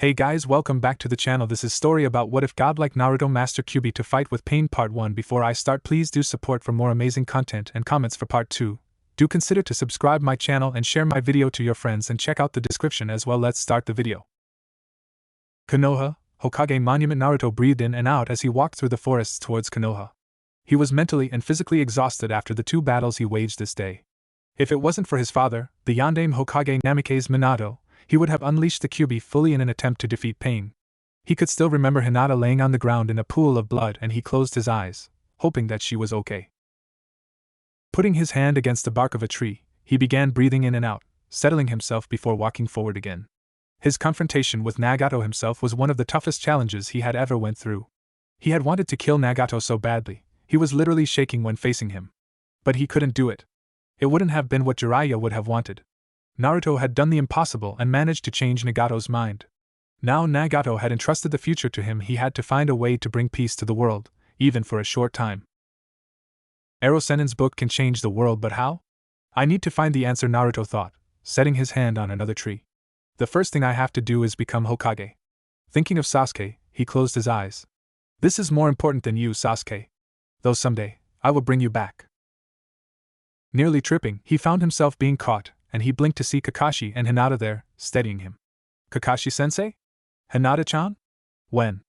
Hey guys, welcome back to the channel. This is story about what if godlike Naruto Master Kyuubi to fight with pain part 1. Before I start, please do support for more amazing content and comments for part 2. Do consider to subscribe my channel and share my video to your friends and check out the description as well. Let's start the video. Konoha, Hokage Monument. Naruto breathed in and out as he walked through the forests towards Konoha. He was mentally and physically exhausted after the 2 battles he waged this day. If it wasn't for his father, the Yondaime Hokage Namikaze Minato, he would have unleashed the Kyuubi fully in an attempt to defeat pain. He could still remember Hinata laying on the ground in a pool of blood, and he closed his eyes, hoping that she was okay. Putting his hand against the bark of a tree, he began breathing in and out, settling himself before walking forward again. His confrontation with Nagato himself was one of the toughest challenges he had ever went through. He had wanted to kill Nagato so badly, he was literally shaking when facing him. But he couldn't do it. It wouldn't have been what Jiraiya would have wanted. Naruto had done the impossible and managed to change Nagato's mind. Now Nagato had entrusted the future to him. He had to find a way to bring peace to the world, even for a short time. Erosenen's book can change the world, but how? I need to find the answer, Naruto thought, setting his hand on another tree. The first thing I have to do is become Hokage. Thinking of Sasuke, he closed his eyes. This is more important than you, Sasuke. Though someday, I will bring you back. Nearly tripping, he found himself being caught, and he blinked to see Kakashi and Hinata there, steadying him. Kakashi-sensei? Hinata-chan? When?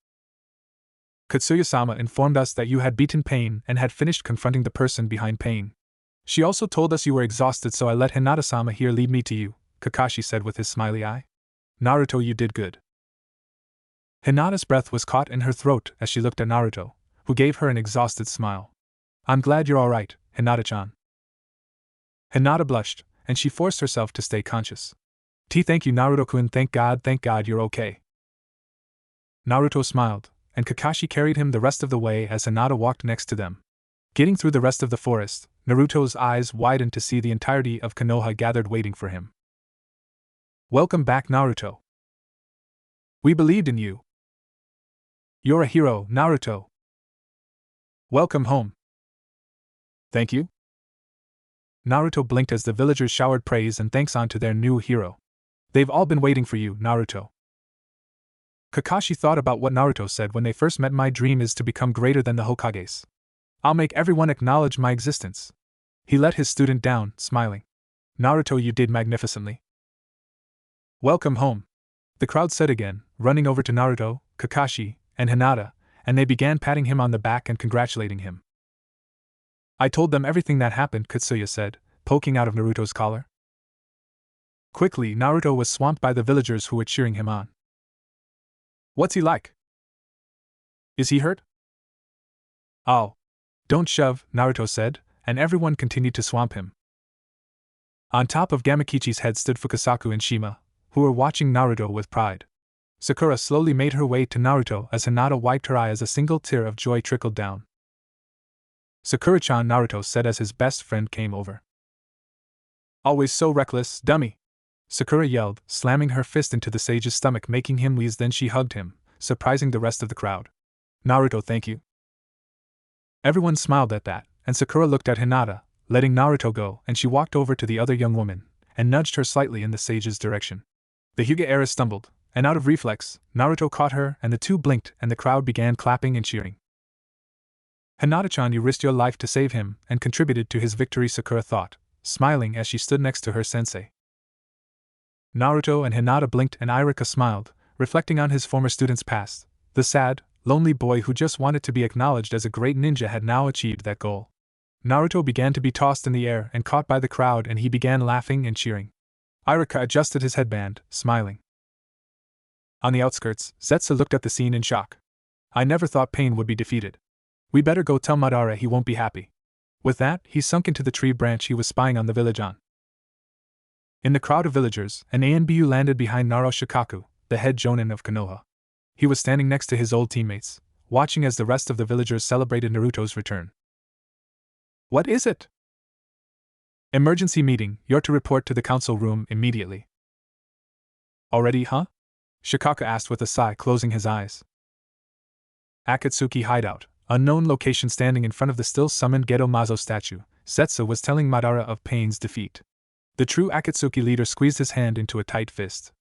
Katsuya-sama informed us that you had beaten Pain and had finished confronting the person behind Pain. She also told us you were exhausted, so I let Hinata-sama here lead me to you, Kakashi said with his smiley eye. Naruto, you did good. Hinata's breath was caught in her throat as she looked at Naruto, who gave her an exhausted smile. I'm glad you're alright, Hinata-chan. Hinata blushed, and she forced herself to stay conscious. Thank you, Naruto-kun, thank God you're okay. Naruto smiled, and Kakashi carried him the rest of the way as Hinata walked next to them. Getting through the rest of the forest, Naruto's eyes widened to see the entirety of Konoha gathered waiting for him. Welcome back, Naruto. We believed in you. You're a hero, Naruto. Welcome home. Thank you. Naruto blinked as the villagers showered praise and thanks onto their new hero. They've all been waiting for you, Naruto. Kakashi thought about what Naruto said when they first met. My dream is to become greater than the Hokages. I'll make everyone acknowledge my existence. He let his student down, smiling. Naruto, you did magnificently. Welcome home, the crowd said again, running over to Naruto, Kakashi, and Hinata, and they began patting him on the back and congratulating him. I told them everything that happened, Katsuya said, poking out of Naruto's collar. Quickly, Naruto was swamped by the villagers who were cheering him on. What's he like? Is he hurt? Oh. Don't shove, Naruto said, and everyone continued to swamp him. On top of Gamakichi's head stood Fukasaku and Shima, who were watching Naruto with pride. Sakura slowly made her way to Naruto as Hinata wiped her eye as a single tear of joy trickled down. Sakura-chan, Naruto said as his best friend came over. Always so reckless, dummy! Sakura yelled, slamming her fist into the sage's stomach, making him wheeze. Then she hugged him, surprising the rest of the crowd. Naruto, thank you. Everyone smiled at that, and Sakura looked at Hinata, letting Naruto go, and she walked over to the other young woman, and nudged her slightly in the sage's direction. The Hyuga era stumbled, and out of reflex, Naruto caught her, and the two blinked, and the crowd began clapping and cheering. Hinata-chan, you risked your life to save him, and contributed to his victory, Sakura thought, smiling as she stood next to her sensei. Naruto and Hinata blinked, and Irika smiled, reflecting on his former student's past. The sad, lonely boy who just wanted to be acknowledged as a great ninja had now achieved that goal. Naruto began to be tossed in the air and caught by the crowd, and he began laughing and cheering. Irika adjusted his headband, smiling. On the outskirts, Zetsu looked at the scene in shock. I never thought Pain would be defeated. We better go tell Madara he won't be happy. With that, he sunk into the tree branch he was spying on the village on. In the crowd of villagers, an Anbu landed behind Naro Shikaku, the head jonin of Konoha. He was standing next to his old teammates, watching as the rest of the villagers celebrated Naruto's return. What is it? Emergency meeting, you're to report to the council room immediately. Already, huh? Shikaku asked with a sigh, closing his eyes. Akatsuki hideout. Unknown location. Standing in front of the still-summoned Geto Mazo statue, Zetsu was telling Madara of Pain's defeat. The true Akatsuki leader squeezed his hand into a tight fist.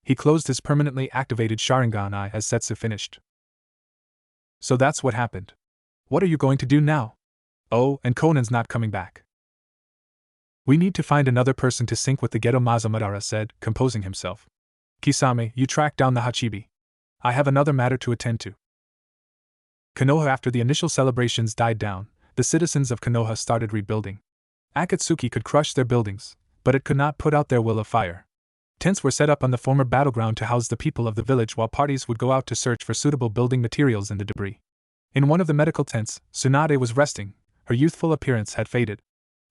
He closed his permanently activated Sharingan eye as Setsu finished. So that's what happened. What are you going to do now? Oh, and Conan's not coming back. We need to find another person to sync with the Geto Mazamadara said, composing himself. Kisame, you track down the Hachibi. I have another matter to attend to. Konoha. After the initial celebrations died down, the citizens of Konoha started rebuilding. Akatsuki could crush their buildings, but it could not put out their will of fire. Tents were set up on the former battleground to house the people of the village while parties would go out to search for suitable building materials in the debris. In one of the medical tents, Tsunade was resting. Her youthful appearance had faded.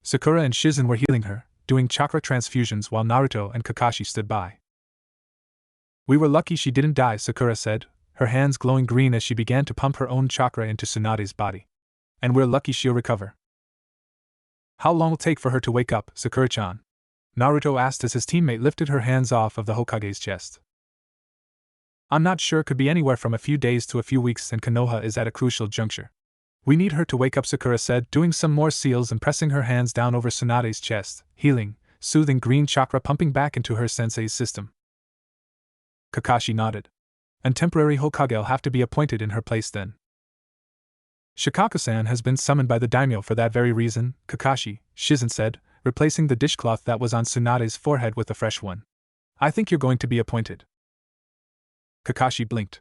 Sakura and Shizen were healing her, doing chakra transfusions while Naruto and Kakashi stood by. We were lucky she didn't die, Sakura said, her hands glowing green as she began to pump her own chakra into Tsunade's body. And we're lucky she'll recover. How long will it take for her to wake up, Sakura-chan? Naruto asked as his teammate lifted her hands off of the Hokage's chest. I'm not sure, could be anywhere from a few days to a few weeks, and Konoha is at a crucial juncture. We need her to wake up, Sakura said, doing some more seals and pressing her hands down over Tsunade's chest, healing, soothing green chakra pumping back into her sensei's system. Kakashi nodded. A temporary Hokage'll have to be appointed in her place then. Shikaku-san has been summoned by the daimyo for that very reason, Kakashi, Shizen said, replacing the dishcloth that was on Tsunade's forehead with a fresh one. I think you're going to be appointed. Kakashi blinked.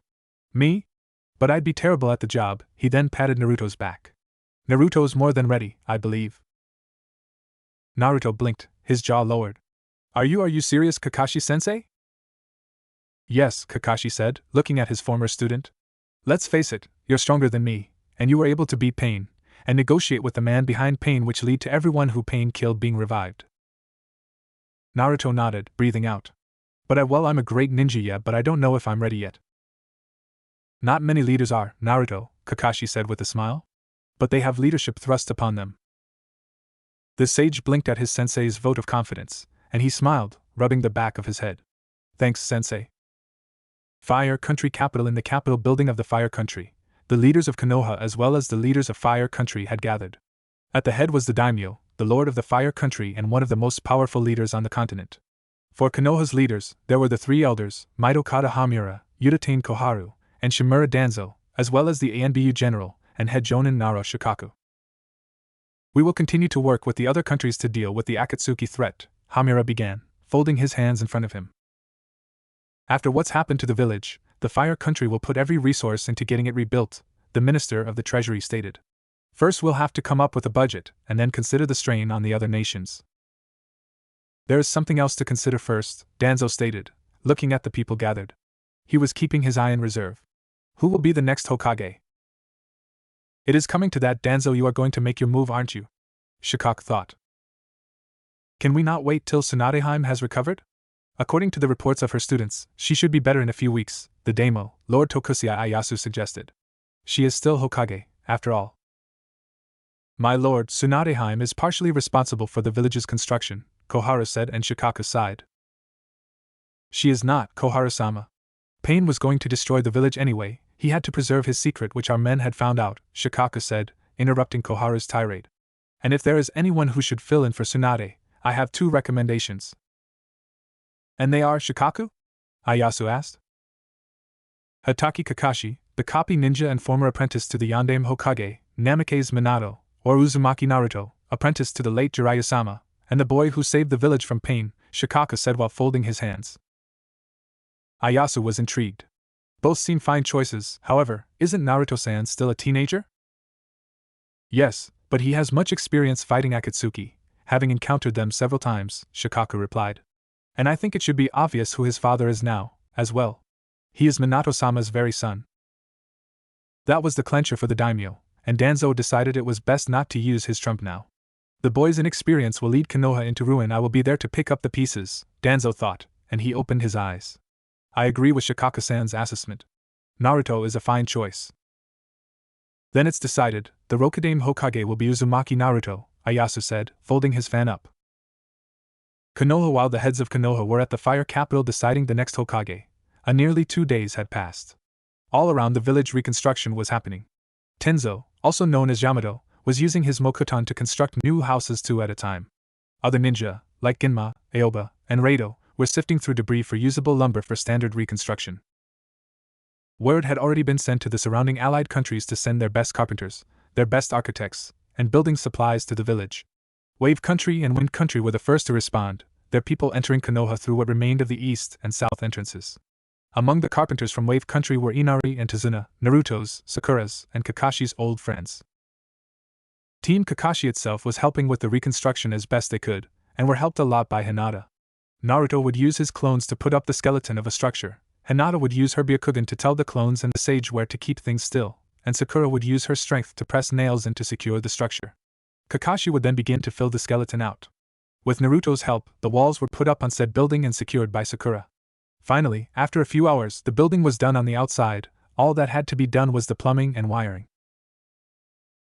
Me? But I'd be terrible at the job. He then patted Naruto's back. Naruto's more than ready, I believe. Naruto blinked, his jaw lowered. Are you serious, Kakashi-sensei? Yes, Kakashi said, looking at his former student. Let's face it, you're stronger than me, and you were able to beat Pain, and negotiate with the man behind Pain, which lead to everyone who Pain killed being revived. Naruto nodded, breathing out. But I'm a great ninja, yeah, but I don't know if I'm ready yet. Not many leaders are, Naruto, Kakashi said with a smile. But they have leadership thrust upon them. The sage blinked at his sensei's vote of confidence, and he smiled, rubbing the back of his head. Thanks, sensei. Fire Country capital. In the capital building of the Fire Country, the leaders of Konoha as well as the leaders of Fire Country had gathered. At the head was the daimyo, the lord of the Fire Country and one of the most powerful leaders on the continent. For Konoha's leaders, there were the three elders, Mitokata Hamura, Udatane Koharu, and Shimura Danzo, as well as the ANBU general, and head Jonin Naro Shikaku. We will continue to work with the other countries to deal with the Akatsuki threat, Hamura began, folding his hands in front of him. After what's happened to the village, the Fire Country will put every resource into getting it rebuilt, the Minister of the Treasury stated. First we'll have to come up with a budget, and then consider the strain on the other nations. There is something else to consider first, Danzo stated, looking at the people gathered. He was keeping his eye in reserve. Who will be the next Hokage? It is coming to that, Danzo, you are going to make your move, aren't you? Shikaku thought. Can we not wait till Tsunadeheim has recovered? According to the reports of her students, she should be better in a few weeks, the daimyo, Lord Tokusia Ieyasu suggested. She is still Hokage, after all. My lord, Tsunadeheim is partially responsible for the village's construction, Koharu said, and Shikaku sighed. She is not, Koharu-sama. Pain was going to destroy the village anyway, he had to preserve his secret which our men had found out, Shikaku said, interrupting Koharu's tirade. And if there is anyone who should fill in for Tsunade, I have two recommendations. And they are, Shikaku? Ieyasu asked. Hatake Kakashi, the copy ninja and former apprentice to the Yondaime Hokage, Namikaze Minato, or Uzumaki Naruto, apprentice to the late Jiraiya-sama, and the boy who saved the village from Pain, Shikaku said while folding his hands. Ieyasu was intrigued. Both seem fine choices, however, isn't Naruto-san still a teenager? Yes, but he has much experience fighting Akatsuki, having encountered them several times, Shikaku replied. And I think it should be obvious who his father is now, as well. He is Minato-sama's very son. That was the clincher for the daimyo, and Danzo decided it was best not to use his trump now. The boy's inexperience will lead Konoha into ruin. I will be there to pick up the pieces, Danzo thought, and he opened his eyes. I agree with Shikaku-san's assessment. Naruto is a fine choice. Then it's decided, the Rokudaime Hokage will be Uzumaki Naruto, Ieyasu said, folding his fan up. Konoha. While the heads of Konoha were at the Fire Capital deciding the next Hokage, nearly 2 days had passed. All around the village reconstruction was happening. Tenzo, also known as Yamato, was using his Mokuton to construct new houses 2 at a time. Other ninja, like Ginma, Aoba, and Reido, were sifting through debris for usable lumber for standard reconstruction. Word had already been sent to the surrounding allied countries to send their best carpenters, their best architects, and building supplies to the village. Wave Country and Wind Country were the first to respond, their people entering Konoha through what remained of the east and south entrances. Among the carpenters from Wave Country were Inari and Tazuna, Naruto's, Sakura's, and Kakashi's old friends. Team Kakashi itself was helping with the reconstruction as best they could, and were helped a lot by Hinata. Naruto would use his clones to put up the skeleton of a structure, Hinata would use her Byakugan to tell the clones and the sage where to keep things still, and Sakura would use her strength to press nails in to secure the structure. Kakashi would then begin to fill the skeleton out. With Naruto's help, the walls were put up on said building and secured by Sakura. Finally, after a few hours, the building was done on the outside. All that had to be done was the plumbing and wiring.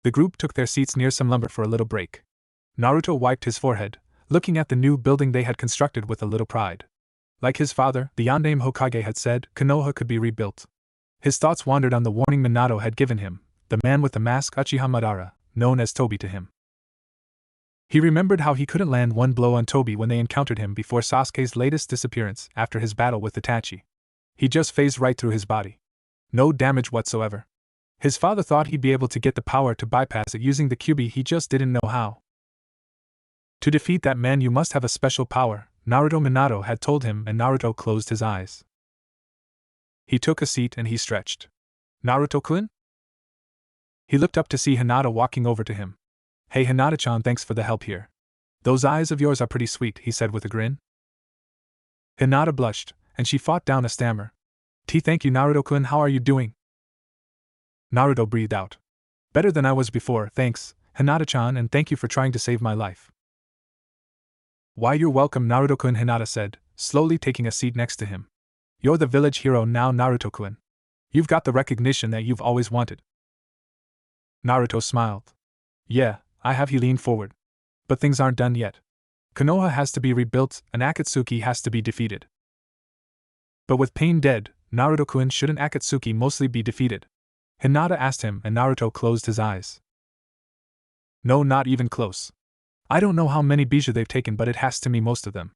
The group took their seats near some lumber for a little break. Naruto wiped his forehead, looking at the new building they had constructed with a little pride. Like his father, the Yondaime Hokage had said, Konoha could be rebuilt. His thoughts wandered on the warning Minato had given him, the man with the mask Uchiha Madara, known as Tobi to him. He remembered how he couldn't land one blow on Tobi when they encountered him before Sasuke's latest disappearance after his battle with Itachi. He just phased right through his body. No damage whatsoever. His father thought he'd be able to get the power to bypass it using the Kyuubi, he just didn't know how. To defeat that man you must have a special power, Naruto Minato had told him, and Naruto closed his eyes. He took a seat and he stretched. Naruto-kun? He looked up to see Hinata walking over to him. Hey Hinata-chan, thanks for the help here. Those eyes of yours are pretty sweet, he said with a grin. Hinata blushed, and she fought down a stammer. Thank you Naruto-kun, how are you doing? Naruto breathed out. Better than I was before, thanks, Hinata-chan, and thank you for trying to save my life. Why, you're welcome Naruto-kun, Hinata said, slowly taking a seat next to him. You're the village hero now Naruto-kun. You've got the recognition that you've always wanted. Naruto smiled. Yeah, I have, he leaned forward. But things aren't done yet. Konoha has to be rebuilt, and Akatsuki has to be defeated. But with Pain dead, Naruto-kun, shouldn't Akatsuki mostly be defeated? Hinata asked him, and Naruto closed his eyes. No, not even close. I don't know how many Bijou they've taken, but it has to be most of them.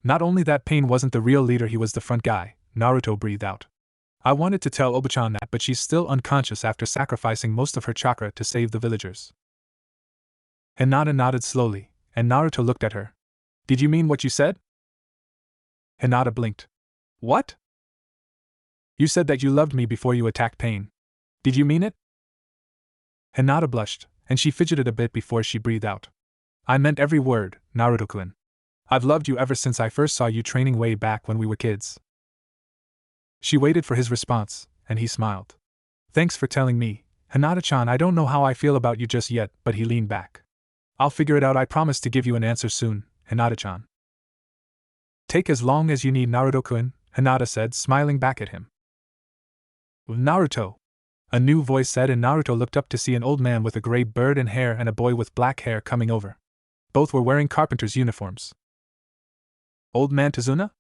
Not only that Pain wasn't the real leader, he was the front guy, Naruto breathed out. I wanted to tell Oba-chan that, but she's still unconscious after sacrificing most of her chakra to save the villagers. Hinata nodded slowly, and Naruto looked at her. Did you mean what you said? Hinata blinked. What? You said that you loved me before you attacked Pain. Did you mean it? Hinata blushed, and she fidgeted a bit before she breathed out. I meant every word, Naruto-kun. I've loved you ever since I first saw you training way back when we were kids. She waited for his response, and he smiled. Thanks for telling me, Hinata-chan. I don't know how I feel about you just yet, but he leaned back. I'll figure it out. I promise to give you an answer soon, Hinata-chan. Take as long as you need, Naruto-kun, Hinata said, smiling back at him. Naruto, a new voice said, and Naruto looked up to see an old man with a gray beard and hair and a boy with black hair coming over. Both were wearing carpenter's uniforms. Old man Tazuna?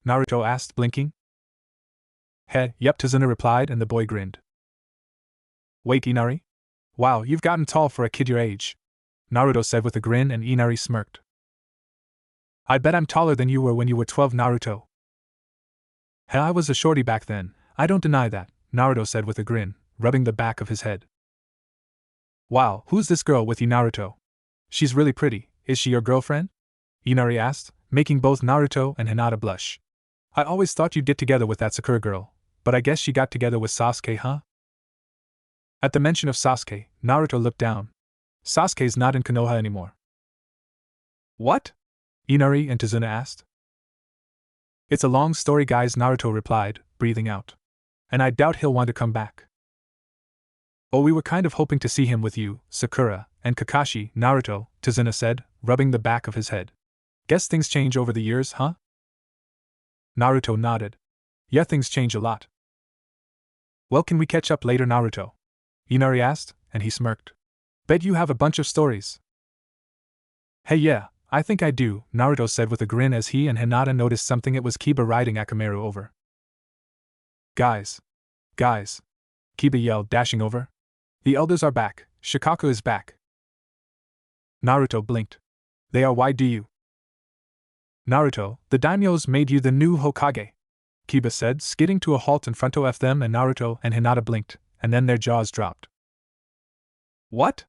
Naruto asked, blinking. Yep, Tazuna replied, and the boy grinned. Wait, Inari? Wow, you've gotten tall for a kid your age, Naruto said with a grin, and Inari smirked. I bet I'm taller than you were when you were 12, Naruto. I was a shorty back then, I don't deny that, Naruto said with a grin, rubbing the back of his head. Wow, who's this girl with you, Naruto? She's really pretty, is she your girlfriend? Inari asked, making both Naruto and Hinata blush. I always thought you'd get together with that Sakura girl, but I guess she got together with Sasuke, huh? At the mention of Sasuke, Naruto looked down. Sasuke's not in Konoha anymore. What? Inari and Tazuna asked. It's a long story, guys, Naruto replied, breathing out. And I doubt he'll want to come back. Oh, we were kind of hoping to see him with you, Sakura, and Kakashi, Naruto, Tazuna said, rubbing the back of his head. Guess things change over the years, huh? Naruto nodded. Yeah, things change a lot. Well, can we catch up later, Naruto? Inari asked, and he smirked. Bet you have a bunch of stories. Hey, yeah, I think I do, Naruto said with a grin as he and Hinata noticed something. It was Kiba riding Akamaru over. Guys! Kiba yelled, dashing over. The elders are back, Shikaku is back. Naruto blinked. They are, why do you? Naruto, the daimyos made you the new Hokage, Kiba said, skidding to a halt in front of them, and Naruto and Hinata blinked, and then their jaws dropped. What?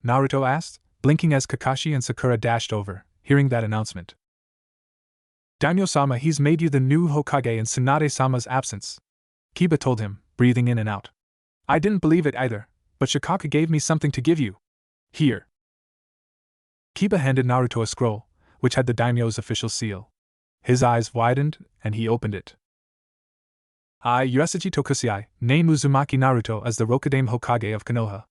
Naruto asked, blinking as Kakashi and Sakura dashed over, hearing that announcement. Daimyo-sama, he's made you the new Hokage in Tsunade-sama's absence, Kiba told him, breathing in and out. I didn't believe it either, but Shikaka gave me something to give you. Here. Kiba handed Naruto a scroll, which had the daimyo's official seal. His eyes widened, and he opened it. I, Yusaji Tokusai, name Uzumaki Naruto as the Rokudaime Hokage of Konoha.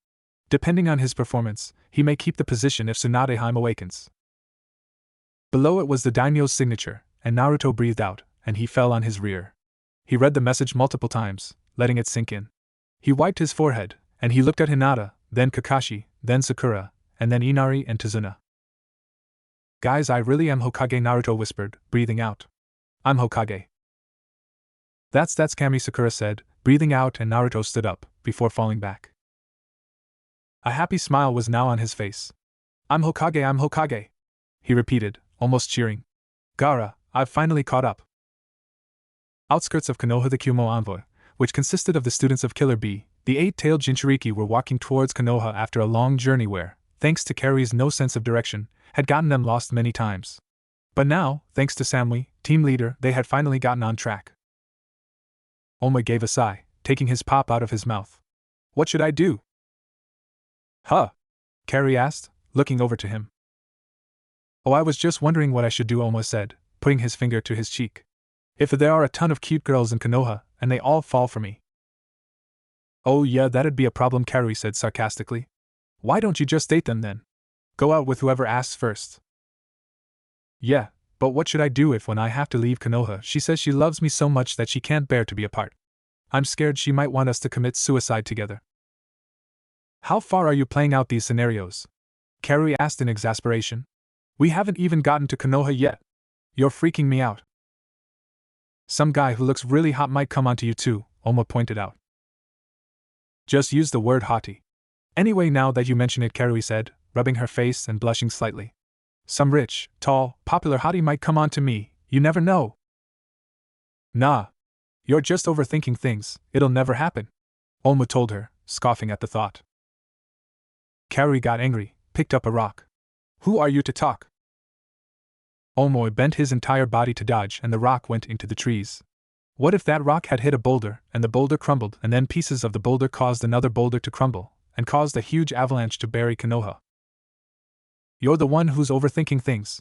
Depending on his performance, he may keep the position if Tsunadeheim awakens. Below it was the daimyo's signature, and Naruto breathed out, and he fell on his rear. He read the message multiple times, letting it sink in. He wiped his forehead, and he looked at Hinata, then Kakashi, then Sakura, and then Inari and Tazuna. Guys, I really am Hokage, Naruto whispered, breathing out. I'm Hokage. That's Kami, Sakura said, breathing out, and Naruto stood up, before falling back. A happy smile was now on his face. I'm Hokage, he repeated, almost cheering. Gaara, I've finally caught up. Outskirts of Konoha, the Kyuubi envoy, which consisted of the students of Killer Bee, the eight-tailed Jinchuriki, were walking towards Konoha after a long journey where, thanks to Carrie's no sense of direction, had gotten them lost many times. But now, thanks to Samui, team leader, they had finally gotten on track. Omoi gave a sigh, taking his pop out of his mouth. What should I do? Huh? Carrie asked, looking over to him. Oh, I was just wondering what I should do, Omoi said, putting his finger to his cheek. If there are a ton of cute girls in Konoha, and they all fall for me. Oh yeah, that'd be a problem, Carrie said sarcastically. Why don't you just date them then? Go out with whoever asks first. Yeah, but what should I do if when I have to leave Konoha she says she loves me so much that she can't bear to be apart? I'm scared she might want us to commit suicide together. How far are you playing out these scenarios? Carrie asked in exasperation. We haven't even gotten to Konoha yet. You're freaking me out. Some guy who looks really hot might come onto you too, Oma pointed out. Just use the word hottie. Anyway, now that you mention it, Carrie said, rubbing her face and blushing slightly. Some rich, tall, popular hottie might come on to me, you never know. Nah. You're just overthinking things, it'll never happen, Oma told her, scoffing at the thought. Carrie got angry, picked up a rock. Who are you to talk? Omoi bent his entire body to dodge, and the rock went into the trees. What if that rock had hit a boulder, and the boulder crumbled, and then pieces of the boulder caused another boulder to crumble, and caused a huge avalanche to bury Konoha? You're the one who's overthinking things,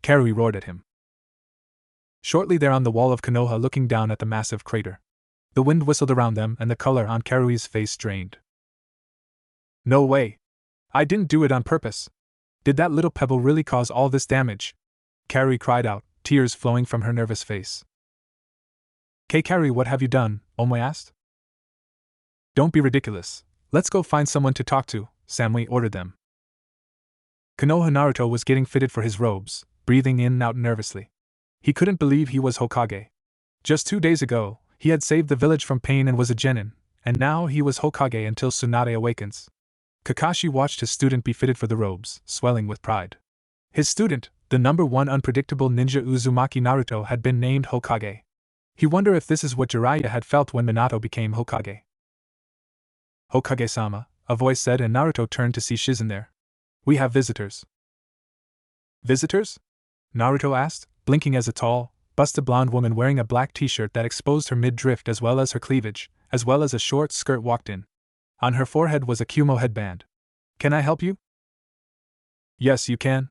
Carrie roared at him. Shortly there on the wall of Konoha, looking down at the massive crater. The wind whistled around them, and the color on Carrie's face drained. No way. I didn't do it on purpose. Did that little pebble really cause all this damage? Carrie cried out, tears flowing from her nervous face. Carrie, what have you done? Omoi asked. Don't be ridiculous. Let's go find someone to talk to, Samui ordered them. Konoha Naruto was getting fitted for his robes, breathing in and out nervously. He couldn't believe he was Hokage. Just 2 days ago, he had saved the village from pain and was a genin, and now he was Hokage until Tsunade awakens. Kakashi watched his student be fitted for the robes, swelling with pride. His student, the #1 unpredictable ninja Uzumaki Naruto, had been named Hokage. He wondered if this is what Jiraiya had felt when Minato became Hokage. Hokage-sama, a voice said, and Naruto turned to see Shizen there. We have visitors. Visitors? Naruto asked, blinking as a tall, busted blonde woman wearing a black t-shirt that exposed her mid-drift as well as her cleavage, as well as a short skirt walked in. On her forehead was a Kyuubi headband. Can I help you? Yes, you can.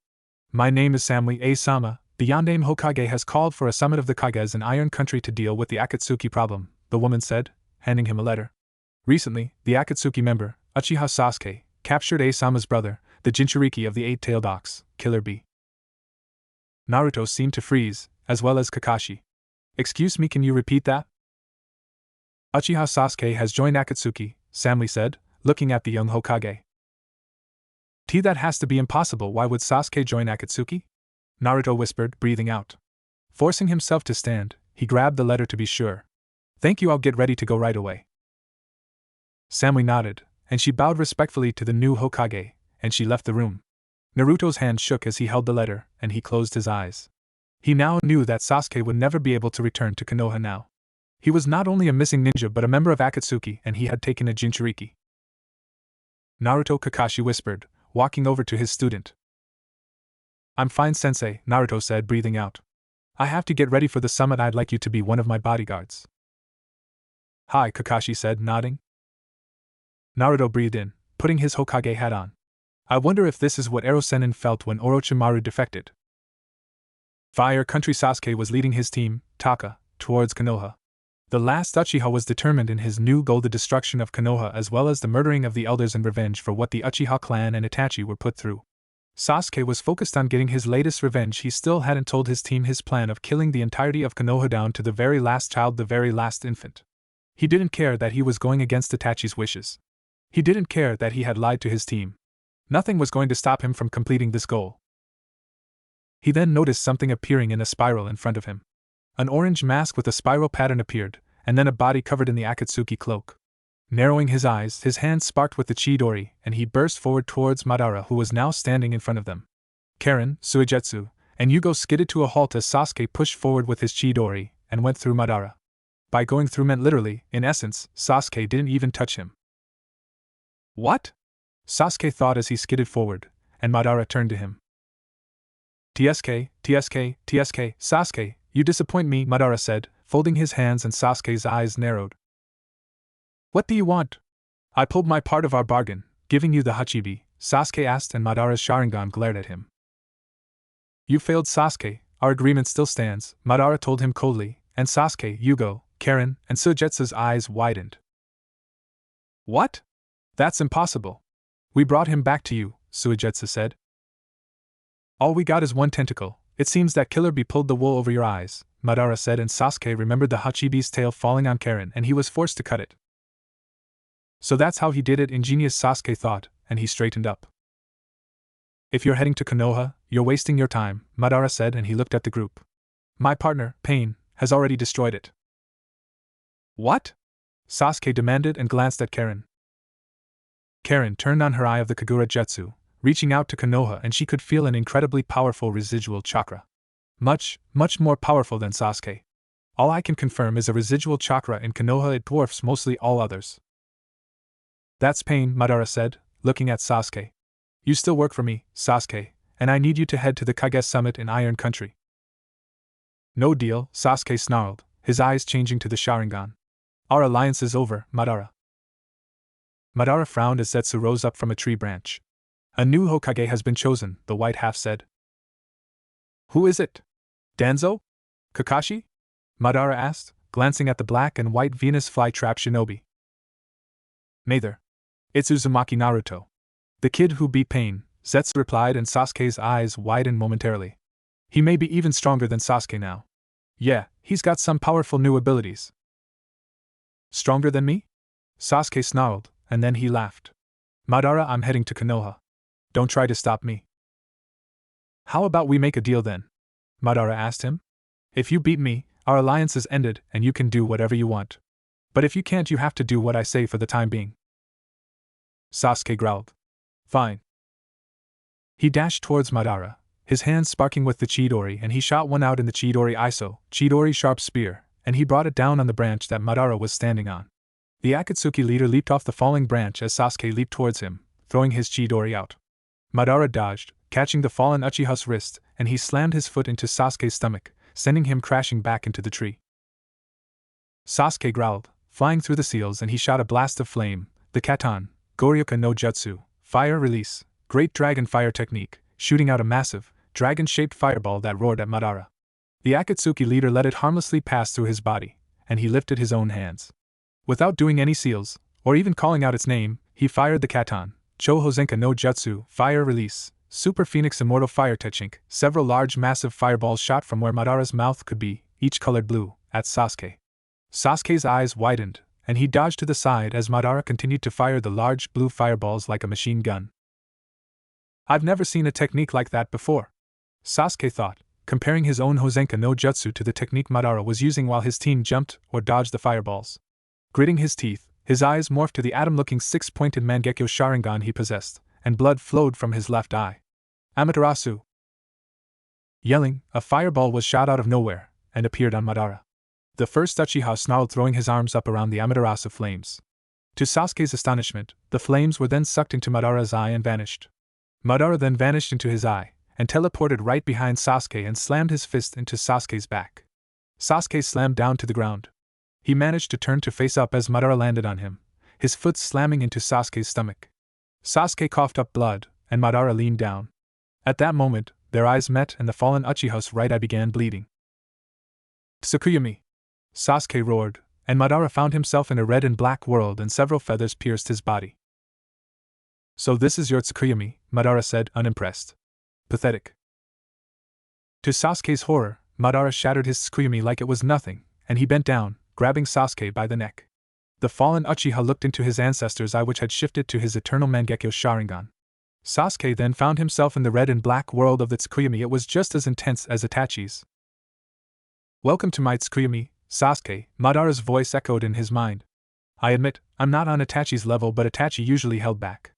My name is Samui Sama. The Yondaime Hokage has called for a summit of the Kages in Iron Country to deal with the Akatsuki problem, the woman said, handing him a letter. Recently, the Akatsuki member, Uchiha Sasuke, captured Asama's brother, the Jinchuriki of the Eight-Tailed Ox, Killer Bee. Naruto seemed to freeze, as well as Kakashi. Excuse me, can you repeat that? Uchiha Sasuke has joined Akatsuki, Samui said, looking at the young Hokage. That has to be impossible. Why would Sasuke join Akatsuki? Naruto whispered, breathing out. Forcing himself to stand, he grabbed the letter to be sure. Thank you, I'll get ready to go right away. Samui nodded, and she bowed respectfully to the new Hokage, and she left the room. Naruto's hand shook as he held the letter, and he closed his eyes. He now knew that Sasuke would never be able to return to Konoha now. He was not only a missing ninja but a member of Akatsuki, and he had taken a Jinchuriki. Naruto, Kakashi whispered, walking over to his student. I'm fine, sensei, Naruto said, breathing out. I have to get ready for the summit. I'd like you to be one of my bodyguards. Hi, Kakashi said, nodding. Naruto breathed in, putting his Hokage hat on. I wonder if this is what Ero-Sennin felt when Orochimaru defected. Fire Country. Sasuke was leading his team, Taka, towards Konoha. The last Uchiha was determined in his new goal: the destruction of Konoha as well as the murdering of the elders in revenge for what the Uchiha clan and Itachi were put through. Sasuke was focused on getting his latest revenge. He still hadn't told his team his plan of killing the entirety of Konoha down to the very last child, the very last infant. He didn't care that he was going against Itachi's wishes. He didn't care that he had lied to his team. Nothing was going to stop him from completing this goal. He then noticed something appearing in a spiral in front of him. An orange mask with a spiral pattern appeared, and then a body covered in the Akatsuki cloak. Narrowing his eyes, his hand sparked with the Chidori, and he burst forward towards Madara, who was now standing in front of them. Karen, Suigetsu, and Yugo skidded to a halt as Sasuke pushed forward with his Chidori and went through Madara. By going through meant literally, in essence, Sasuke didn't even touch him. What? Sasuke thought as he skidded forward, and Madara turned to him. TSK, Sasuke, you disappoint me, Madara said, folding his hands, and Sasuke's eyes narrowed. What do you want? I pulled my part of our bargain, giving you the Hachibi, Sasuke asked, and Madara's Sharingan glared at him. You failed, Sasuke. Our agreement still stands, Madara told him coldly, and Sasuke, Yugo, Karen, and Suigetsu's eyes widened. What? That's impossible. We brought him back to you, Suigetsu said. All we got is one tentacle. It seems that Killer Bee pulled the wool over your eyes, Madara said, and Sasuke remembered the Hachibi's tail falling on Karen, and he was forced to cut it. So that's how he did it, ingenious, Sasuke thought, and he straightened up. If you're heading to Konoha, you're wasting your time, Madara said, and he looked at the group. My partner, Pain, has already destroyed it. What? Sasuke demanded and glanced at Karen. Karen turned on her eye of the Kagura Jutsu, reaching out to Konoha, and she could feel an incredibly powerful residual chakra. Much more powerful than Sasuke. All I can confirm is a residual chakra in Konoha. It dwarfs mostly all others. That's Pain, Madara said, looking at Sasuke. You still work for me, Sasuke, and I need you to head to the Kage Summit in Iron Country. No deal, Sasuke snarled, his eyes changing to the Sharingan. Our alliance is over, Madara. Madara frowned as Zetsu rose up from a tree branch. A new Hokage has been chosen, the white half said. Who is it? Danzo? Kakashi? Madara asked, glancing at the black and white Venus flytrap shinobi. Neither. It's Uzumaki Naruto. The kid who beat Pain, Zetsu replied, and Sasuke's eyes widened momentarily. He may be even stronger than Sasuke now. Yeah, he's got some powerful new abilities. Stronger than me? Sasuke snarled, and then he laughed. Madara, I'm heading to Konoha. Don't try to stop me. How about we make a deal then? Madara asked him. If you beat me, our alliance is ended and you can do whatever you want. But if you can't, you have to do what I say for the time being. Sasuke growled. Fine. He dashed towards Madara, his hands sparking with the Chidori, and he shot one out in the Chidori Iso, Chidori sharp spear, and he brought it down on the branch that Madara was standing on. The Akatsuki leader leaped off the falling branch as Sasuke leaped towards him, throwing his Chidori out. Madara dodged, catching the fallen Uchiha's wrist, and he slammed his foot into Sasuke's stomach, sending him crashing back into the tree. Sasuke growled, flying through the seals, and he shot a blast of flame, the Katan, Goryoka no Jutsu, fire release, great dragon fire technique, shooting out a massive, dragon-shaped fireball that roared at Madara. The Akatsuki leader let it harmlessly pass through his body, and he lifted his own hands. Without doing any seals, or even calling out its name, he fired the Katan, Chohozenka no Jutsu, fire release, Super Phoenix Immortal Fire Technique. Several large massive fireballs shot from where Madara's mouth could be, each colored blue, at Sasuke. Sasuke's eyes widened, and he dodged to the side as Madara continued to fire the large blue fireballs like a machine gun. I've never seen a technique like that before, Sasuke thought, comparing his own Hozenka no Jutsu to the technique Madara was using while his team jumped or dodged the fireballs. Gritting his teeth, his eyes morphed to the atom-looking six-pointed Mangekyo Sharingan he possessed, and blood flowed from his left eye. Amaterasu. Yelling, a fireball was shot out of nowhere, and appeared on Madara. The first Uchiha snarled, throwing his arms up around the Amaterasu flames. To Sasuke's astonishment, the flames were then sucked into Madara's eye and vanished. Madara then vanished into his eye, and teleported right behind Sasuke and slammed his fist into Sasuke's back. Sasuke slammed down to the ground. He managed to turn to face up as Madara landed on him, his foot slamming into Sasuke's stomach. Sasuke coughed up blood, and Madara leaned down. At that moment, their eyes met and the fallen Uchiha's right eye began bleeding. "Tsukuyami!" Sasuke roared, and Madara found himself in a red and black world and several feathers pierced his body. "So this is your Tsukuyami," Madara said, unimpressed. "Pathetic." To Sasuke's horror, Madara shattered his Tsukuyami like it was nothing, and he bent down, grabbing Sasuke by the neck. The fallen Uchiha looked into his ancestor's eye, which had shifted to his eternal Mangekyo Sharingan. Sasuke then found himself in the red and black world of the Tsukuyami. It was just as intense as Itachi's. "Welcome to my Tsukuyami, Sasuke," Madara's voice echoed in his mind. "I admit, I'm not on Itachi's level, but Itachi usually held back.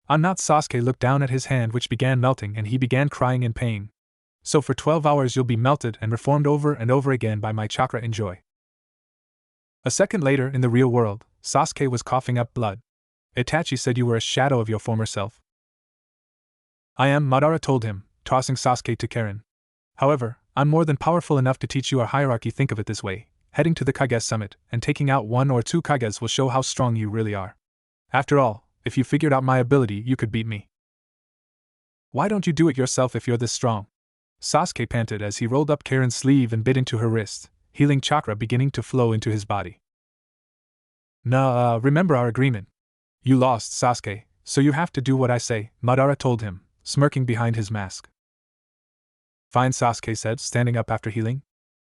I'm not." Sasuke looked down at his hand, which began melting, and he began crying in pain. "So for 12 hours you'll be melted and reformed over and over again by my chakra. Enjoy." A second later, in the real world, Sasuke was coughing up blood. "Itachi said you were a shadow of your former self." "I am," Madara told him, tossing Sasuke to Karen. "However, I'm more than powerful enough to teach you our hierarchy. Think of it this way: heading to the Kage summit and taking out 1 or 2 Kages will show how strong you really are. After all, if you figured out my ability, you could beat me. Why don't you do it yourself if you're this strong?" Sasuke panted as he rolled up Karen's sleeve and bit into her wrist, healing chakra beginning to flow into his body. Remember our agreement. You lost, Sasuke, so you have to do what I say," Madara told him, smirking behind his mask. "Fine," Sasuke said, standing up after healing.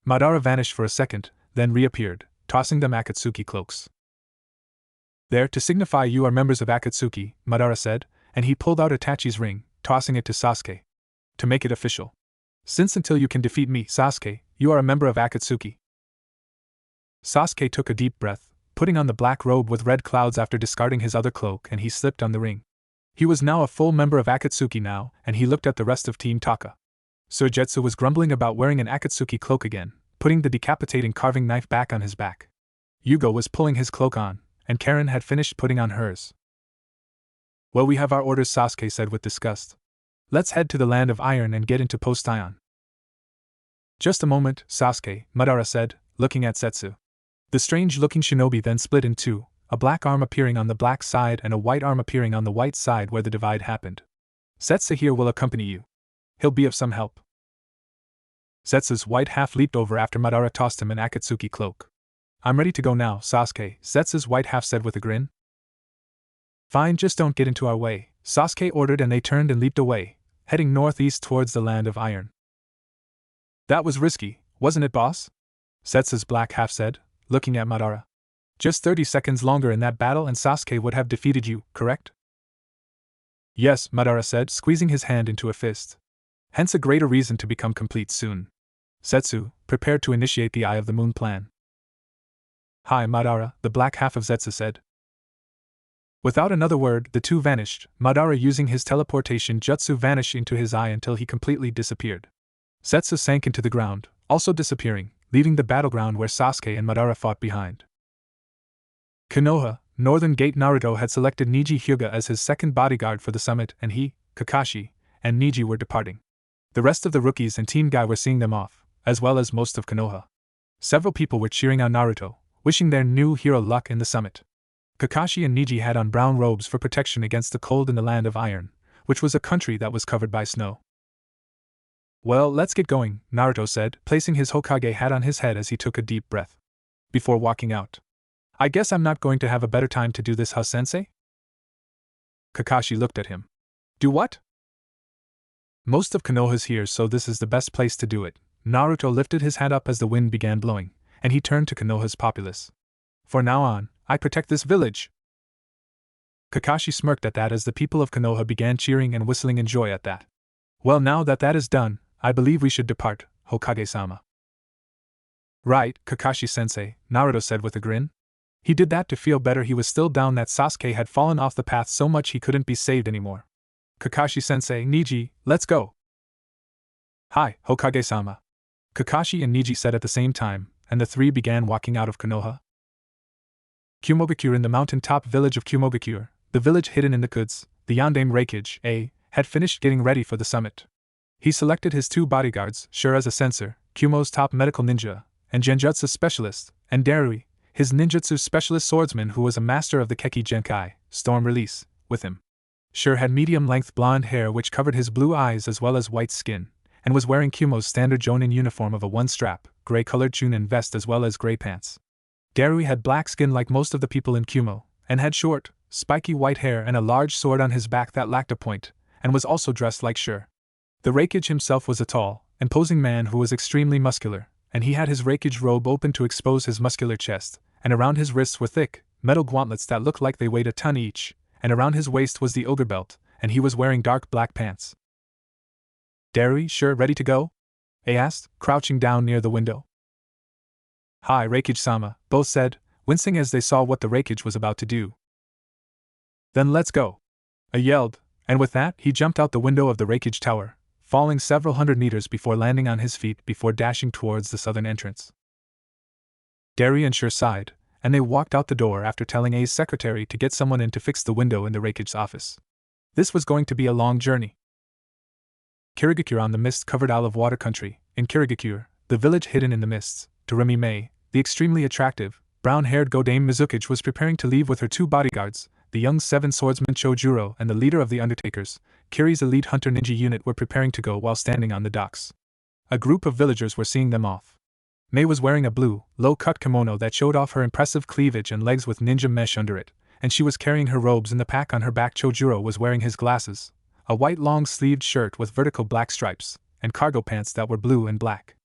Madara vanished for a second, then reappeared, tossing them Akatsuki cloaks. "There, to signify you are members of Akatsuki," Madara said, and he pulled out Itachi's ring, tossing it to Sasuke. "To make it official. Since until you can defeat me, Sasuke, you are a member of Akatsuki." Sasuke took a deep breath, putting on the black robe with red clouds after discarding his other cloak, and he slipped on the ring. He was now a full member of Akatsuki now, and he looked at the rest of Team Taka. Sojetsu was grumbling about wearing an Akatsuki cloak again, putting the decapitating carving knife back on his back. Yugo was pulling his cloak on, and Karen had finished putting on hers. "Well, we have our orders," Sasuke said with disgust. "Let's head to the land of iron and get into post-ion." "Just a moment, Sasuke," Madara said, looking at Setsu. The strange-looking shinobi then split in two, a black arm appearing on the black side and a white arm appearing on the white side where the divide happened. "Setsu here will accompany you. He'll be of some help." Setsu's white half leaped over after Madara tossed him an Akatsuki cloak. "I'm ready to go now, Sasuke," Setsu's white half said with a grin. "Fine, just don't get into our way," Sasuke ordered, and they turned and leaped away, heading northeast towards the land of iron. "That was risky, wasn't it, boss?" Setsu's black half said, looking at Madara. "Just 30 seconds longer in that battle and Sasuke would have defeated you, correct?" "Yes," Madara said, squeezing his hand into a fist. "Hence a greater reason to become complete soon." Setsu, prepared to initiate the Eye of the Moon plan. "Hi, Madara," the black half of Setsu said. Without another word, the two vanished, Madara using his teleportation jutsu vanish into his eye until he completely disappeared. Setsu sank into the ground, also disappearing, leaving the battleground where Sasuke and Madara fought behind. Konoha, Northern Gate. Naruto had selected Neji Hyuga as his second bodyguard for the summit, and he, Kakashi, and Neji were departing. The rest of the rookies and Team Guy were seeing them off, as well as most of Konoha. Several people were cheering on Naruto, wishing their new hero luck in the summit. Kakashi and Neji had on brown robes for protection against the cold in the land of iron, which was a country that was covered by snow. "Well, let's get going," Naruto said, placing his Hokage hat on his head as he took a deep breath. Before walking out. "I guess I'm not going to have a better time to do this, huh, sensei?" Kakashi looked at him. "Do what?" "Most of Konoha's here, so this is the best place to do it." Naruto lifted his hat up as the wind began blowing, and he turned to Konoha's populace. "For now on, I protect this village." Kakashi smirked at that as the people of Konoha began cheering and whistling in joy at that. "Well, now that that is done, I believe we should depart, Hokage-sama." "Right, Kakashi-sensei," Naruto said with a grin. He did that to feel better. He was still down that Sasuke had fallen off the path so much he couldn't be saved anymore. "Kakashi-sensei, Neji, let's go." Hi, Hokage-sama. Kakashi and Niji said at the same time, and the three began walking out of Konoha. Kyumogakure. In the mountain-top village of Kyumogakure, the village hidden in the woods, the Yondaime Reikage had finished getting ready for the summit. He selected his two bodyguards, Sure as a censor, Kyumo's top medical ninja, and Genjutsu specialist, and Darui, his ninjutsu specialist swordsman who was a master of the Keki Genkai, storm release, with him. Sure had medium-length blonde hair which covered his blue eyes as well as white skin, and was wearing Kyumo's standard Jonin uniform of a one-strap, gray-colored chunin vest as well as gray pants. Darui had black skin like most of the people in Kyumo, and had short, spiky white hair and a large sword on his back that lacked a point, and was also dressed like Sure. The Reikage himself was a tall, imposing man who was extremely muscular, and he had his Reikage robe open to expose his muscular chest, and around his wrists were thick, metal gauntlets that looked like they weighed a ton each, and around his waist was the ogre belt, and he was wearing dark black pants. Darui, Sure, ready to go? I asked, crouching down near the window. Hi, Reikage-sama, both said, wincing as they saw what the Reikage was about to do. Then let's go, I yelled, and with that he jumped out the window of the Reikage tower, falling several hundred meters before landing on his feet before dashing towards the southern entrance. Darui and Sure sighed, and they walked out the door after telling A's secretary to get someone in to fix the window in the Reikage's office. This was going to be a long journey. Kirigakure. On the mist-covered olive water country, in Kirigakure, the village hidden in the mists, Doremi Mei, the extremely attractive, brown-haired Godame Mizukage was preparing to leave with her two bodyguards. The young seven swordsman Chojuro and the leader of the Undertakers, Kiri's elite hunter ninja unit, were preparing to go while standing on the docks. A group of villagers were seeing them off. Mei was wearing a blue, low-cut kimono that showed off her impressive cleavage and legs with ninja mesh under it, and she was carrying her robes in the pack on her back. Chojuro was wearing his glasses, a white long-sleeved shirt with vertical black stripes, and cargo pants that were blue and black.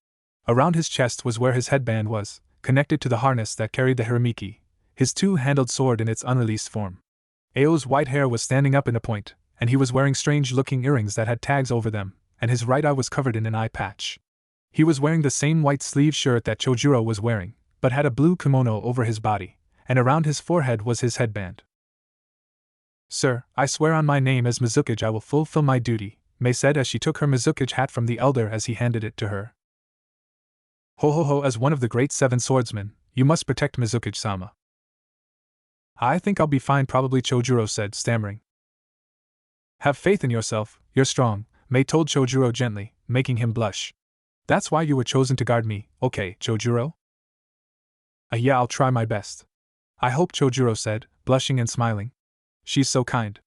Around his chest was where his headband was, connected to the harness that carried the Hiramiki, his two-handled sword in its unreleased form. Ao's white hair was standing up in a point, and he was wearing strange-looking earrings that had tags over them, and his right eye was covered in an eye patch. He was wearing the same white-sleeved shirt that Chojuro was wearing, but had a blue kimono over his body, and around his forehead was his headband. Sir, I swear on my name as Mizukage I will fulfill my duty, Mei said as she took her Mizukage hat from the elder as he handed it to her. Ho ho ho, as one of the great seven swordsmen, you must protect Mizukage-sama. I think I'll be fine, probably, Chojuro said, stammering. Have faith in yourself, you're strong, Mei told Chojuro gently, making him blush. That's why you were chosen to guard me, okay, Chojuro? Yeah, I'll try my best. I hope, Chojuro said, blushing and smiling. She's so kind.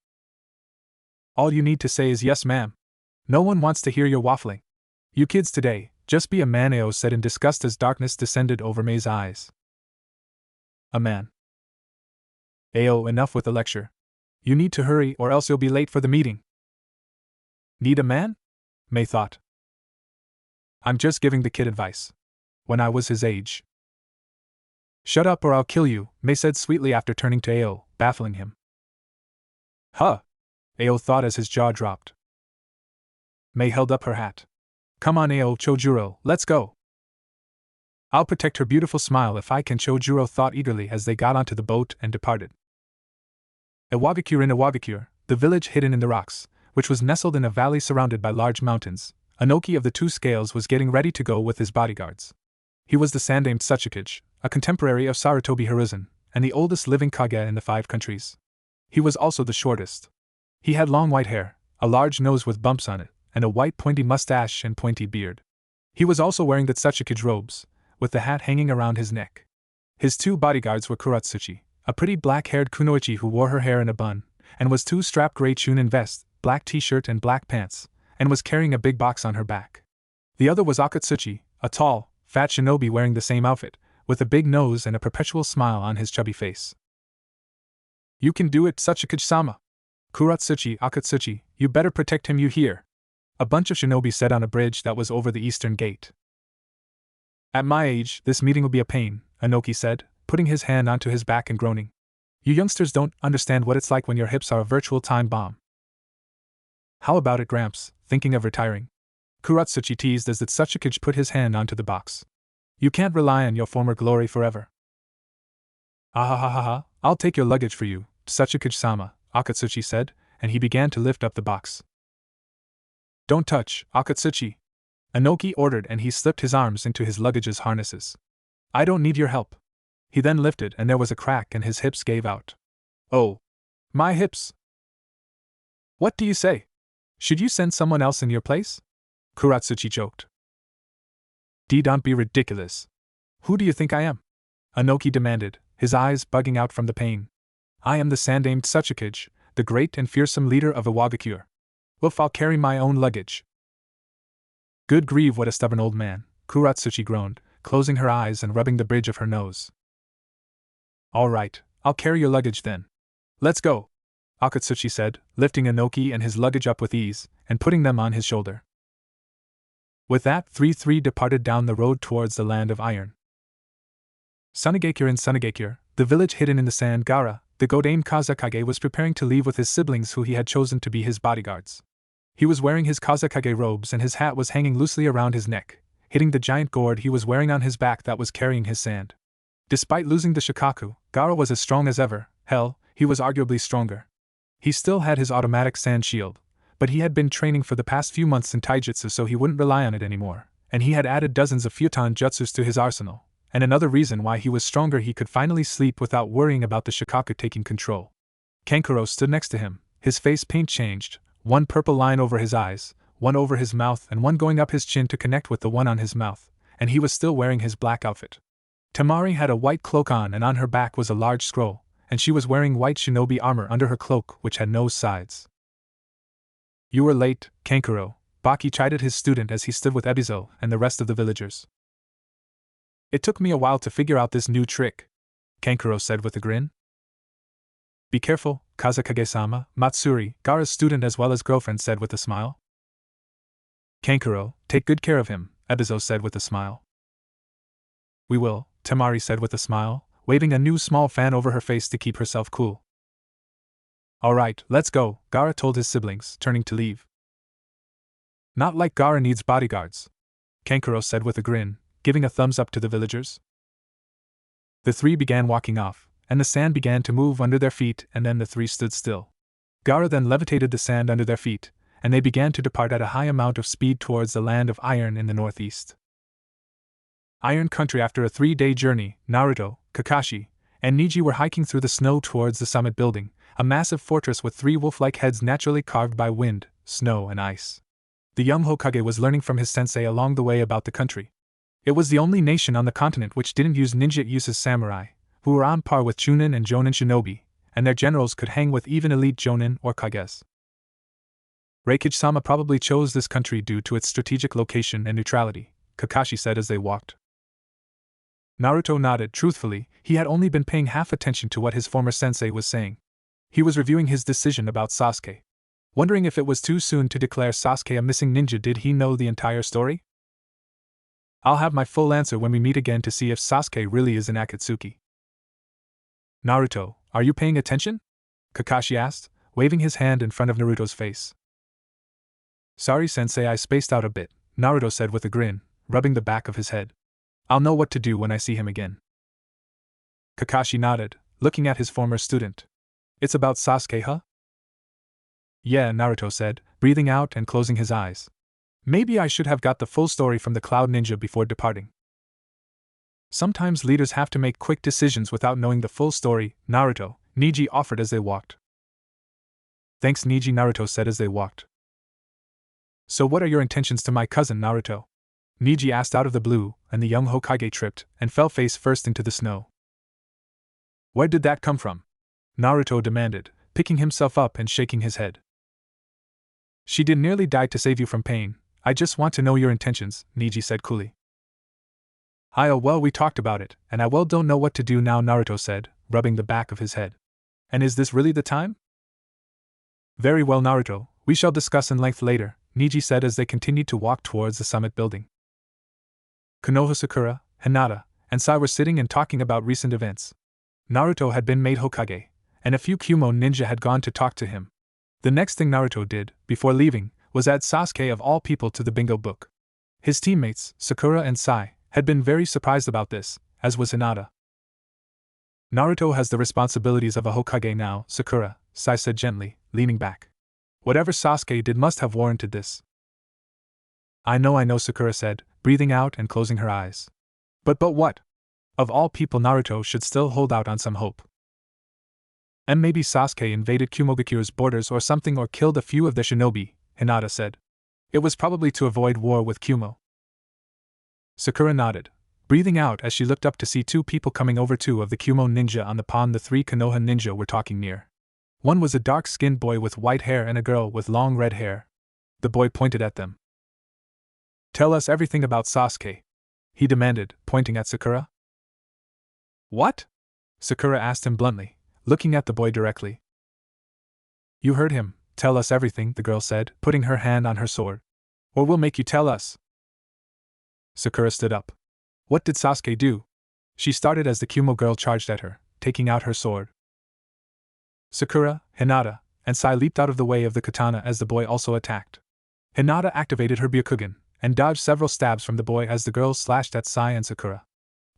All you need to say is yes, ma'am. No one wants to hear your waffling. You kids today, just be a man, Ao said in disgust as darkness descended over Mei's eyes. A man. Ao, enough with the lecture. You need to hurry or else you'll be late for the meeting. Need a man? Mei thought. I'm just giving the kid advice. When I was his age. Shut up or I'll kill you, Mei said sweetly after turning to Ao, baffling him. Huh? Ao thought as his jaw dropped. Mei held up her hat. Come on, Ao, Chojuro, let's go. I'll protect her beautiful smile if I can, Chojuro thought eagerly as they got onto the boat and departed. Iwagakure. In Iwagakure, the village hidden in the rocks, which was nestled in a valley surrounded by large mountains, Anoki of the Two Scales was getting ready to go with his bodyguards. He was the Sandaime Tsuchikage, a contemporary of Sarutobi Hiruzen, and the oldest living Kage in the 5 countries. He was also the shortest. He had long white hair, a large nose with bumps on it, and a white pointy mustache and pointy beard. He was also wearing the Tsuchikage robes, with the hat hanging around his neck. His two bodyguards were Kuratsuchi, a pretty black-haired kunoichi who wore her hair in a bun, and was two-strap gray chunin vest, black t-shirt and black pants, and was carrying a big box on her back. The other was Akatsuchi, a tall, fat shinobi wearing the same outfit, with a big nose and a perpetual smile on his chubby face. You can do it, Tsuchikage-sama. Kuratsuchi, Akatsuchi, you better protect him, you hear? A bunch of shinobi said on a bridge that was over the eastern gate. At my age, this meeting will be a pain, Anoki said, putting his hand onto his back and groaning. You youngsters don't understand what it's like when your hips are a virtual time bomb. How about it, Gramps, thinking of retiring? Kuratsuchi teased as the Tsuchikage put his hand onto the box. You can't rely on your former glory forever. Ah ha ha ha, I'll take your luggage for you, Tsuchikage-sama, Akatsuchi said, and he began to lift up the box. Don't touch, Akatsuchi. Inoki ordered, and he slipped his arms into his luggage's harnesses. I don't need your help. He then lifted, and there was a crack and his hips gave out. Oh. My hips! What do you say? Should you send someone else in your place? Kuratsuchi joked. Don't be ridiculous. Who do you think I am? Inoki demanded, his eyes bugging out from the pain. I am the Sandaime Tsuchikage, the great and fearsome leader of Iwagakure. Woof, I'll carry my own luggage. Good grief, what a stubborn old man, Kuratsuchi groaned, closing her eyes and rubbing the bridge of her nose. All right, I'll carry your luggage then. Let's go, Akatsuchi said, lifting Inoki and his luggage up with ease, and putting them on his shoulder. With that, three departed down the road towards the land of iron. Sunagakure in Sunagakure, the village hidden in the sand, Gaara, the Godame Kazakage, was preparing to leave with his siblings who he had chosen to be his bodyguards. He was wearing his Kazakage robes and his hat was hanging loosely around his neck, hitting the giant gourd he was wearing on his back that was carrying his sand. Despite losing the Shikaku, Gaara was as strong as ever. Hell, he was arguably stronger. He still had his automatic sand shield, but he had been training for the past few months in taijutsu, so he wouldn't rely on it anymore, and he had added dozens of futon jutsus to his arsenal. And another reason why he was stronger, he could finally sleep without worrying about the Shikaku taking control. Kankuro stood next to him, his face paint changed, one purple line over his eyes, one over his mouth and one going up his chin to connect with the one on his mouth, and he was still wearing his black outfit. Tamari had a white cloak on and on her back was a large scroll, and she was wearing white shinobi armor under her cloak which had no sides. You were late, Kankuro, Baki chided his student as he stood with Ebizo and the rest of the villagers. It took me a while to figure out this new trick, Kankuro said with a grin. Be careful, Kazakage-sama, Matsuri, Gaara's student as well as girlfriend, said with a smile. Kankuro, take good care of him, Ebizo said with a smile. We will, Tamari said with a smile, waving a new small fan over her face to keep herself cool. All right, let's go, Gaara told his siblings, turning to leave. Not like Gaara needs bodyguards, Kankuro said with a grin, giving a thumbs up to the villagers. The three began walking off, and the sand began to move under their feet, and then the three stood still. Gaara then levitated the sand under their feet, and they began to depart at a high amount of speed towards the land of iron in the northeast. Iron Country. After a 3-day journey, Naruto, Kakashi, and Neji were hiking through the snow towards the summit building, a massive fortress with 3 wolf-like heads naturally carved by wind, snow, and ice. The young Hokage was learning from his sensei along the way about the country. It was the only nation on the continent which didn't use ninja, it uses samurai, who were on par with Chunin and Jonin shinobi, and their generals could hang with even elite Jonin or Kages. Reikage-sama probably chose this country due to its strategic location and neutrality, Kakashi said as they walked. Naruto nodded. Truthfully, he had only been paying half attention to what his former sensei was saying. He was reviewing his decision about Sasuke. Wondering if it was too soon to declare Sasuke a missing ninja. Did he know the entire story? I'll have my full answer when we meet again to see if Sasuke really is an Akatsuki. Naruto, are you paying attention? Kakashi asked, waving his hand in front of Naruto's face. Sorry sensei, I spaced out a bit, Naruto said with a grin, rubbing the back of his head. I'll know what to do when I see him again. Kakashi nodded, looking at his former student. It's about Sasuke, huh? Yeah, Naruto said, breathing out and closing his eyes. Maybe I should have got the full story from the Cloud Ninja before departing. Sometimes leaders have to make quick decisions without knowing the full story, Naruto, Neji offered as they walked. Thanks Neji, Naruto said as they walked. So what are your intentions to my cousin Naruto? Neji asked out of the blue, and the young Hokage tripped and fell face first into the snow. Where did that come from? Naruto demanded, picking himself up and shaking his head. She did nearly die to save you from pain. I just want to know your intentions, Neji said coolly. Well, we talked about it, and I don't know what to do now, Naruto said, rubbing the back of his head. And is this really the time? Very well, Naruto, we shall discuss in length later, Neji said as they continued to walk towards the summit building. Konoha Sakura, Hinata, and Sai were sitting and talking about recent events. Naruto had been made Hokage, and a few Kyuubi ninja had gone to talk to him. The next thing Naruto did, before leaving, was add Sasuke of all people to the bingo book. His teammates, Sakura and Sai, had been very surprised about this, as was Hinata. Naruto has the responsibilities of a Hokage now, Sakura, Sai said gently, leaning back. Whatever Sasuke did must have warranted this. I know, Sakura said, breathing out and closing her eyes. But what? Of all people, Naruto should still hold out on some hope. And maybe Sasuke invaded Kumogakure's borders or something, or killed a few of the shinobi, Hinata said. It was probably to avoid war with Kumo. Sakura nodded, breathing out as she looked up to see two people coming over. Two of the Kumo ninja on the pond. The three Konoha ninja were talking near. One was a dark-skinned boy with white hair and a girl with long red hair. The boy pointed at them. Tell us everything about Sasuke, he demanded, pointing at Sakura. What? Sakura asked him bluntly, looking at the boy directly. You heard him. Tell us everything, the girl said, putting her hand on her sword. Or we'll make you tell us. Sakura stood up. What did Sasuke do? She started as the Kumo girl charged at her, taking out her sword. Sakura, Hinata, and Sai leaped out of the way of the katana as the boy also attacked. Hinata activated her Byakugan, and dodged several stabs from the boy as the girls slashed at Sai and Sakura.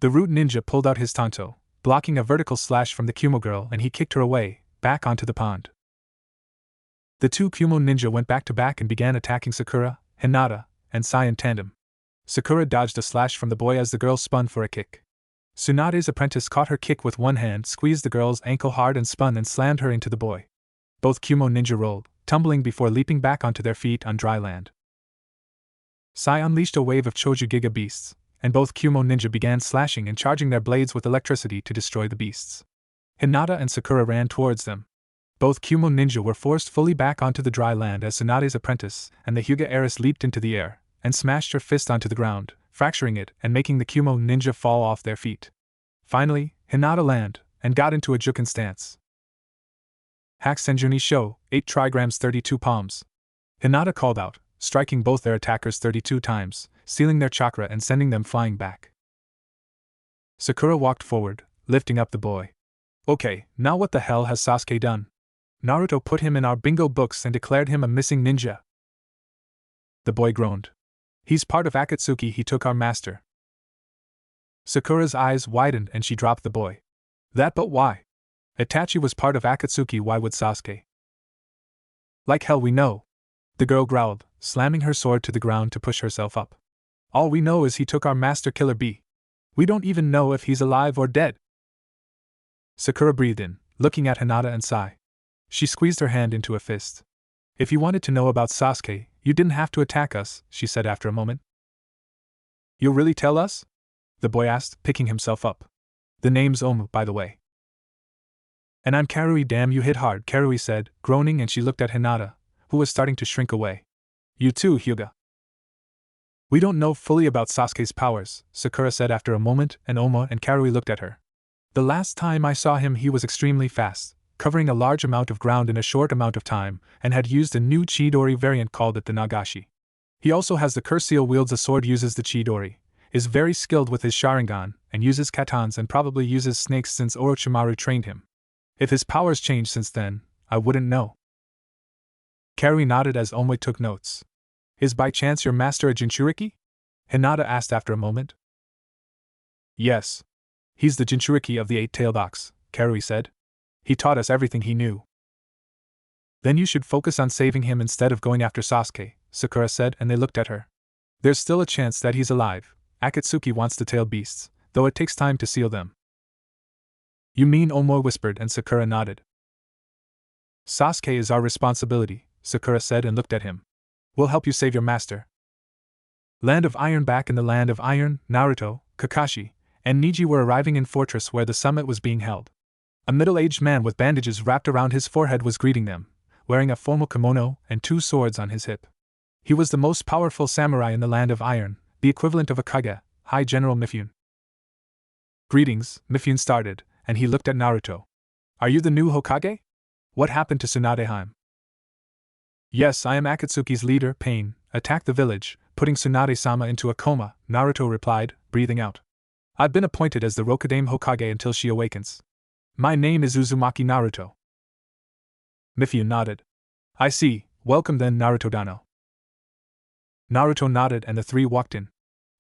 The root ninja pulled out his tanto, blocking a vertical slash from the Kumo girl, and he kicked her away, back onto the pond. The two Kumo ninja went back to back and began attacking Sakura, Hinata, and Sai in tandem. Sakura dodged a slash from the boy as the girl spun for a kick. Tsunade's apprentice caught her kick with one hand, squeezed the girl's ankle hard and spun and slammed her into the boy. Both Kumo ninja rolled, tumbling before leaping back onto their feet on dry land. Sai unleashed a wave of Choju Giga beasts, and both Kumo ninja began slashing and charging their blades with electricity to destroy the beasts. Hinata and Sakura ran towards them. Both Kumo ninja were forced fully back onto the dry land as Tsunade's apprentice and the Hyuga heiress leaped into the air and smashed her fist onto the ground, fracturing it and making the Kumo ninja fall off their feet. Finally, Hinata landed and got into a Juken stance. Hack Senjuni Sho, 8 trigrams 32 palms. Hinata called out, striking both their attackers 32 times, sealing their chakra and sending them flying back. Sakura walked forward, lifting up the boy. Okay, now what the hell has Sasuke done? Naruto put him in our bingo books and declared him a missing ninja. The boy groaned. He's part of Akatsuki, he took our master. Sakura's eyes widened and she dropped the boy. But why? Itachi was part of Akatsuki, why would Sasuke? Like hell we know. The girl growled, slamming her sword to the ground to push herself up. All we know is he took our master Killer Bee. We don't even know if he's alive or dead. Sakura breathed in, looking at Hinata and Sai. She squeezed her hand into a fist. If you wanted to know about Sasuke, you didn't have to attack us, she said after a moment. You'll really tell us? The boy asked, picking himself up. The name's Omu, by the way. And I'm Karui, damn you hit hard, Karui said, groaning, and she looked at Hinata, who was starting to shrink away. You too, Hyuga. We don't know fully about Sasuke's powers, Sakura said after a moment, and Oma and Karui looked at her. The last time I saw him he was extremely fast, covering a large amount of ground in a short amount of time, and had used a new Chidori variant called it the Nagashi. He also has the curse seal, wields a sword, uses the Chidori, is very skilled with his Sharingan, and uses katans and probably uses snakes since Orochimaru trained him. If his powers changed since then, I wouldn't know. Karui nodded as Omoi took notes. Is by chance your master a Jinchuriki? Hinata asked after a moment. Yes. He's the Jinchuriki of the 8-tailed ox, Karui said. He taught us everything he knew. Then you should focus on saving him instead of going after Sasuke, Sakura said, and they looked at her. There's still a chance that he's alive. Akatsuki wants to tail beasts, though it takes time to seal them. You mean, Omoi whispered, and Sakura nodded. Sasuke is our responsibility, Sakura said and looked at him. We'll help you save your master. Land of Iron. Back in the Land of Iron, Naruto, Kakashi, and Neji were arriving in fortress where the summit was being held. A middle-aged man with bandages wrapped around his forehead was greeting them, wearing a formal kimono and 2 swords on his hip. He was the most powerful samurai in the Land of Iron, the equivalent of a Kage, High General Mifune. Greetings, Mifune started, and he looked at Naruto. Are you the new Hokage? What happened to Tsunadeheim? Yes, I am Akatsuki's leader, Pain. Attacked the village, putting Tsunade-sama into a coma, Naruto replied, breathing out. I've been appointed as the Rokudaime Hokage until she awakens. My name is Uzumaki Naruto. Mifune nodded. I see, welcome then, Naruto-dano. Naruto nodded and the 3 walked in.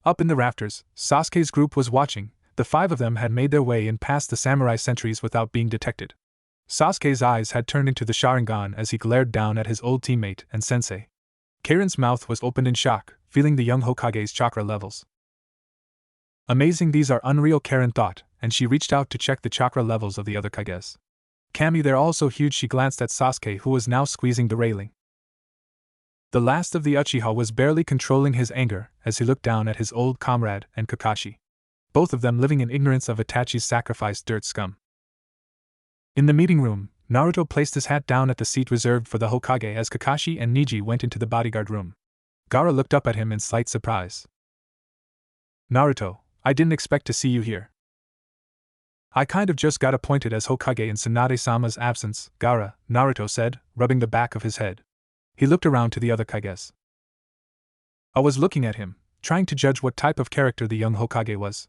Up in the rafters, Sasuke's group was watching. The 5 of them had made their way in past the samurai sentries without being detected. Sasuke's eyes had turned into the Sharingan as he glared down at his old teammate and sensei. Karen's mouth was opened in shock, feeling the young Hokage's chakra levels. Amazing, these are unreal, Karen thought, and she reached out to check the chakra levels of the other Kages. Kami, they're all so huge. She glanced at Sasuke, who was now squeezing the railing. The last of the Uchiha was barely controlling his anger as he looked down at his old comrade and Kakashi. Both of them living in ignorance of Itachi's sacrificed dirt scum. In the meeting room, Naruto placed his hat down at the seat reserved for the Hokage as Kakashi and Neji went into the bodyguard room. Gaara looked up at him in slight surprise. Naruto, I didn't expect to see you here. I kind of just got appointed as Hokage in Tsunade-sama's absence, Gaara, Naruto said, rubbing the back of his head. He looked around to the other Kages. I was looking at him, trying to judge what type of character the young Hokage was.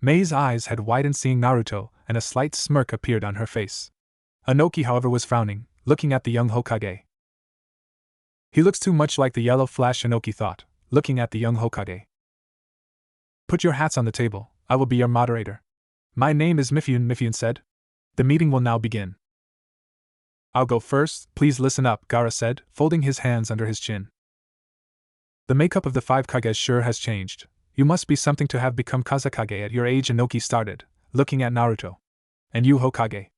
Mei's eyes had widened seeing Naruto, and a slight smirk appeared on her face. Inoki, however, was frowning, looking at the young Hokage. He looks too much like the yellow flash, Inoki thought, looking at the young Hokage. Put your hats on the table, I will be your moderator. My name is Mifune, Mifune said. The meeting will now begin. I'll go first, please listen up, Gaara said, folding his hands under his chin. The makeup of the 5 Kages sure has changed. You must be something to have become Kazekage at your age, Inoki started, looking at Naruto. And you, Hokage.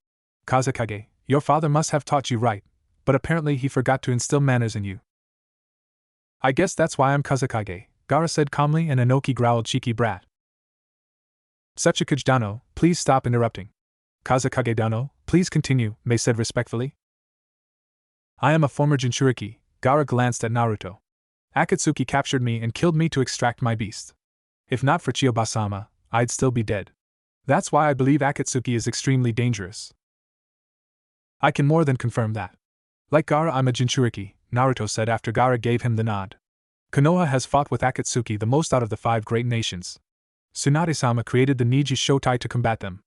Kazekage, your father must have taught you right, but apparently he forgot to instill manners in you. I guess that's why I'm Kazekage, Gaara said calmly, and Inoki growled, cheeky brat. Sechikage Dano, please stop interrupting. Kazekage Dano, please continue, Mei said respectfully. I am a former Jinchuriki, Gaara glanced at Naruto. Akatsuki captured me and killed me to extract my beast. If not for Chiyoba-sama, I'd still be dead. That's why I believe Akatsuki is extremely dangerous. I can more than confirm that. Like Gaara, I'm a Jinchuriki, Naruto said after Gaara gave him the nod. Konoha has fought with Akatsuki the most out of the 5 great nations. Tsunade-sama created the Niji Shotai to combat them.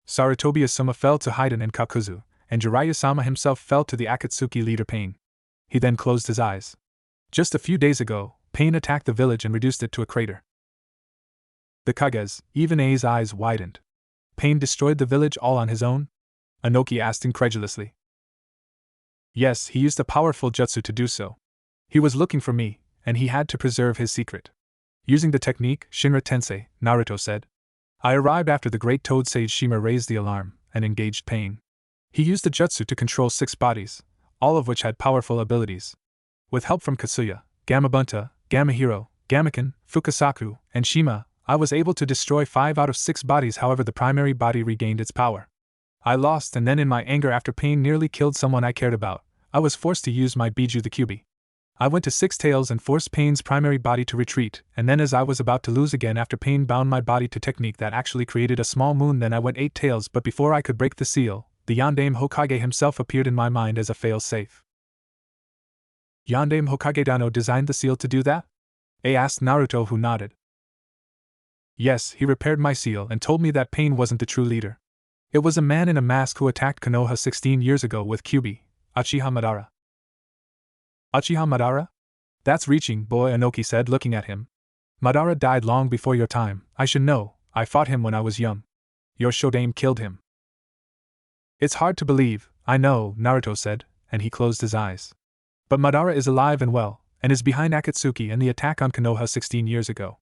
Sarutobi-sama fell to Haiden and Kakuzu, and Jiraiya-sama himself fell to the Akatsuki leader Pain. He then closed his eyes. Just a few days ago, Pain attacked the village and reduced it to a crater. The Kages, even A's eyes widened. Pain destroyed the village all on his own? Inoki asked incredulously. Yes, he used a powerful jutsu to do so. He was looking for me, and he had to preserve his secret. Using the technique, Shinra Tensei, Naruto said. I arrived after the great Toad Sage Shima raised the alarm, and engaged Pain. He used the jutsu to control 6 bodies, all of which had powerful abilities. With help from Kasuya, Gamabunta, Gamahiro, Gamaken, Fukasaku, and Shima, I was able to destroy 5 out of 6 bodies. However, the primary body regained its power. I lost, and then in my anger after Pain nearly killed someone I cared about, I was forced to use my Biju the Kyuubi. I went to 6 tails and forced Pain's primary body to retreat, and then as I was about to lose again after Pain bound my body to technique that actually created a small moon, then I went 8 tails, but before I could break the seal, the Yondaime Hokage himself appeared in my mind as a fail-safe. Yondaime Hokage Dano designed the seal to do that? A asked Naruto, who nodded. Yes, he repaired my seal and told me that Pain wasn't the true leader. It was a man in a mask who attacked Konoha 16 years ago with Kyuubi, Uchiha Madara. Uchiha Madara? That's reaching, boy, Inoki said, looking at him. Madara died long before your time, I should know, I fought him when I was young. Your Shodaime killed him. It's hard to believe, I know, Naruto said, and he closed his eyes. But Madara is alive and well, and is behind Akatsuki and the attack on Konoha 16 years ago.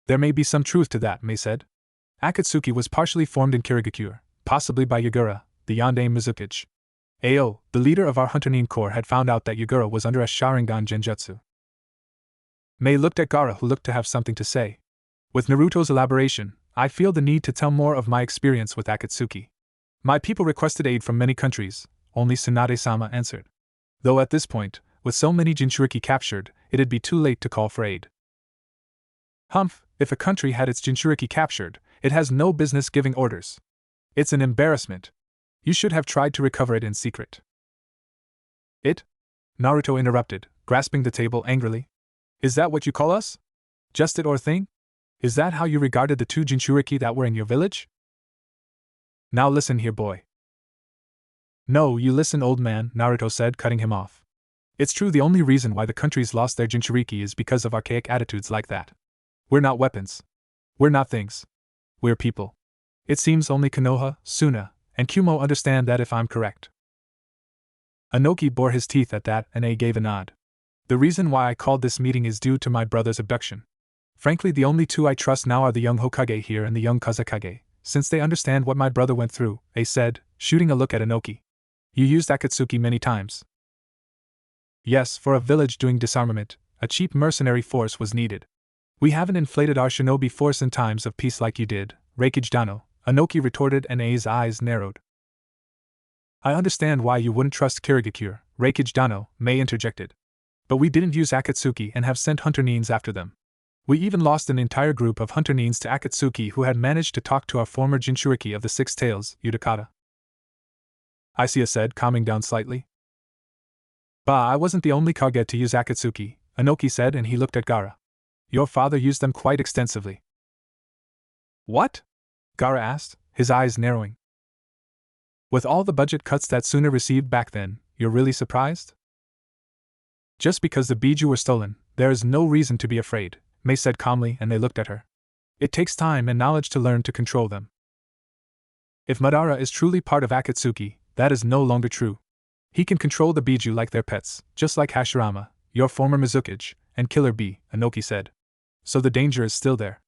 There may be some truth to that, Mei said. Akatsuki was partially formed in Kirigakure, possibly by Yagura, the Yondaime Mizukage. Ao, the leader of our Hunter-nin Corps, had found out that Yagura was under a Sharingan Genjutsu. Mei looked at Gaara, who looked to have something to say. With Naruto's elaboration, I feel the need to tell more of my experience with Akatsuki. My people requested aid from many countries, only Tsunade-sama answered. Though at this point, with so many Jinchuriki captured, it'd be too late to call for aid. Humph, if a country had its Jinchuriki captured, it has no business giving orders. It's an embarrassment. You should have tried to recover it in secret. It? Naruto interrupted, grasping the table angrily. Is that what you call us? Just it or thing? Is that how you regarded the 2 Jinchuriki that were in your village? Now listen here, boy. No, you listen, old man, Naruto said, cutting him off. It's true, the only reason why the countries lost their Jinchuriki is because of archaic attitudes like that. We're not weapons. We're not things. We're people. It seems only Konoha, Suna, and Kumo understand that, if I'm correct. Inoki bore his teeth at that, and A gave a nod. The reason why I called this meeting is due to my brother's abduction. Frankly, the only two I trust now are the young Hokage here and the young Kazekage, since they understand what my brother went through, Ei said, shooting a look at Inoki. You used Akatsuki many times. Yes, for a village doing disarmament, a cheap mercenary force was needed. We haven't inflated our shinobi force in times of peace like you did, Reikage Dano, Inoki retorted, and Ei's eyes narrowed. I understand why you wouldn't trust Kirigakure, Reikage Dano, Mei interjected. But we didn't use Akatsuki and have sent hunter Nins after them. We even lost an entire group of hunter Nins to Akatsuki who had managed to talk to our former Jinchuriki of the Six Tails, Utakata. Isia said, calming down slightly. Bah, I wasn't the only Kage to use Akatsuki, Inoki said, and he looked at Gaara. Your father used them quite extensively. What? Gaara asked, his eyes narrowing. With all the budget cuts that Suna received back then, you're really surprised? Just because the Biju were stolen, there is no reason to be afraid, Mei said calmly, and they looked at her. It takes time and knowledge to learn to control them. If Madara is truly part of Akatsuki, that is no longer true. He can control the Biju like their pets, just like Hashirama, your former Mizukage, and Killer Bee, Inoki said. So the danger is still there.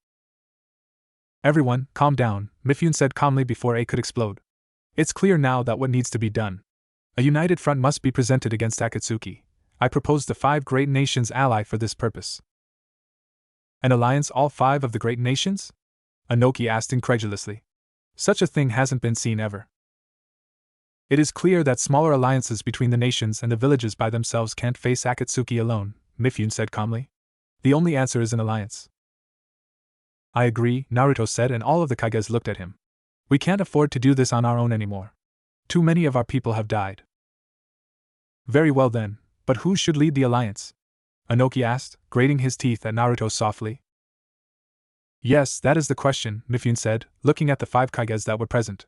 Everyone, calm down, Mifune said calmly before Ei could explode. It's clear now that what needs to be done. A united front must be presented against Akatsuki. I propose the 5 great nations ally for this purpose. An alliance, all 5 of the great nations? Inoki asked incredulously. Such a thing hasn't been seen ever. It is clear that smaller alliances between the nations and the villages by themselves can't face Akatsuki alone, Mifune said calmly. The only answer is an alliance. I agree, Naruto said, and all of the Kages looked at him. We can't afford to do this on our own anymore. Too many of our people have died. Very well then, but who should lead the alliance? Inoki asked, grating his teeth at Naruto softly. Yes, that is the question, Mifune said, looking at the 5 Kages that were present.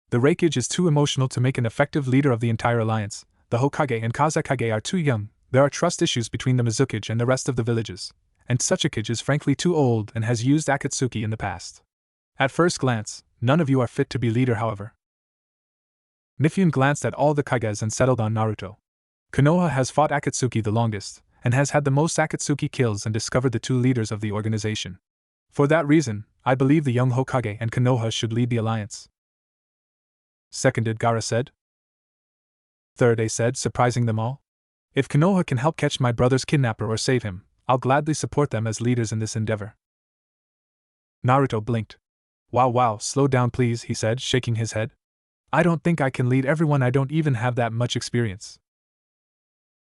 The Reikage is too emotional to make an effective leader of the entire alliance. The Hokage and Kazekage are too young. There are trust issues between the Mizukage and the rest of the villages. And Tsuchikage is frankly too old and has used Akatsuki in the past. At first glance, none of you are fit to be leader, however. Mifune glanced at all the Kages and settled on Naruto. Konoha has fought Akatsuki the longest, and has had the most Akatsuki kills and discovered the 2 leaders of the organization. For that reason, I believe the young Hokage and Konoha should lead the alliance. Seconded, Gaara said. Third, Ei said, surprising them all. If Konoha can help catch my brother's kidnapper or save him, I'll gladly support them as leaders in this endeavor. Naruto blinked. Wow, slow down please, he said, shaking his head. I don't think I can lead everyone, I don't even have that much experience.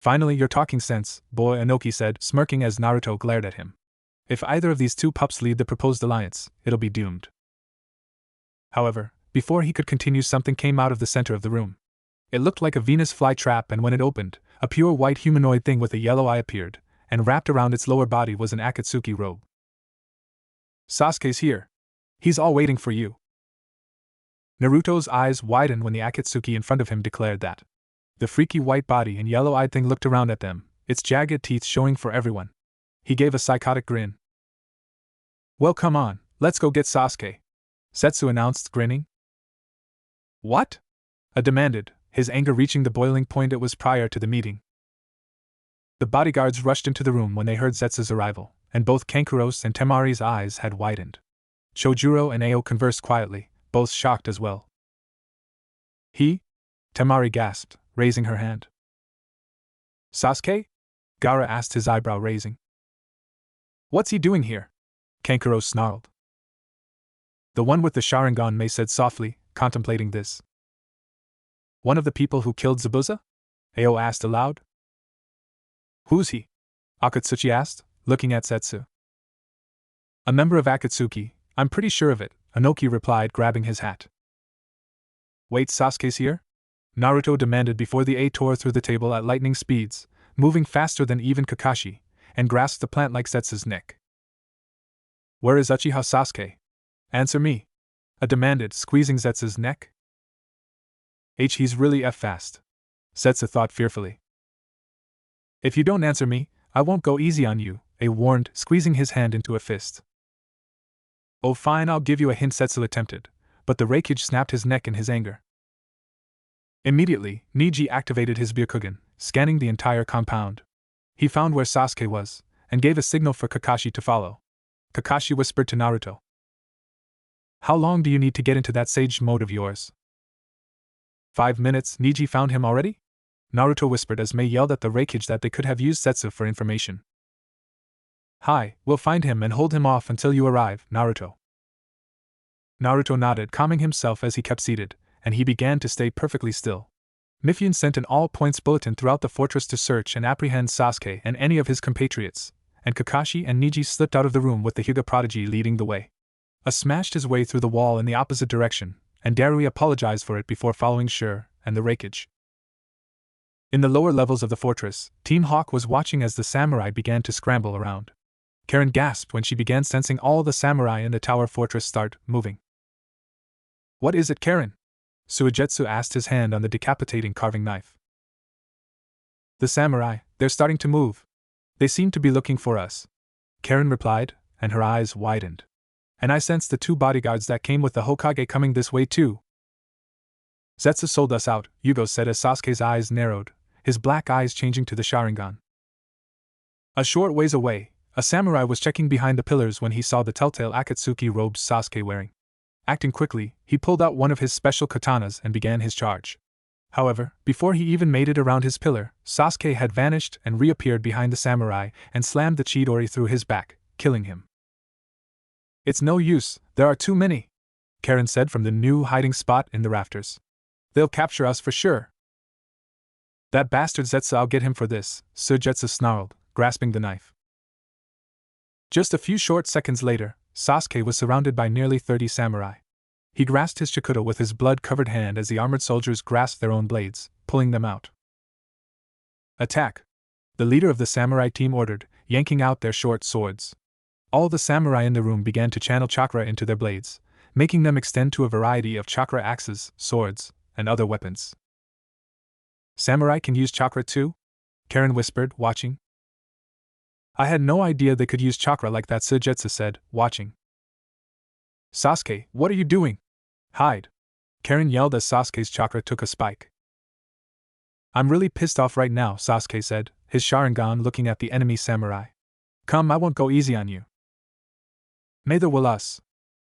Finally, you're talking sense, boy, Inoki said, smirking as Naruto glared at him. If either of these 2 pups lead the proposed alliance, it'll be doomed. However, before he could continue, something came out of the center of the room. It looked like a Venus flytrap, and when it opened, a pure white humanoid thing with a yellow eye appeared, and wrapped around its lower body was an Akatsuki robe. Sasuke's here. He's all waiting for you. Naruto's eyes widened when the Akatsuki in front of him declared that. The freaky white body and yellow-eyed thing looked around at them, its jagged teeth showing for everyone. He gave a psychotic grin. Well, come on, let's go get Sasuke, Setsu announced, grinning. What? A demanded, his anger reaching the boiling point it was prior to the meeting. The bodyguards rushed into the room when they heard Zetsu's arrival, and both Kankuro's and Temari's eyes had widened. Chojuro and Ao conversed quietly, both shocked as well. He? Temari gasped, raising her hand. Sasuke? Gaara asked, his eyebrow raising. What's he doing here? Kankuro snarled. The one with the Sharingan, Mei said softly, contemplating this. One of the people who killed Zabuza? Ao asked aloud. Who's he? Akatsuchi asked, looking at Setsu. A member of Akatsuki, I'm pretty sure of it, Inoki replied, grabbing his hat. Wait, Sasuke's here? Naruto demanded before the A tore through the table at lightning speeds, moving faster than even Kakashi, and grasped the plant like Setsu's neck. Where is Uchiha Sasuke? Answer me. A demanded, squeezing Zetsu's neck. He's really fast. Setsu thought fearfully. If you don't answer me, I won't go easy on you, A warned, squeezing his hand into a fist. Oh fine, I'll give you a hint, Setsu attempted, but the Reikage snapped his neck in his anger. Immediately, Niji activated his Byakugan, scanning the entire compound. He found where Sasuke was, and gave a signal for Kakashi to follow. Kakashi whispered to Naruto. How long do you need to get into that sage mode of yours? 5 minutes. Neji found him already? Naruto whispered as Mei yelled at the Raikage that they could have used Zetsu for information. Hi, we'll find him and hold him off until you arrive, Naruto. Naruto nodded, calming himself as he kept seated, and he began to stay perfectly still. Mifune sent an all-points bulletin throughout the fortress to search and apprehend Sasuke and any of his compatriots, and Kakashi and Neji slipped out of the room with the Hyuga prodigy leading the way. Smashed his way through the wall in the opposite direction, and Darui apologized for it before following Sure and the Raikage. In the lower levels of the fortress, Team Hawk was watching as the samurai began to scramble around. Karen gasped when she began sensing all the samurai in the tower fortress start moving. What is it, Karen? Suigetsu asked, his hand on the decapitating carving knife. The samurai, they're starting to move. They seem to be looking for us, Karen replied, and her eyes widened. And I sensed the 2 bodyguards that came with the Hokage coming this way too. Zetsu sold us out, Yugo said as Sasuke's eyes narrowed, his black eyes changing to the Sharingan. A short ways away, a samurai was checking behind the pillars when he saw the telltale Akatsuki robes Sasuke wearing. Acting quickly, he pulled out one of his special katanas and began his charge. However, before he even made it around his pillar, Sasuke had vanished and reappeared behind the samurai and slammed the Chidori through his back, killing him. It's no use, there are too many, Karen said from the new hiding spot in the rafters. They'll capture us for sure. That bastard Zetsu, I'll get him for this, Suigetsu snarled, grasping the knife. Just a few short seconds later, Sasuke was surrounded by nearly 30 samurai. He grasped his Chikuto with his blood-covered hand as the armored soldiers grasped their own blades, pulling them out. Attack! The leader of the samurai team ordered, yanking out their short swords. All the samurai in the room began to channel chakra into their blades, making them extend to a variety of chakra axes, swords, and other weapons. Samurai can use chakra too? Karen whispered, watching. I had no idea they could use chakra like that, Suigetsu said, watching. Sasuke, what are you doing? Hide! Karen yelled as Sasuke's chakra took a spike. I'm really pissed off right now, Sasuke said, his Sharingan looking at the enemy samurai. Come, I won't go easy on you. Neither will us,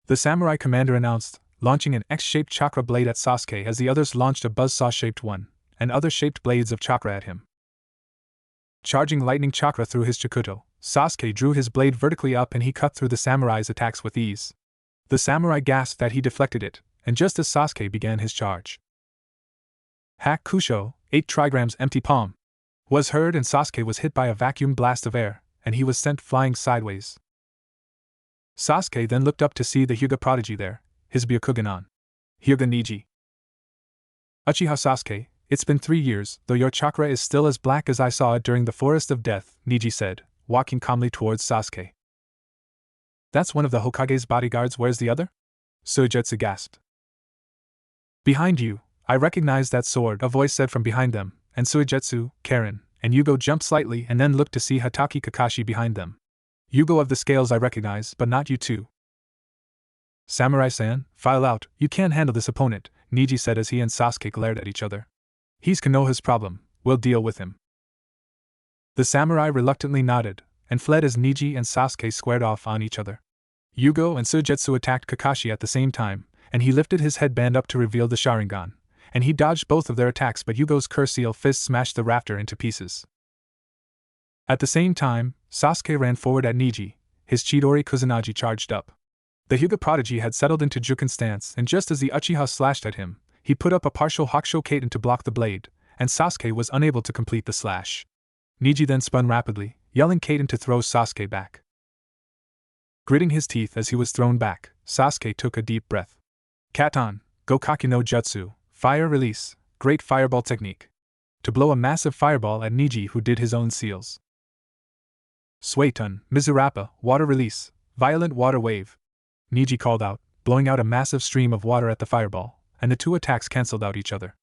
the samurai commander announced, launching an X-shaped chakra blade at Sasuke as the others launched a buzzsaw-shaped one, and other shaped blades of chakra at him. Charging lightning chakra through his Chikuto, Sasuke drew his blade vertically up and he cut through the samurai's attacks with ease. The samurai gasped that he deflected it, and just as Sasuke began his charge. Hack Kusho, 8 trigrams empty palm, was heard and Sasuke was hit by a vacuum blast of air, and he was sent flying sideways. Sasuke then looked up to see the Hyuga prodigy there, his Byakugan on. Hyuga Neji. Uchiha Sasuke, it's been 3 years, though your chakra is still as black as I saw it during the Forest of Death, Neji said, walking calmly towards Sasuke. That's one of the Hokage's bodyguards, where's the other? Suigetsu gasped. Behind you, I recognize that sword, a voice said from behind them, and Suigetsu, Karen, and Yugo jumped slightly and then looked to see Hatake Kakashi behind them. Yugo of the scales I recognize, but not you two. Samurai-san, file out, you can't handle this opponent, Neji said as he and Sasuke glared at each other. He's Konoha's problem, we'll deal with him. The samurai reluctantly nodded, and fled as Neji and Sasuke squared off on each other. Yugo and Suigetsu attacked Kakashi at the same time, and he lifted his headband up to reveal the Sharingan, and he dodged both of their attacks, but Yugo's curse-seal fist smashed the rafter into pieces. At the same time, Sasuke ran forward at Neji, his Chidori Kusanagi charged up. The Hyuga prodigy had settled into Juken stance, and just as the Uchiha slashed at him, he put up a partial Hakusho Kaiten to block the blade, and Sasuke was unable to complete the slash. Neji then spun rapidly, yelling Kaiten to throw Sasuke back. Gritting his teeth as he was thrown back, Sasuke took a deep breath. Katon, Gokaki no Jutsu, fire release, great fireball technique. To blow a massive fireball at Neji, who did his own seals. Suetun, Mizurappa, water release, violent water wave. Neji called out, blowing out a massive stream of water at the fireball, and the two attacks cancelled out each other.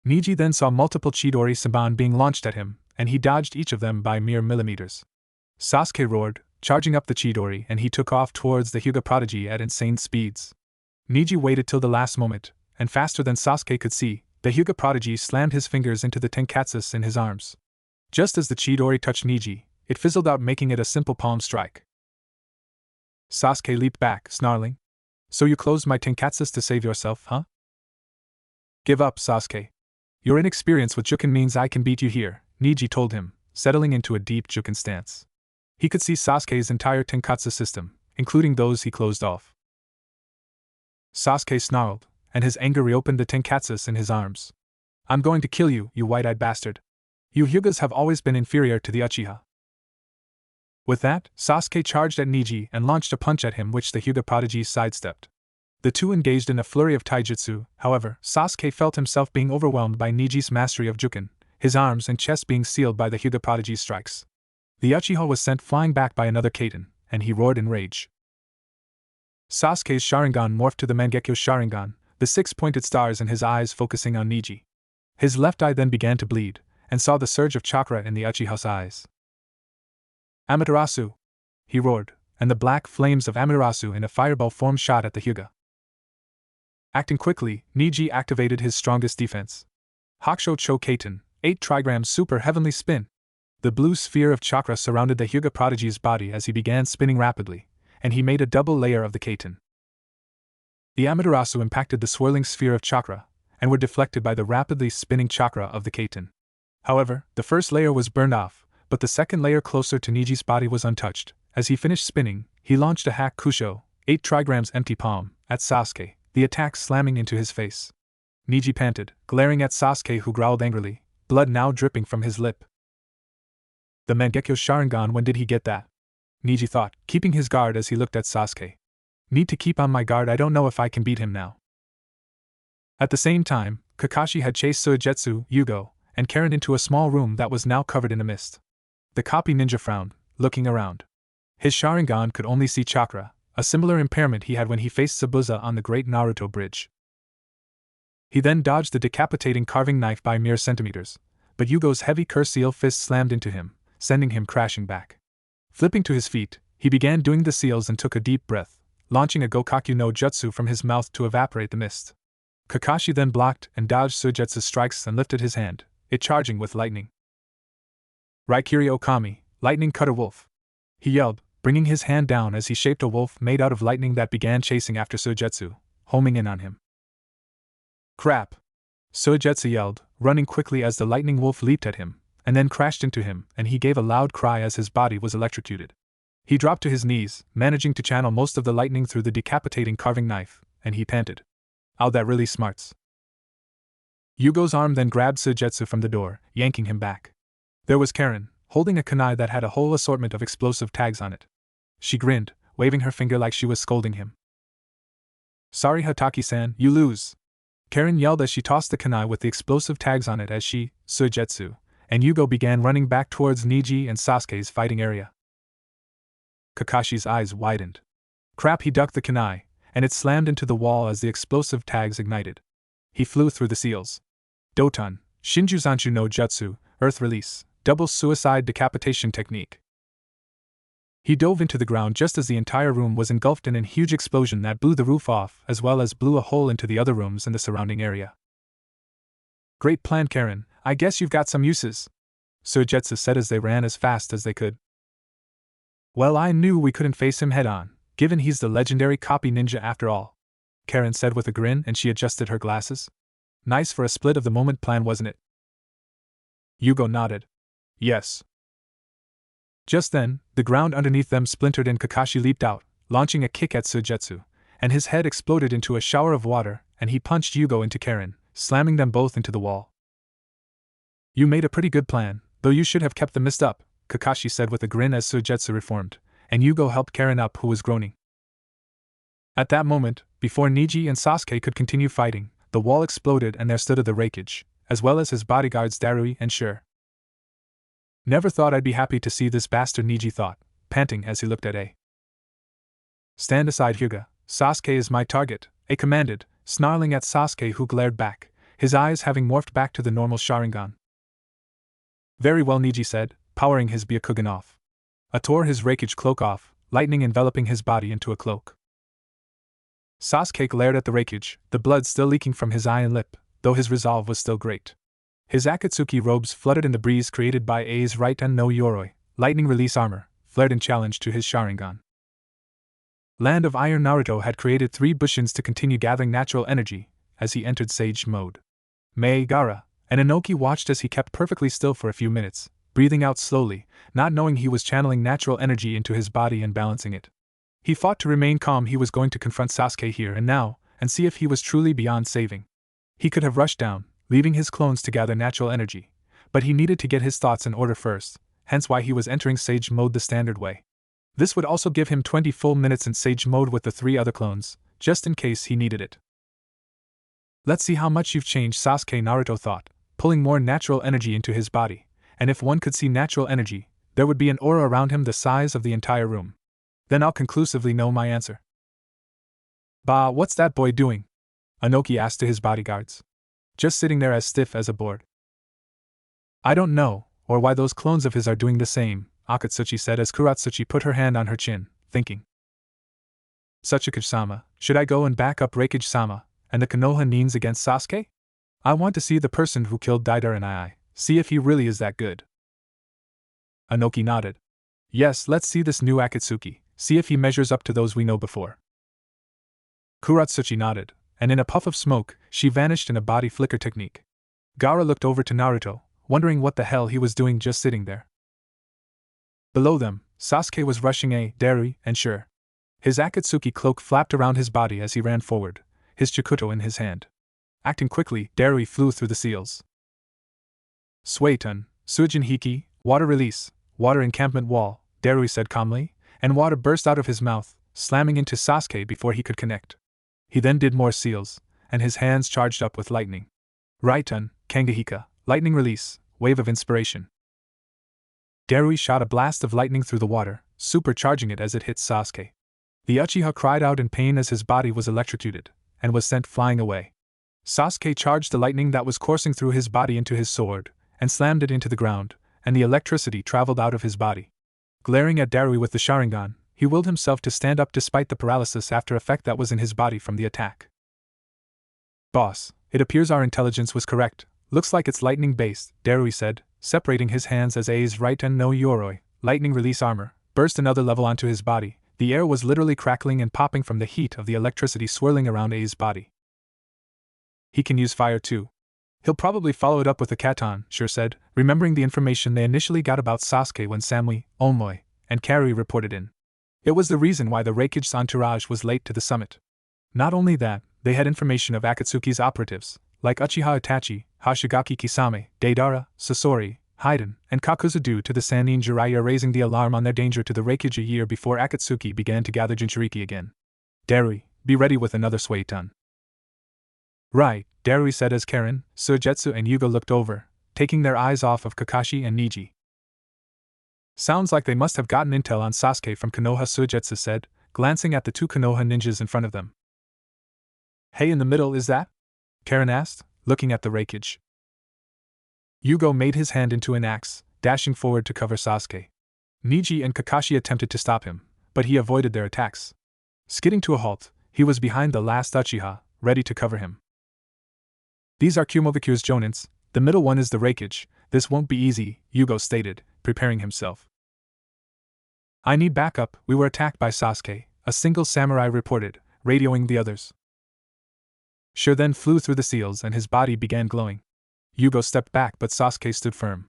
Neji then saw multiple Chidori Saban being launched at him, and he dodged each of them by mere millimeters. Sasuke roared, charging up the Chidori, and he took off towards the Hyuga prodigy at insane speeds. Neji waited till the last moment, and faster than Sasuke could see, the Hyuga prodigy slammed his fingers into the Tenkatsus in his arms. Just as the Chidori touched Niji, it fizzled out, making it a simple palm strike. Sasuke leaped back, snarling. So you closed my tenkatsus to save yourself, huh? Give up, Sasuke. Your inexperience with Juken means I can beat you here, Niji told him, settling into a deep Juken stance. He could see Sasuke's entire tenkatsu system, including those he closed off. Sasuke snarled, and his anger reopened the tenkatsus in his arms. I'm going to kill you, you white-eyed bastard. You Hyugas have always been inferior to the Uchiha. With that, Sasuke charged at Niji and launched a punch at him, which the Hyuga prodigy sidestepped. The two engaged in a flurry of taijutsu. However, Sasuke felt himself being overwhelmed by Niji's mastery of Juken, his arms and chest being sealed by the Hyuga prodigy's strikes. The Uchiha was sent flying back by another Kaiten, and he roared in rage. Sasuke's Sharingan morphed to the Mangekyo Sharingan, the 6-pointed stars in his eyes focusing on Niji. His left eye then began to bleed, and saw the surge of chakra in the Uchiha's eyes. Amaterasu! He roared, and the black flames of Amaterasu in a fireball form shot at the Hyuga. Acting quickly, Niji activated his strongest defense. Hakusho Cho Kaiten, 8 trigram super heavenly spin. The blue sphere of chakra surrounded the Hyuga prodigy's body as he began spinning rapidly, and he made a double layer of the Kaiten. The Amaterasu impacted the swirling sphere of chakra, and were deflected by the rapidly spinning chakra of the Kaiten. However, the first layer was burned off, but the second layer closer to Niji's body was untouched. As he finished spinning, he launched a Hakusho, 8 trigrams empty palm, at Sasuke, the attack slamming into his face. Niji panted, glaring at Sasuke, who growled angrily, blood now dripping from his lip. The Mangekyo Sharingan, when did he get that? Niji thought, keeping his guard as he looked at Sasuke. Need to keep on my guard, I don't know if I can beat him now. At the same time, Kakashi had chased Suigetsu, Yugo, and Karen into a small room that was now covered in a mist. The copy ninja frowned, looking around. His Sharingan could only see chakra, a similar impairment he had when he faced Zabuza on the Great Naruto Bridge. He then dodged the decapitating carving knife by mere centimeters, but Yugo's heavy curse-seal fist slammed into him, sending him crashing back. Flipping to his feet, he began doing the seals and took a deep breath, launching a Gokaku no Jutsu from his mouth to evaporate the mist. Kakashi then blocked and dodged Suigetsu's strikes and lifted his hand, it charging with lightning. Raikiri Okami, Lightning Cutter Wolf! He yelled, bringing his hand down as he shaped a wolf made out of lightning that began chasing after Suigetsu, homing in on him. Crap! Suigetsu yelled, running quickly as the lightning wolf leaped at him, and then crashed into him, and he gave a loud cry as his body was electrocuted. He dropped to his knees, managing to channel most of the lightning through the decapitating carving knife, and he panted. Ow, that really smarts. Yugo's arm then grabbed Suigetsu from the door, yanking him back. There was Karen, holding a kunai that had a whole assortment of explosive tags on it. She grinned, waving her finger like she was scolding him. Sorry, Hataki-san, you lose. Karen yelled as she tossed the kunai with the explosive tags on it as she, Suigetsu, and Yugo began running back towards Niji and Sasuke's fighting area. Kakashi's eyes widened. Crap, he ducked the kunai, and it slammed into the wall as the explosive tags ignited. He flew through the seals. Doton, Shinjuzanchu no Jutsu, Earth Release, Double Suicide Decapitation Technique. He dove into the ground just as the entire room was engulfed in a huge explosion that blew the roof off as well as blew a hole into the other rooms in the surrounding area. Great plan, Karen, I guess you've got some uses, Suigetsu said as they ran as fast as they could. Well, I knew we couldn't face him head-on, given he's the legendary copy ninja after all, Karen said with a grin, and she adjusted her glasses. Nice for a split-of-the-moment plan, wasn't it? Yugo nodded. Yes. Just then, the ground underneath them splintered and Kakashi leaped out, launching a kick at Suigetsu, and his head exploded into a shower of water, and he punched Yugo into Karen, slamming them both into the wall. You made a pretty good plan, though you should have kept the mist up, Kakashi said with a grin as Suigetsu reformed, and Yugo helped Karen up, who was groaning. At that moment, before Niji and Sasuke could continue fighting, the wall exploded and there stood the Raikage, as well as his bodyguards Darui and Sure. Never thought I'd be happy to see this bastard, Niji thought, panting as he looked at A. Stand aside, Hyuga, Sasuke is my target, A commanded, snarling at Sasuke, who glared back, his eyes having morphed back to the normal Sharingan. Very well, Niji said, powering his Byakugan off. A tore his Raikage cloak off, lightning enveloping his body into a cloak. Sasuke glared at the Raikage, the blood still leaking from his eye and lip, though his resolve was still great. His Akatsuki robes fluttered in the breeze created by A's Raiten no Yoroi, lightning release armor, flared in challenge to his Sharingan. Land of Iron Naruto had created 3 bushins to continue gathering natural energy as he entered Sage mode. Mei, Gaara, and Inoki watched as he kept perfectly still for a few minutes, breathing out slowly, not knowing he was channeling natural energy into his body and balancing it. He fought to remain calm. He was going to confront Sasuke here and now, and see if he was truly beyond saving. He could have rushed down, leaving his clones to gather natural energy, but he needed to get his thoughts in order first, hence why he was entering Sage mode the standard way. This would also give him 20 full minutes in Sage mode with the 3 other clones, just in case he needed it. Let's see how much you've changed, Sasuke, Naruto thought, pulling more natural energy into his body, and if one could see natural energy, there would be an aura around him the size of the entire room. Then I'll conclusively know my answer. Bah, what's that boy doing? Inoki asked to his bodyguards. Just sitting there as stiff as a board. I don't know, or why those clones of his are doing the same, Akatsuki said as Kuratsuchi put her hand on her chin, thinking. Tsuchikage-sama, should I go and back up Reikage-sama and the Konoha Nins against Sasuke? I want to see the person who killed Deidara and I, see if he really is that good. Inoki nodded. Yes, let's see this new Akatsuki, see if he measures up to those we know before. Kuratsuchi nodded, and in a puff of smoke, she vanished in a body flicker technique. Gaara looked over to Naruto, wondering what the hell he was doing just sitting there. Below them, Sasuke was rushing Darui and Sure. His Akatsuki cloak flapped around his body as he ran forward, his Chikuto in his hand. Acting quickly, Darui flew through the seals. Suiton, Suijin Hiki, water release, water encampment wall, Darui said calmly, and water burst out of his mouth, slamming into Sasuke before he could connect. He then did more seals, and his hands charged up with lightning. Raiten, Kangahika, lightning release, wave of inspiration. Darui shot a blast of lightning through the water, supercharging it as it hit Sasuke. The Uchiha cried out in pain as his body was electrocuted, and was sent flying away. Sasuke charged the lightning that was coursing through his body into his sword, and slammed it into the ground, and the electricity traveled out of his body. Glaring at Darui with the Sharingan, he willed himself to stand up despite the paralysis after effect that was in his body from the attack. Boss, it appears our intelligence was correct. Looks like it's lightning-based, Darui said, separating his hands as A's Raiten no Yoroi, lightning release armor, burst another level onto his body. The air was literally crackling and popping from the heat of the electricity swirling around A's body. He can use fire too. He'll probably follow it up with a Katon, Sure said, remembering the information they initially got about Sasuke when Samui, Omoi, and Kari reported in. It was the reason why the Reikage's entourage was late to the summit. Not only that, they had information of Akatsuki's operatives, like Uchiha Itachi, Hashigaki Kisame, Deidara, Sasori, Haiden, and Kakuzu due to the Sannin Jiraiya raising the alarm on their danger to the Reikage a year before Akatsuki began to gather Jinchuriki again. Darui, be ready with another Suiton. Right, Darui said as Karen, Suigetsu and Yugo looked over, taking their eyes off of Kakashi and Niji. Sounds like they must have gotten intel on Sasuke from Konoha, Suigetsu said, glancing at the 2 Konoha ninjas in front of them. Hey, in the middle, is that? Karen asked, looking at the Reikage. Yugo made his hand into an axe, dashing forward to cover Sasuke. Niji and Kakashi attempted to stop him, but he avoided their attacks. Skidding to a halt, he was behind the last Uchiha, ready to cover him. These are Kumogakure's Jonins, the middle one is the Reikage. This won't be easy, Yugo stated, preparing himself. I need backup, we were attacked by Sasuke, a single samurai reported, radioing the others. Sure then flew through the seals and his body began glowing. Yugo stepped back but Sasuke stood firm.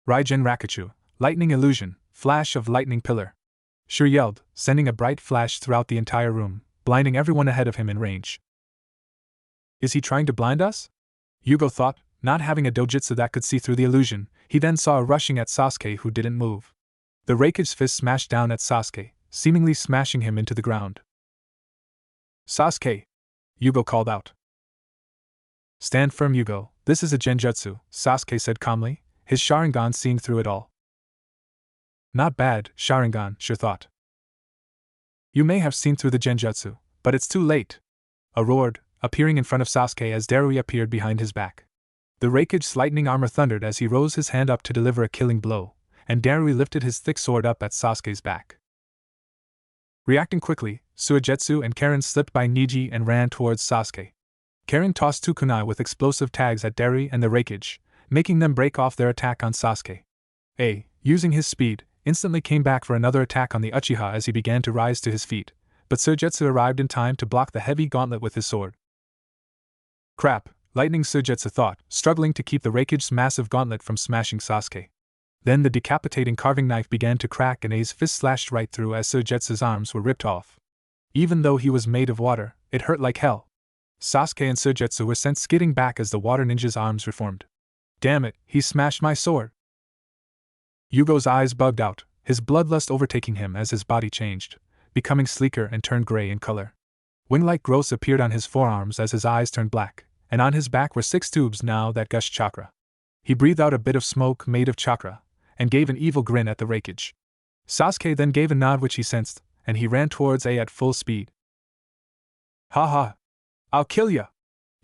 Raijin Rakachu, lightning illusion, flash of lightning pillar. Sure yelled, sending a bright flash throughout the entire room, blinding everyone ahead of him in range. Is he trying to blind us? Yugo thought, not having a dojutsu that could see through the illusion. He then saw a rushing at Sasuke who didn't move. The Reikage's fist smashed down at Sasuke, seemingly smashing him into the ground. Sasuke! Yugo called out. Stand firm, Yugo, this is a genjutsu, Sasuke said calmly, his Sharingan seeing through it all. Not bad, Sharingan, Sure thought. You may have seen through the genjutsu, but it's too late. A roared, appearing in front of Sasuke as Darui appeared behind his back. The Reikage's lightning armor thundered as he rose his hand up to deliver a killing blow, and Darui lifted his thick sword up at Sasuke's back. Reacting quickly, Suigetsu and Karen slipped by Niji and ran towards Sasuke. Karen tossed two kunai with explosive tags at Derry and the Raikage, making them break off their attack on Sasuke. Using his speed, instantly came back for another attack on the Uchiha as he began to rise to his feet, but Suigetsu arrived in time to block the heavy gauntlet with his sword. Crap, lightning, Suigetsu thought, struggling to keep the Raikage's massive gauntlet from smashing Sasuke. Then the decapitating carving knife began to crack and A's fist slashed right through as Suigetsu's arms were ripped off. Even though he was made of water, it hurt like hell. Sasuke and Suigetsu were sent skidding back as the water ninja's arms reformed. Damn it, he smashed my sword! Yugo's eyes bugged out, his bloodlust overtaking him as his body changed, becoming sleeker and turned gray in color. Wing-like growths appeared on his forearms as his eyes turned black, and on his back were 6 tubes now that gushed chakra. He breathed out a bit of smoke made of chakra, and gave an evil grin at the Raikage. Sasuke then gave a nod which he sensed, and he ran towards A at full speed. Ha ha! I'll kill ya!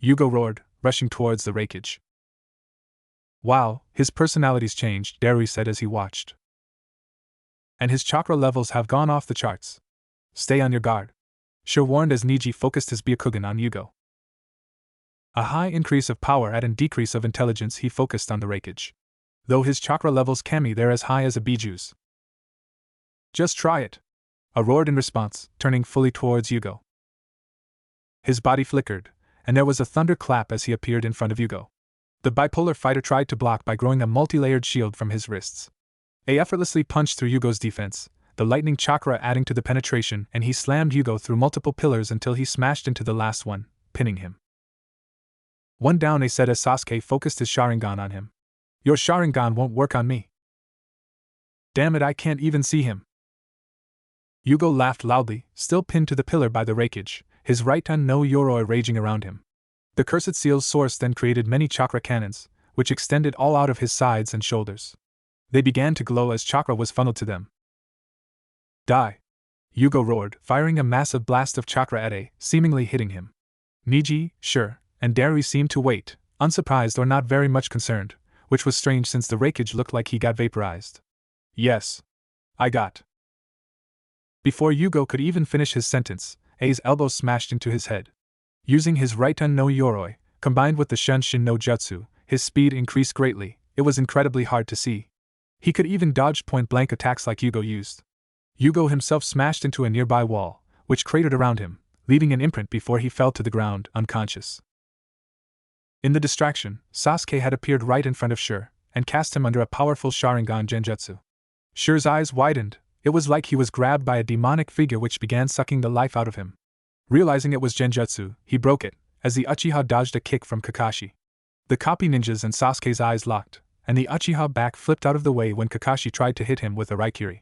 Yugo roared, rushing towards the Raikage. Wow, his personality's changed, Derry said as he watched. And his chakra levels have gone off the charts. Stay on your guard. Sure warned as Niji focused his Byakugan on Yugo. A high increase of power at a decrease of intelligence, he focused on the Raikage. Though his chakra levels kami they're as high as a biju's. Just try it! A roared in response, turning fully towards Yugo. His body flickered, and there was a thunder clap as he appeared in front of Yugo. The bipolar fighter tried to block by growing a multi-layered shield from his wrists. A effortlessly punched through Yugo's defense, the lightning chakra adding to the penetration, and he slammed Yugo through multiple pillars until he smashed into the last one, pinning him. One down, A said as Sasuke focused his Sharingan on him. Your Sharingan won't work on me. Damn it, I can't even see him. Yugo laughed loudly, still pinned to the pillar by the Raikage, his Raitan no Yoroi raging around him. The cursed seal's source then created many chakra cannons, which extended all out of his sides and shoulders. They began to glow as chakra was funneled to them. Die! Yugo roared, firing a massive blast of chakra at A, seemingly hitting him. Niji, sure, and Derry seemed to wait, unsurprised or not very much concerned, which was strange since the Raikage looked like he got vaporized. Yes. I got. Before Yugo could even finish his sentence, A's elbow smashed into his head. Using his Raitan no Yoroi, combined with the Shunshin no Jutsu, his speed increased greatly. It was incredibly hard to see. He could even dodge point-blank attacks like Yugo used. Yugo himself smashed into a nearby wall, which cratered around him, leaving an imprint before he fell to the ground, unconscious. In the distraction, Sasuke had appeared right in front of Sure, and cast him under a powerful Sharingan Genjutsu. Sure's eyes widened. It was like he was grabbed by a demonic figure which began sucking the life out of him. Realizing it was Genjutsu, he broke it, as the Uchiha dodged a kick from Kakashi. The copy ninjas and Sasuke's eyes locked, and the Uchiha back flipped out of the way when Kakashi tried to hit him with a Raikiri.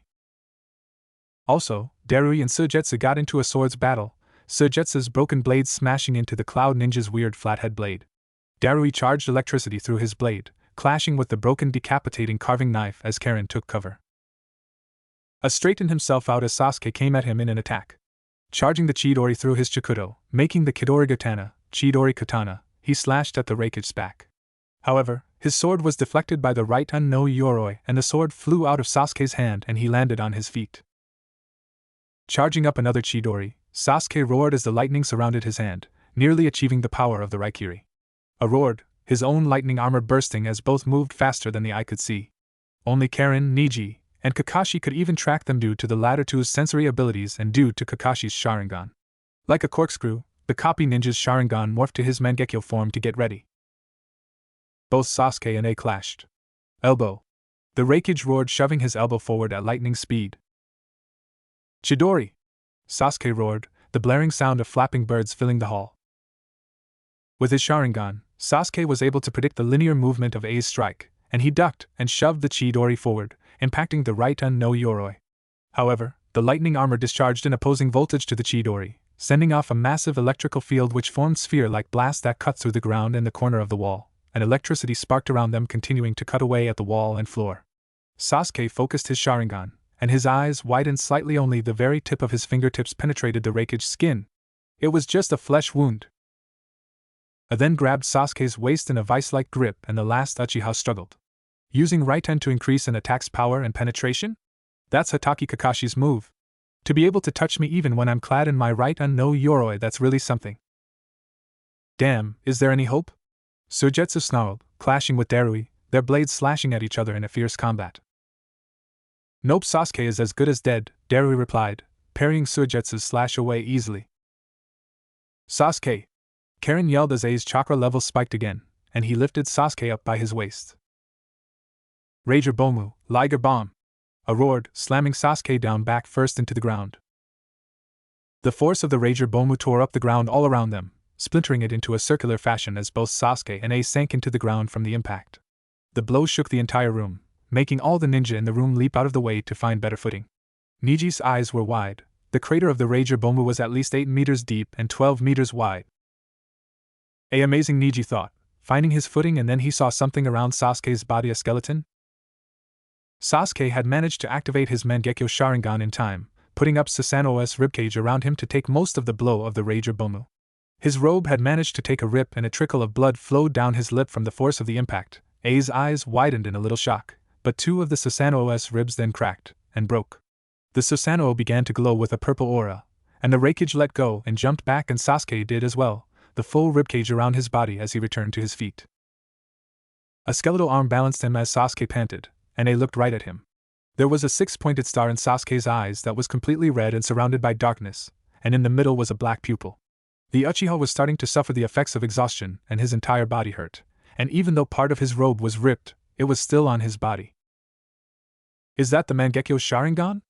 Also, Derui and Suigetsu got into a swords battle, Suigetsu's broken blade smashing into the Cloud Ninja's weird flathead blade. Darui charged electricity through his blade, clashing with the broken decapitating carving knife as Karen took cover. A straightened himself out as Sasuke came at him in an attack. Charging the Chidori through his Chikudo, making the Kidori Chidori Katana, he slashed at the Raikage's back. However, his sword was deflected by the Raitan no Yoroi and the sword flew out of Sasuke's hand and he landed on his feet. Charging up another Chidori, Sasuke roared as the lightning surrounded his hand, nearly achieving the power of the Raikiri. A roared, his own lightning armor bursting as both moved faster than the eye could see. Only Karen, Niji, and Kakashi could even track them due to the latter two's sensory abilities and due to Kakashi's Sharingan. Like a corkscrew, the copy ninja's Sharingan morphed to his Mangekyo form to get ready. Both Sasuke and A clashed. Elbow. The Raikage roared, shoving his elbow forward at lightning speed. Chidori! Sasuke roared, the blaring sound of flapping birds filling the hall. With his Sharingan, Sasuke was able to predict the linear movement of A's strike, and he ducked and shoved the Chidori forward, impacting the Raitan no Yoroi. However, the lightning armor discharged an opposing voltage to the Chidori, sending off a massive electrical field which formed sphere-like blast that cut through the ground and the corner of the wall, and electricity sparked around them, continuing to cut away at the wall and floor. Sasuke focused his Sharingan, and his eyes widened slightly. Only the very tip of his fingertips penetrated the Raikage's skin. It was just a flesh wound. A then grabbed Sasuke's waist in a vice-like grip and the last Uchiha struggled. Using Raiten to increase an attack's power and penetration? That's Hatake Kakashi's move. To be able to touch me even when I'm clad in my Raitan no Yoroi, that's really something. Damn, is there any hope? Suigetsu snarled, clashing with Darui, their blades slashing at each other in a fierce combat. Nope, Sasuke is as good as dead, Darui replied, parrying Suigetsu's slash away easily. Sasuke! Karen yelled as A's chakra level spiked again, and he lifted Sasuke up by his waist. Rager Bomu, Liger Bomb! A roared, slamming Sasuke down back first into the ground. The force of the Rager Bomu tore up the ground all around them, splintering it into a circular fashion as both Sasuke and A sank into the ground from the impact. The blow shook the entire room, making all the ninja in the room leap out of the way to find better footing. Niji's eyes were wide. The crater of the Rager Bomu was at least 8 meters deep and 12 meters wide. Amazing, Niji thought, finding his footing, and then he saw something around Sasuke's body, a skeleton. Sasuke had managed to activate his Mangekyo Sharingan in time, putting up Susanoo's ribcage around him to take most of the blow of the Rager Bomu. His robe had managed to take a rip and a trickle of blood flowed down his lip from the force of the impact. A's eyes widened in a little shock, but 2 of the Susanoo's ribs then cracked and broke. The Susanoo began to glow with a purple aura, and the Reikage let go and jumped back, and Sasuke did as well, the full ribcage around his body as he returned to his feet. A skeletal arm balanced him as Sasuke panted, and A looked right at him. There was a 6-pointed star in Sasuke's eyes that was completely red and surrounded by darkness, and in the middle was a black pupil. The Uchiha was starting to suffer the effects of exhaustion, and his entire body hurt, and even though part of his robe was ripped, it was still on his body. Is that the Mangekyo Sharingan?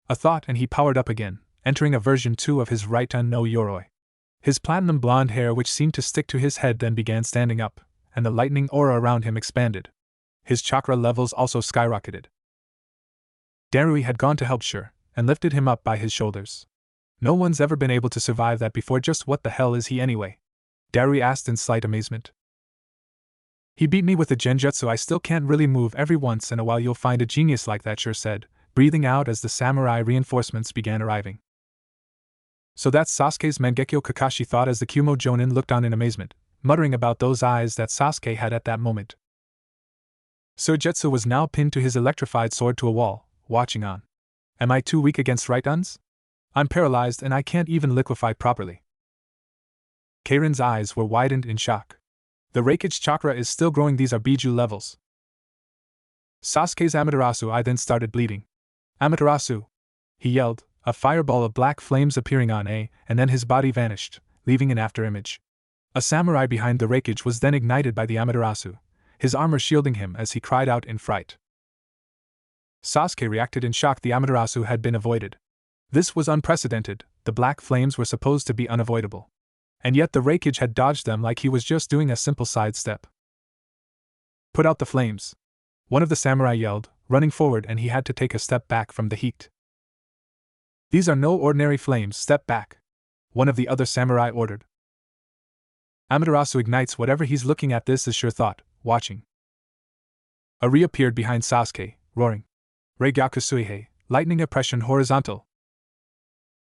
A thought, and he powered up again, entering a version 2 of his Raitan no Yoroi. His platinum blonde hair, which seemed to stick to his head, then began standing up, and the lightning aura around him expanded. His chakra levels also skyrocketed. Darui had gone to help Sure, and lifted him up by his shoulders. No one's ever been able to survive that before. Just what the hell is he anyway? Darui asked in slight amazement. He beat me with a genjutsu. I still can't really move. Every once in a while you'll find a genius like that, Sure said, breathing out as the samurai reinforcements began arriving. So that's Sasuke's Mangekyo, Kakashi thought as the Kumo Jonin looked on in amazement, muttering about those eyes that Sasuke had at that moment. Suigetsu was now pinned to his electrified sword to a wall, watching on. Am I too weak against Raitans? I'm paralyzed and I can't even liquefy properly. Karen's eyes were widened in shock. The Reikage chakra is still growing. These are Biju levels. Sasuke's Amaterasu eye then started bleeding. Amaterasu! He yelled, a fireball of black flames appearing on A, and then his body vanished, leaving an afterimage. A samurai behind the Reikage was then ignited by the Amaterasu, his armor shielding him as he cried out in fright. Sasuke reacted in shock. The Amaterasu had been avoided. This was unprecedented. The black flames were supposed to be unavoidable. And yet the Reikage had dodged them like he was just doing a simple sidestep. Put out the flames! One of the samurai yelled, running forward, and he had to take a step back from the heat. These are no ordinary flames, step back! One of the other samurai ordered. Amaterasu ignites whatever he's looking at. This is Sure thought, watching. A reappeared behind Sasuke, roaring. Reigyaku Suihei, lightning oppression horizontal.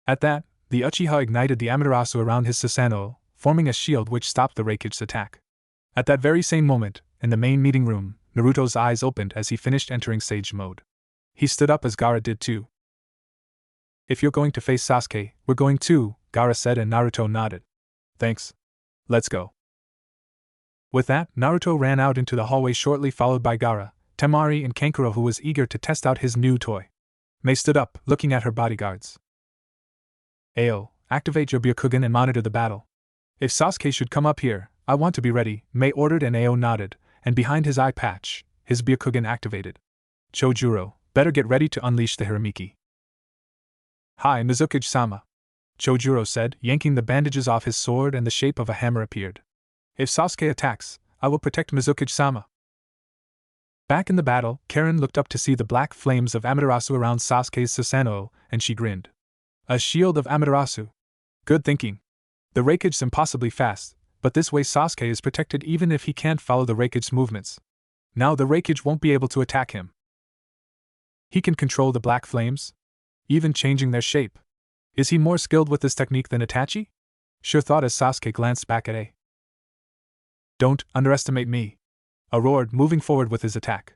At that, the Uchiha ignited the Amaterasu around his Susanoo, forming a shield which stopped the Reikage's attack. At that very same moment, in the main meeting room, Naruto's eyes opened as he finished entering Sage mode. He stood up as Gaara did too. If you're going to face Sasuke, we're going too, Gaara said, and Naruto nodded. Thanks. Let's go. With that, Naruto ran out into the hallway, shortly followed by Gaara, Temari, and Kankuro, who was eager to test out his new toy. Mei stood up, looking at her bodyguards. Ao, activate your Byakugan and monitor the battle. If Sasuke should come up here, I want to be ready, Mei ordered, and Ao nodded, and behind his eye patch, his Byakugan activated. Chojuro, better get ready to unleash the Hiramiki. Hi, Mizukage-sama, Chojuro said, yanking the bandages off his sword, and the shape of a hammer appeared. If Sasuke attacks, I will protect Mizukage-sama. Back in the battle, Karen looked up to see the black flames of Amaterasu around Sasuke's Susanoo, and she grinned. A shield of Amaterasu. Good thinking. The Reikage's impossibly fast, but this way Sasuke is protected even if he can't follow the Reikage's movements. Now the Reikage won't be able to attack him. He can control the black flames, even changing their shape. Is he more skilled with this technique than Itachi? Sure thought as Sasuke glanced back at A. Don't underestimate me. A roared, moving forward with his attack.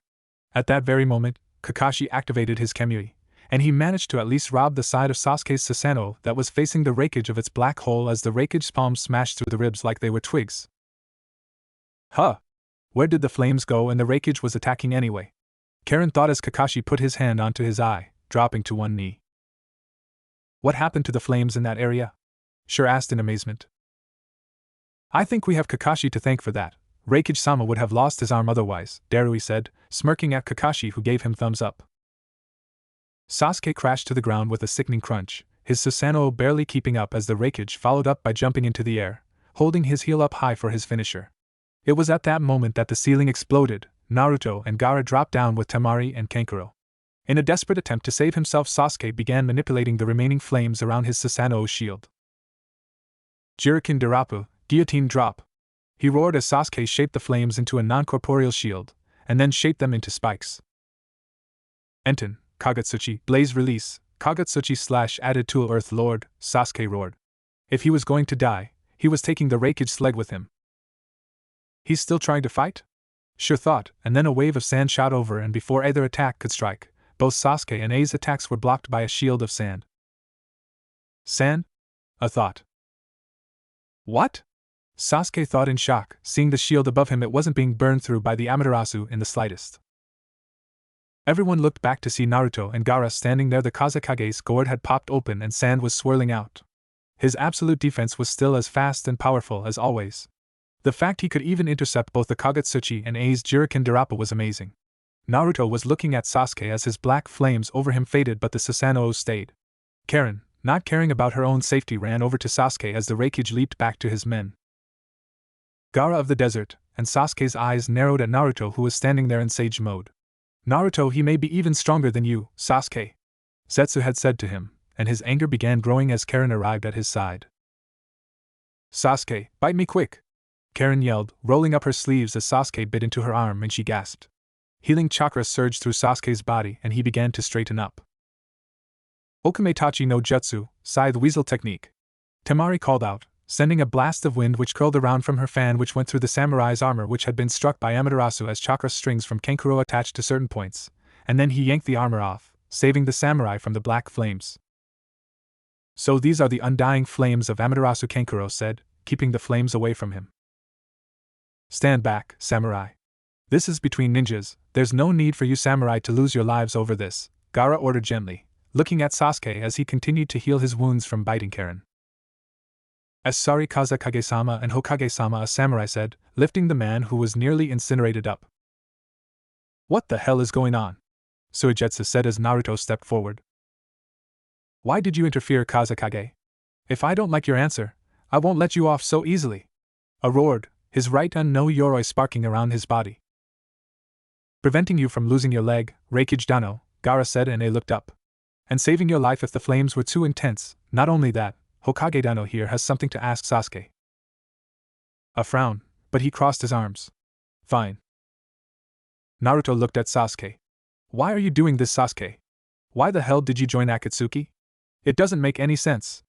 At that very moment, Kakashi activated his Kemui, and he managed to at least rob the side of Sasuke's Susanoo that was facing the rakeage of its black hole as the rakeage's palms smashed through the ribs like they were twigs. Huh! Where did the flames go and the rakeage was attacking anyway? Karen thought as Kakashi put his hand onto his eye, dropping to one knee. What happened to the flames in that area? Sure asked in amazement. I think we have Kakashi to thank for that. Raikage-sama would have lost his arm otherwise, Darui said, smirking at Kakashi who gave him thumbs up. Sasuke crashed to the ground with a sickening crunch, his Susanoo barely keeping up as the rakeage followed up by jumping into the air, holding his heel up high for his finisher. It was at that moment that the ceiling exploded. Naruto and Gaara dropped down with Temari and Kankuro. In a desperate attempt to save himself, Sasuke began manipulating the remaining flames around his Susanoo shield. Jiriken Darapu, guillotine drop. He roared as Sasuke shaped the flames into a non-corporeal shield, and then shaped them into spikes. Enten, Kagetsuchi, blaze release, Kagetsuchi/added tool Earth Lord, Sasuke roared. If he was going to die, he was taking the rakeage sled with him. He's still trying to fight? Sure thought, and then a wave of sand shot over, and before either attack could strike, both Sasuke and Ai's attacks were blocked by a shield of sand. Sand? A thought. What? Sasuke thought in shock, seeing the shield above him. It wasn't being burned through by the Amaterasu in the slightest. Everyone looked back to see Naruto and Gaara standing there. The Kazekage's gourd had popped open and sand was swirling out. His absolute defense was still as fast and powerful as always. The fact he could even intercept both the Kagetsuchi and Ai's Jiriken Darapu was amazing. Naruto was looking at Sasuke as his black flames over him faded, but the Susanoo stayed. Karen, not caring about her own safety, ran over to Sasuke as the rakeage leaped back to his men. Gaara of the desert, and Sasuke's eyes narrowed at Naruto, who was standing there in sage mode. Naruto, he may be even stronger than you, Sasuke, Zetsu had said to him, and his anger began growing as Karen arrived at his side. Sasuke, bite me quick! Karen yelled, rolling up her sleeves as Sasuke bit into her arm, and she gasped. Healing chakra surged through Sasuke's body and he began to straighten up. Okametachi no Jutsu, Scythe Weasel Technique. Temari called out, sending a blast of wind which curled around from her fan, which went through the samurai's armor, which had been struck by Amaterasu as chakra strings from Kankuro attached to certain points, and then he yanked the armor off, saving the samurai from the black flames. So these are the undying flames of Amaterasu, Kankuro said, keeping the flames away from him. Stand back, samurai. This is between ninjas, there's no need for you samurai to lose your lives over this, Gaara ordered gently, looking at Sasuke as he continued to heal his wounds from biting Karen. As sorry Kazekage-sama and Hokage-sama, a samurai said, lifting the man who was nearly incinerated up. What the hell is going on? Suigetsu said as Naruto stepped forward. Why did you interfere, Kazekage? If I don't like your answer, I won't let you off so easily. A roared, his right no yoroi sparking around his body. Preventing you from losing your leg, Raikage Dano, Gaara said, and they looked up. And saving your life if the flames were too intense. Not only that, Hokage Dano here has something to ask Sasuke. A frown, but he crossed his arms. Fine. Naruto looked at Sasuke. Why are you doing this, Sasuke? Why the hell did you join Akatsuki? It doesn't make any sense.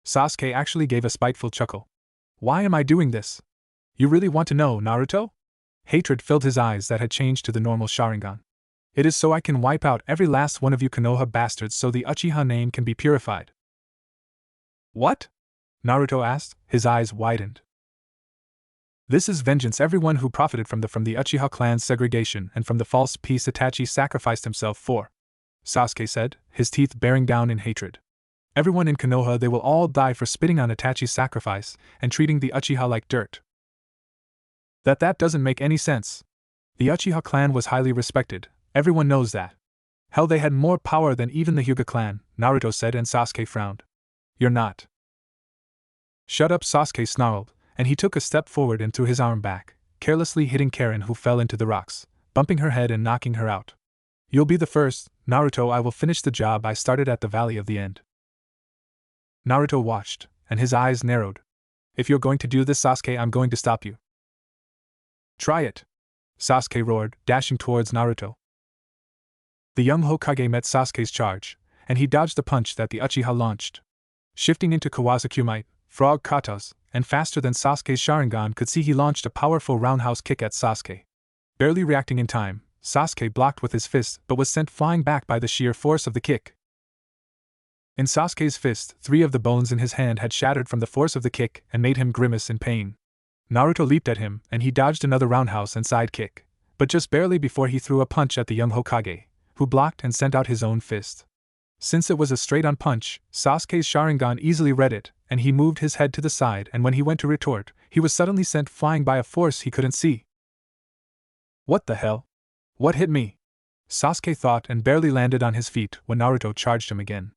Sasuke actually gave a spiteful chuckle. Why am I doing this? You really want to know, Naruto? Hatred filled his eyes that had changed to the normal Sharingan. It is so I can wipe out every last one of you Konoha bastards so the Uchiha name can be purified. What? Naruto asked, his eyes widened. This is vengeance. Everyone who profited from the Uchiha clan's segregation and from the false peace Itachi sacrificed himself for, Sasuke said, his teeth bearing down in hatred. Everyone in Konoha, they will all die for spitting on Itachi's sacrifice and treating the Uchiha like dirt. That doesn't make any sense. The Uchiha clan was highly respected, everyone knows that. Hell, they had more power than even the Hyuga clan, Naruto said, and Sasuke frowned. You're not. Shut up, Sasuke snarled, and he took a step forward and threw his arm back, carelessly hitting Karen, who fell into the rocks, bumping her head and knocking her out. You'll be the first, Naruto. I will finish the job I started at the Valley of the End. Naruto watched, and his eyes narrowed. If you're going to do this, Sasuke, I'm going to stop you. Try it, Sasuke roared, dashing towards Naruto. The young Hokage met Sasuke's charge, and he dodged the punch that the Uchiha launched. Shifting into Kawasakumite, frog katas, and faster than Sasuke's Sharingan could see, he launched a powerful roundhouse kick at Sasuke. Barely reacting in time, Sasuke blocked with his fist but was sent flying back by the sheer force of the kick. In Sasuke's fist, 3 of the bones in his hand had shattered from the force of the kick and made him grimace in pain. Naruto leaped at him, and he dodged another roundhouse and side kick, but just barely before he threw a punch at the young Hokage, who blocked and sent out his own fist. Since it was a straight-on punch, Sasuke's Sharingan easily read it, and he moved his head to the side, and when he went to retort, he was suddenly sent flying by a force he couldn't see. What the hell? What hit me? Sasuke thought and barely landed on his feet when Naruto charged him again.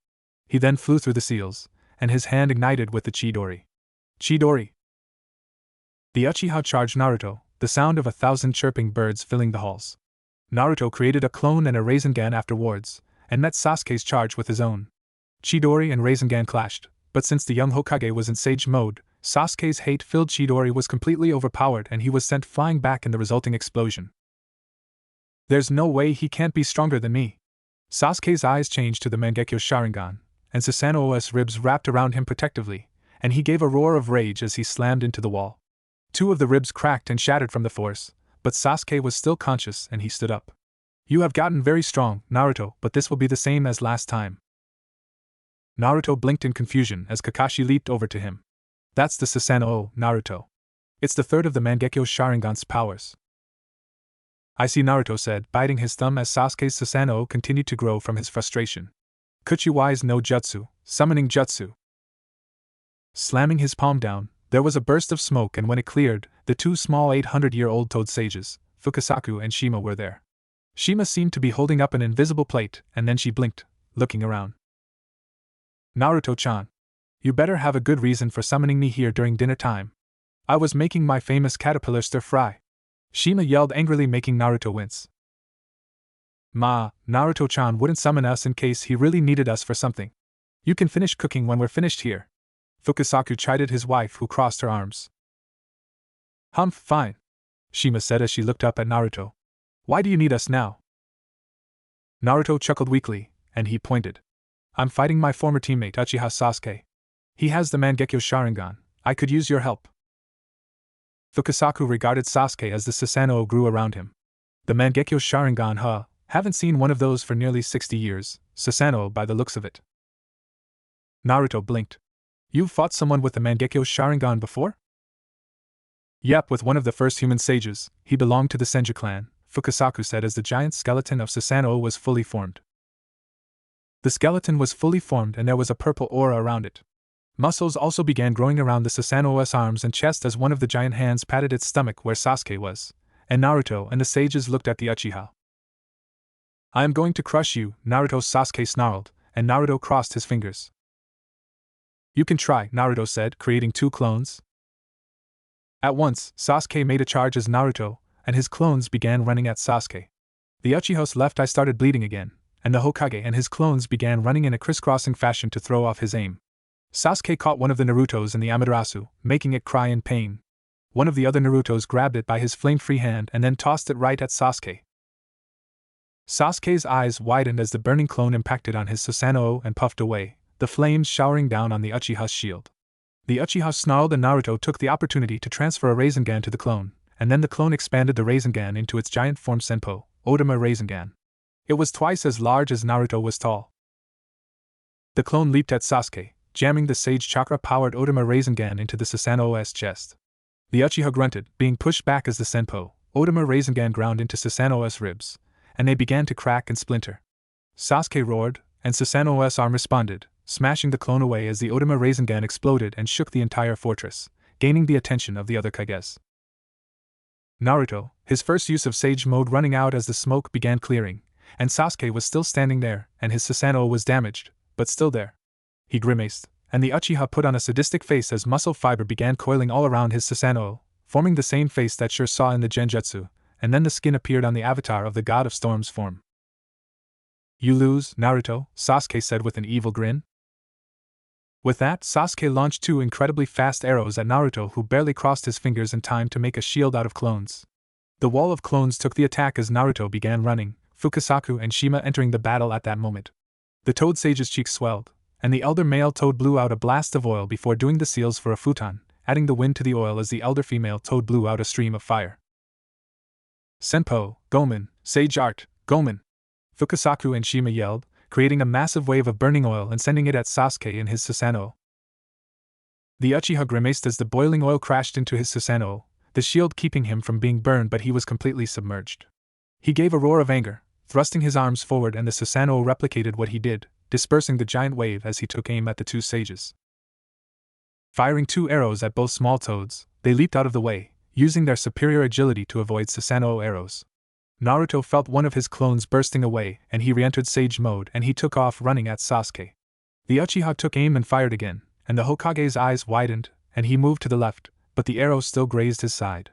He then flew through the seals, and his hand ignited with the Chidori. Chidori! The Uchiha charged Naruto, the sound of 1,000 chirping birds filling the halls. Naruto created a clone and a Rasengan afterwards, and met Sasuke's charge with his own. Chidori and Rasengan clashed, but since the young Hokage was in Sage mode, Sasuke's hate-filled Chidori was completely overpowered and he was sent flying back in the resulting explosion. There's no way he can't be stronger than me. Sasuke's eyes changed to the Mangekyo Sharingan, and Susanoo's ribs wrapped around him protectively, and he gave a roar of rage as he slammed into the wall. 2 of the ribs cracked and shattered from the force, but Sasuke was still conscious and he stood up. You have gotten very strong, Naruto, but this will be the same as last time. Naruto blinked in confusion as Kakashi leaped over to him. That's the Susanoo, Naruto. It's the 3rd of the Mangekyo Sharingan's powers. I see, Naruto said, biting his thumb as Sasuke's Susanoo continued to grow from his frustration. Kuchiwise no Jutsu, summoning Jutsu. Slamming his palm down, there was a burst of smoke, and when it cleared, the 2 small 800-year-old toad sages, Fukasaku and Shima, were there. Shima seemed to be holding up an invisible plate, and then she blinked, looking around. Naruto-chan, you better have a good reason for summoning me here during dinner time. I was making my famous caterpillar stir-fry. Shima yelled angrily, making Naruto wince. Naruto-chan wouldn't summon us in case he really needed us for something. You can finish cooking when we're finished here. Fukasaku chided his wife, who crossed her arms. Humph, fine, Shima said as she looked up at Naruto. Why do you need us now? Naruto chuckled weakly, and he pointed. I'm fighting my former teammate Uchiha Sasuke. He has the Mangekyo Sharingan. I could use your help. Fukasaku regarded Sasuke as the Susanoo grew around him. The Mangekyo Sharingan, haven't seen one of those for nearly 60 years, Susanoo by the looks of it. Naruto blinked. You've fought someone with the Mangekyo Sharingan before? Yep, with one of the first human sages. He belonged to the Senju clan, Fukasaku said as the giant skeleton of Susanoo was fully formed. The skeleton was fully formed and there was a purple aura around it. Muscles also began growing around the Susanoo's arms and chest as one of the giant hands patted its stomach where Sasuke was, and Naruto and the sages looked at the Uchiha. I am going to crush you, Naruto, Sasuke snarled, and Naruto crossed his fingers. You can try, Naruto said, creating 2 clones. At once, Sasuke made a charge as Naruto, and his clones began running at Sasuke. The Uchiha's left eye started bleeding again, and the Hokage and his clones began running in a crisscrossing fashion to throw off his aim. Sasuke caught one of the Narutos in the Amaterasu, making it cry in pain. One of the other Narutos grabbed it by his flame-free hand and then tossed it right at Sasuke. Sasuke's eyes widened as the burning clone impacted on his Susanoo and puffed away, the flames showering down on the Uchiha's shield. The Uchiha snarled and Naruto took the opportunity to transfer a Rasengan to the clone, and then the clone expanded the Rasengan into its giant form Senpo, Otama Rasengan. It was twice as large as Naruto was tall. The clone leaped at Sasuke, jamming the Sage Chakra-powered Otama Rasengan into the Susanoo's chest. The Uchiha grunted, being pushed back as the Senpo, Otama Rasengan ground into Susanoo's ribs, and they began to crack and splinter. Sasuke roared, and Susanoo's arm responded, smashing the clone away as the Otama Rasengan exploded and shook the entire fortress, gaining the attention of the other Kages. Naruto, his first use of Sage mode running out as the smoke began clearing, and Sasuke was still standing there, and his Susanoo was damaged, but still there. He grimaced, and the Uchiha put on a sadistic face as muscle fiber began coiling all around his Susanoo, forming the same face that Shur saw in the Genjutsu, and then the skin appeared on the avatar of the God of Storm's form. You lose, Naruto, Sasuke said with an evil grin. With that, Sasuke launched 2 incredibly fast arrows at Naruto, who barely crossed his fingers in time to make a shield out of clones. The wall of clones took the attack as Naruto began running, Fukasaku and Shima entering the battle at that moment. The Toad Sage's cheeks swelled, and the elder male toad blew out a blast of oil before doing the seals for a futon, adding the wind to the oil as the elder female toad blew out a stream of fire. Senpo, Gomen, Sage Art, Gomen! Fukasaku and Shima yelled, creating a massive wave of burning oil and sending it at Sasuke in his Susanoo. The Uchiha grimaced as the boiling oil crashed into his Susanoo, the shield keeping him from being burned, but he was completely submerged. He gave a roar of anger, thrusting his arms forward, and the Susanoo replicated what he did, dispersing the giant wave as he took aim at the two sages. Firing 2 arrows at both small toads, they leaped out of the way, using their superior agility to avoid Susanoo arrows. Naruto felt one of his clones bursting away, and he re-entered Sage mode and he took off running at Sasuke. The Uchiha took aim and fired again, and the Hokage's eyes widened, and he moved to the left, but the arrow still grazed his side.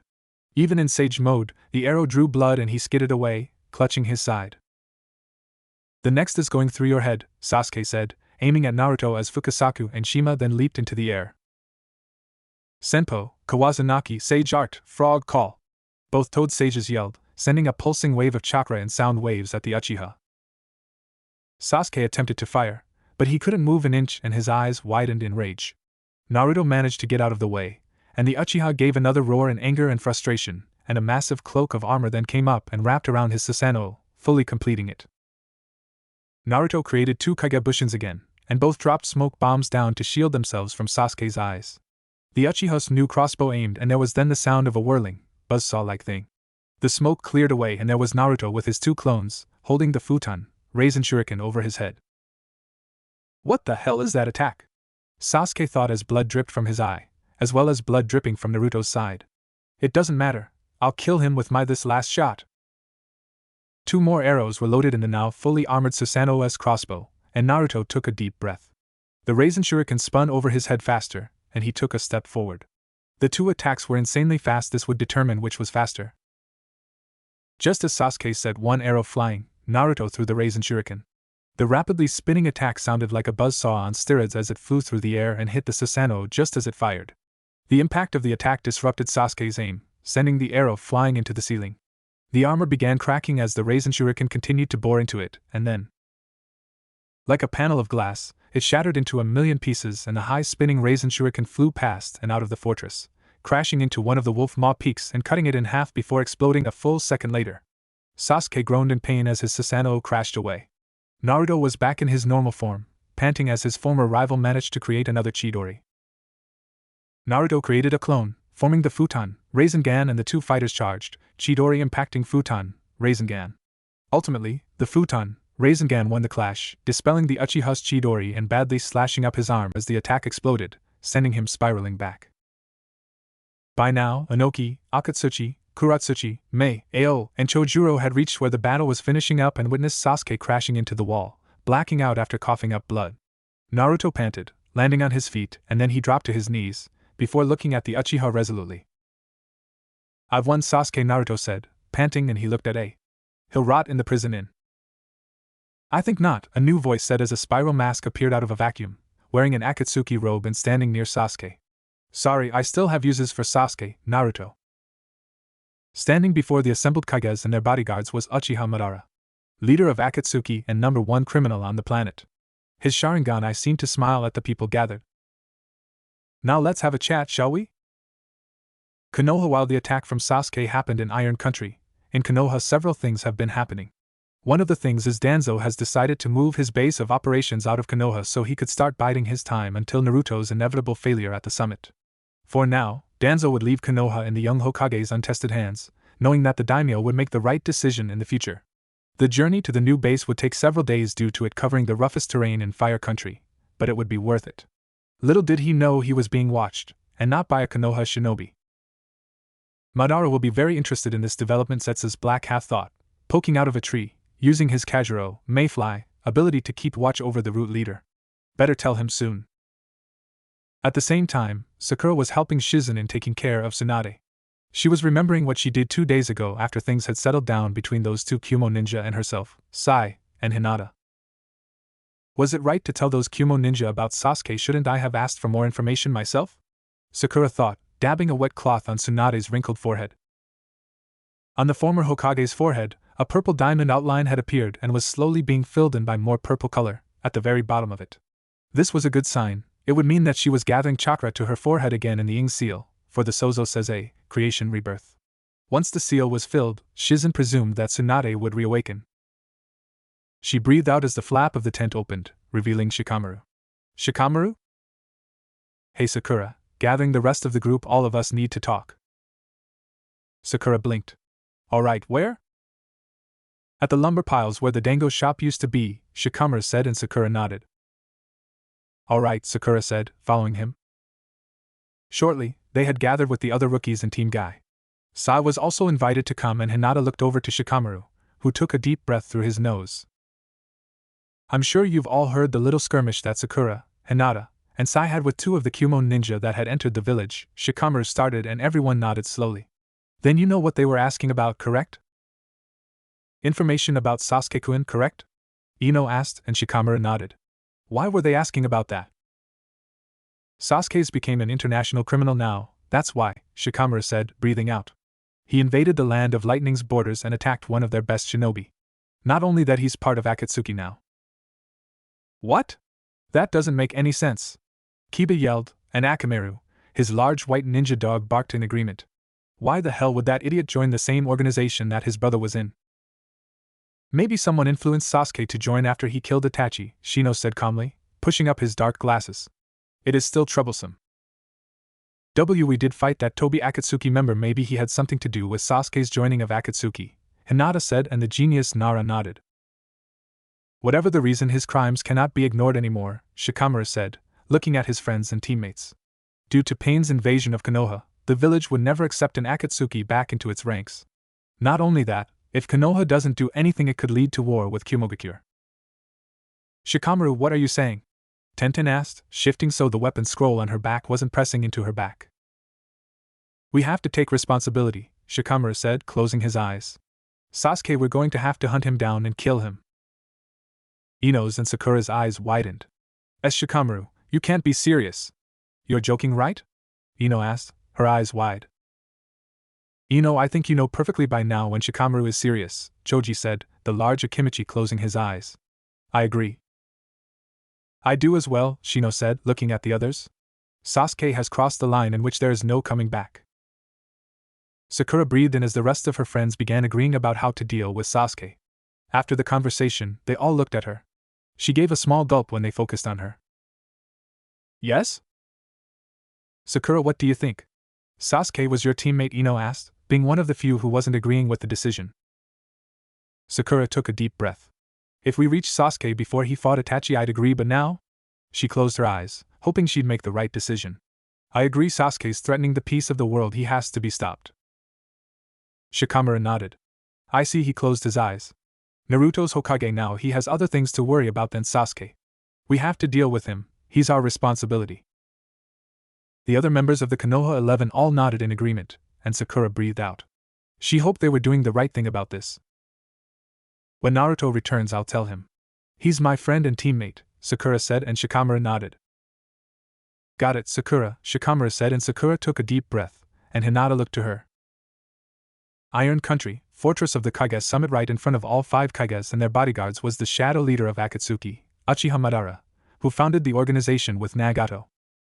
Even in Sage mode, the arrow drew blood and he skidded away, clutching his side. The next is going through your head, Sasuke said, aiming at Naruto as Fukasaku and Shima then leaped into the air. Senpo, Kawazanaki, Sage Art, Frog Call! Both Toad sages yelled, sending a pulsing wave of chakra and sound waves at the Uchiha. Sasuke attempted to fire, but he couldn't move an inch and his eyes widened in rage. Naruto managed to get out of the way, and the Uchiha gave another roar in anger and frustration, and a massive cloak of armor then came up and wrapped around his Susanoo, fully completing it. Naruto created 2 Kagebushins again, and both dropped smoke bombs down to shield themselves from Sasuke's eyes. The Uchiha's new crossbow aimed, and there was then the sound of a whirling, buzzsaw-like thing. The smoke cleared away and there was Naruto with his 2 clones, holding the futon, Raisin Shuriken over his head. What the hell is that attack? Sasuke thought as blood dripped from his eye, as well as blood dripping from Naruto's side. It doesn't matter, I'll kill him with this last shot. 2 more arrows were loaded in the now fully armored Susanoo's crossbow, and Naruto took a deep breath. The Raisin Shuriken spun over his head faster, and he took a step forward. The 2 attacks were insanely fast, this would determine which was faster. Just as Sasuke set 1 arrow flying, Naruto threw the Raisin Shuriken. The rapidly spinning attack sounded like a buzzsaw on steroids as it flew through the air and hit the Susanoo just as it fired. The impact of the attack disrupted Sasuke's aim, sending the arrow flying into the ceiling. The armor began cracking as the Raisin Shuriken continued to bore into it, and then, like a panel of glass, it shattered into a million pieces and the high-spinning Raisin Shuriken flew past and out of the fortress, crashing into one of the wolf maw peaks and cutting it in half before exploding a full second later. Sasuke groaned in pain as his Susanoo crashed away. Naruto was back in his normal form, panting as his former rival managed to create another Chidori. Naruto created a clone, forming the futon, Rasengan, and the 2 fighters charged, Chidori impacting futon, Rasengan. Ultimately, the futon, Rasengan won the clash, dispelling the Uchiha's Chidori and badly slashing up his arm as the attack exploded, sending him spiraling back. By now, Inoki, Akatsuchi, Kuratsuchi, Mei, Ao, and Chojuro had reached where the battle was finishing up and witnessed Sasuke crashing into the wall, blacking out after coughing up blood. Naruto panted, landing on his feet, and then he dropped to his knees, before looking at the Uchiha resolutely. I've won, Sasuke, Naruto said, panting, and he looked at A. He'll rot in the prison inn. I think not, a new voice said as a spiral mask appeared out of a vacuum, wearing an Akatsuki robe and standing near Sasuke. Sorry, I still have uses for Sasuke, Naruto. Standing before the assembled Kages and their bodyguards was Uchiha Madara, leader of Akatsuki and number 1 criminal on the planet. His Sharingan eye seemed to smile at the people gathered. Now let's have a chat, shall we? Konoha. While the attack from Sasuke happened in Iron Country, in Konoha several things have been happening. One of the things is Danzo has decided to move his base of operations out of Konoha so he could start biding his time until Naruto's inevitable failure at the summit. For now, Danzo would leave Konoha in the young Hokage's untested hands, knowing that the daimyo would make the right decision in the future. The journey to the new base would take several days due to it covering the roughest terrain in Fire Country, but it would be worth it. Little did he know he was being watched, and not by a Konoha shinobi. Madara will be very interested in this development, Setsu's black half thought, poking out of a tree, using his Kajiro, Mayfly, ability to keep watch over the root leader. Better tell him soon. At the same time, Sakura was helping Shizen in taking care of Tsunade. She was remembering what she did 2 days ago after things had settled down between those 2 Kumo ninja and herself, Sai, and Hinata. Was it right to tell those Kumo ninja about Sasuke? Shouldn't I have asked for more information myself? Sakura thought, dabbing a wet cloth on Tsunade's wrinkled forehead. On the former Hokage's forehead, a purple diamond outline had appeared and was slowly being filled in by more purple color, at the very bottom of it. This was a good sign. It would mean that she was gathering chakra to her forehead again in the Ing seal, for the Sozo says a creation rebirth. Once the seal was filled, Shizen presumed that Tsunade would reawaken. She breathed out as the flap of the tent opened, revealing Shikamaru. Shikamaru? Hey Sakura, gathering the rest of the group, all of us need to talk. Sakura blinked. Alright, where? At the lumber piles where the dango shop used to be, Shikamaru said, and Sakura nodded. Alright, Sakura said, following him. Shortly, they had gathered with the other rookies and Team Guy. Sai was also invited to come, and Hinata looked over to Shikamaru, who took a deep breath through his nose. I'm sure you've all heard the little skirmish that Sakura, Hinata, and Sai had with two of the Kyuubi ninja that had entered the village, Shikamaru started, and everyone nodded slowly. Then you know what they were asking about, correct? Information about Sasuke-kun, correct? Ino asked, and Shikamaru nodded. Why were they asking about that? Sasuke's became an international criminal now, that's why, Shikamaru said, breathing out. He invaded the land of lightning's borders and attacked one of their best shinobi. Not only that, he's part of Akatsuki now. What? That doesn't make any sense. Kiba yelled, and Akamaru, his large white ninja dog, barked in agreement. Why the hell would that idiot join the same organization that his brother was in? Maybe someone influenced Sasuke to join after he killed Itachi, Shino said calmly, pushing up his dark glasses. It is still troublesome. We did fight that Tobi Akatsuki member, maybe he had something to do with Sasuke's joining of Akatsuki, Hinata said, and the genius Nara nodded. Whatever the reason, his crimes cannot be ignored anymore, Shikamaru said, looking at his friends and teammates. Due to Pain's invasion of Konoha, the village would never accept an Akatsuki back into its ranks. Not only that, if Konoha doesn't do anything, it could lead to war with Kyuubi. Shikamaru, what are you saying? Tenten asked, shifting so the weapon scroll on her back wasn't pressing into her back. We have to take responsibility, Shikamaru said, closing his eyes. Sasuke, we're going to have to hunt him down and kill him. Ino's and Sakura's eyes widened. Shikamaru, you can't be serious. You're joking, right? Ino asked, her eyes wide. Ino, I think you know perfectly by now when Shikamaru is serious, Choji said, the large Akimichi closing his eyes. I agree. I do as well, Shino said, looking at the others. Sasuke has crossed the line in which there is no coming back. Sakura breathed in as the rest of her friends began agreeing about how to deal with Sasuke. After the conversation, they all looked at her. She gave a small gulp when they focused on her. Yes? Sakura, what do you think? Sasuke was your teammate, Ino asked, being one of the few who wasn't agreeing with the decision. Sakura took a deep breath. If we reached Sasuke before he fought Itachi, I'd agree, but now? She closed her eyes, hoping she'd make the right decision. I agree, Sasuke's threatening the peace of the world, he has to be stopped. Shikamaru nodded. I see, he closed his eyes. Naruto's Hokage now, he has other things to worry about than Sasuke. We have to deal with him, he's our responsibility. The other members of the Konoha 11 all nodded in agreement, and Sakura breathed out. She hoped they were doing the right thing about this. When Naruto returns, I'll tell him. He's my friend and teammate, Sakura said, and Shikamaru nodded. Got it, Sakura, Shikamaru said, and Sakura took a deep breath, and Hinata looked to her. Iron Country, fortress of the Kage summit, right in front of all 5 Kages and their bodyguards, was the shadow leader of Akatsuki, Uchiha Madara, who founded the organization with Nagato.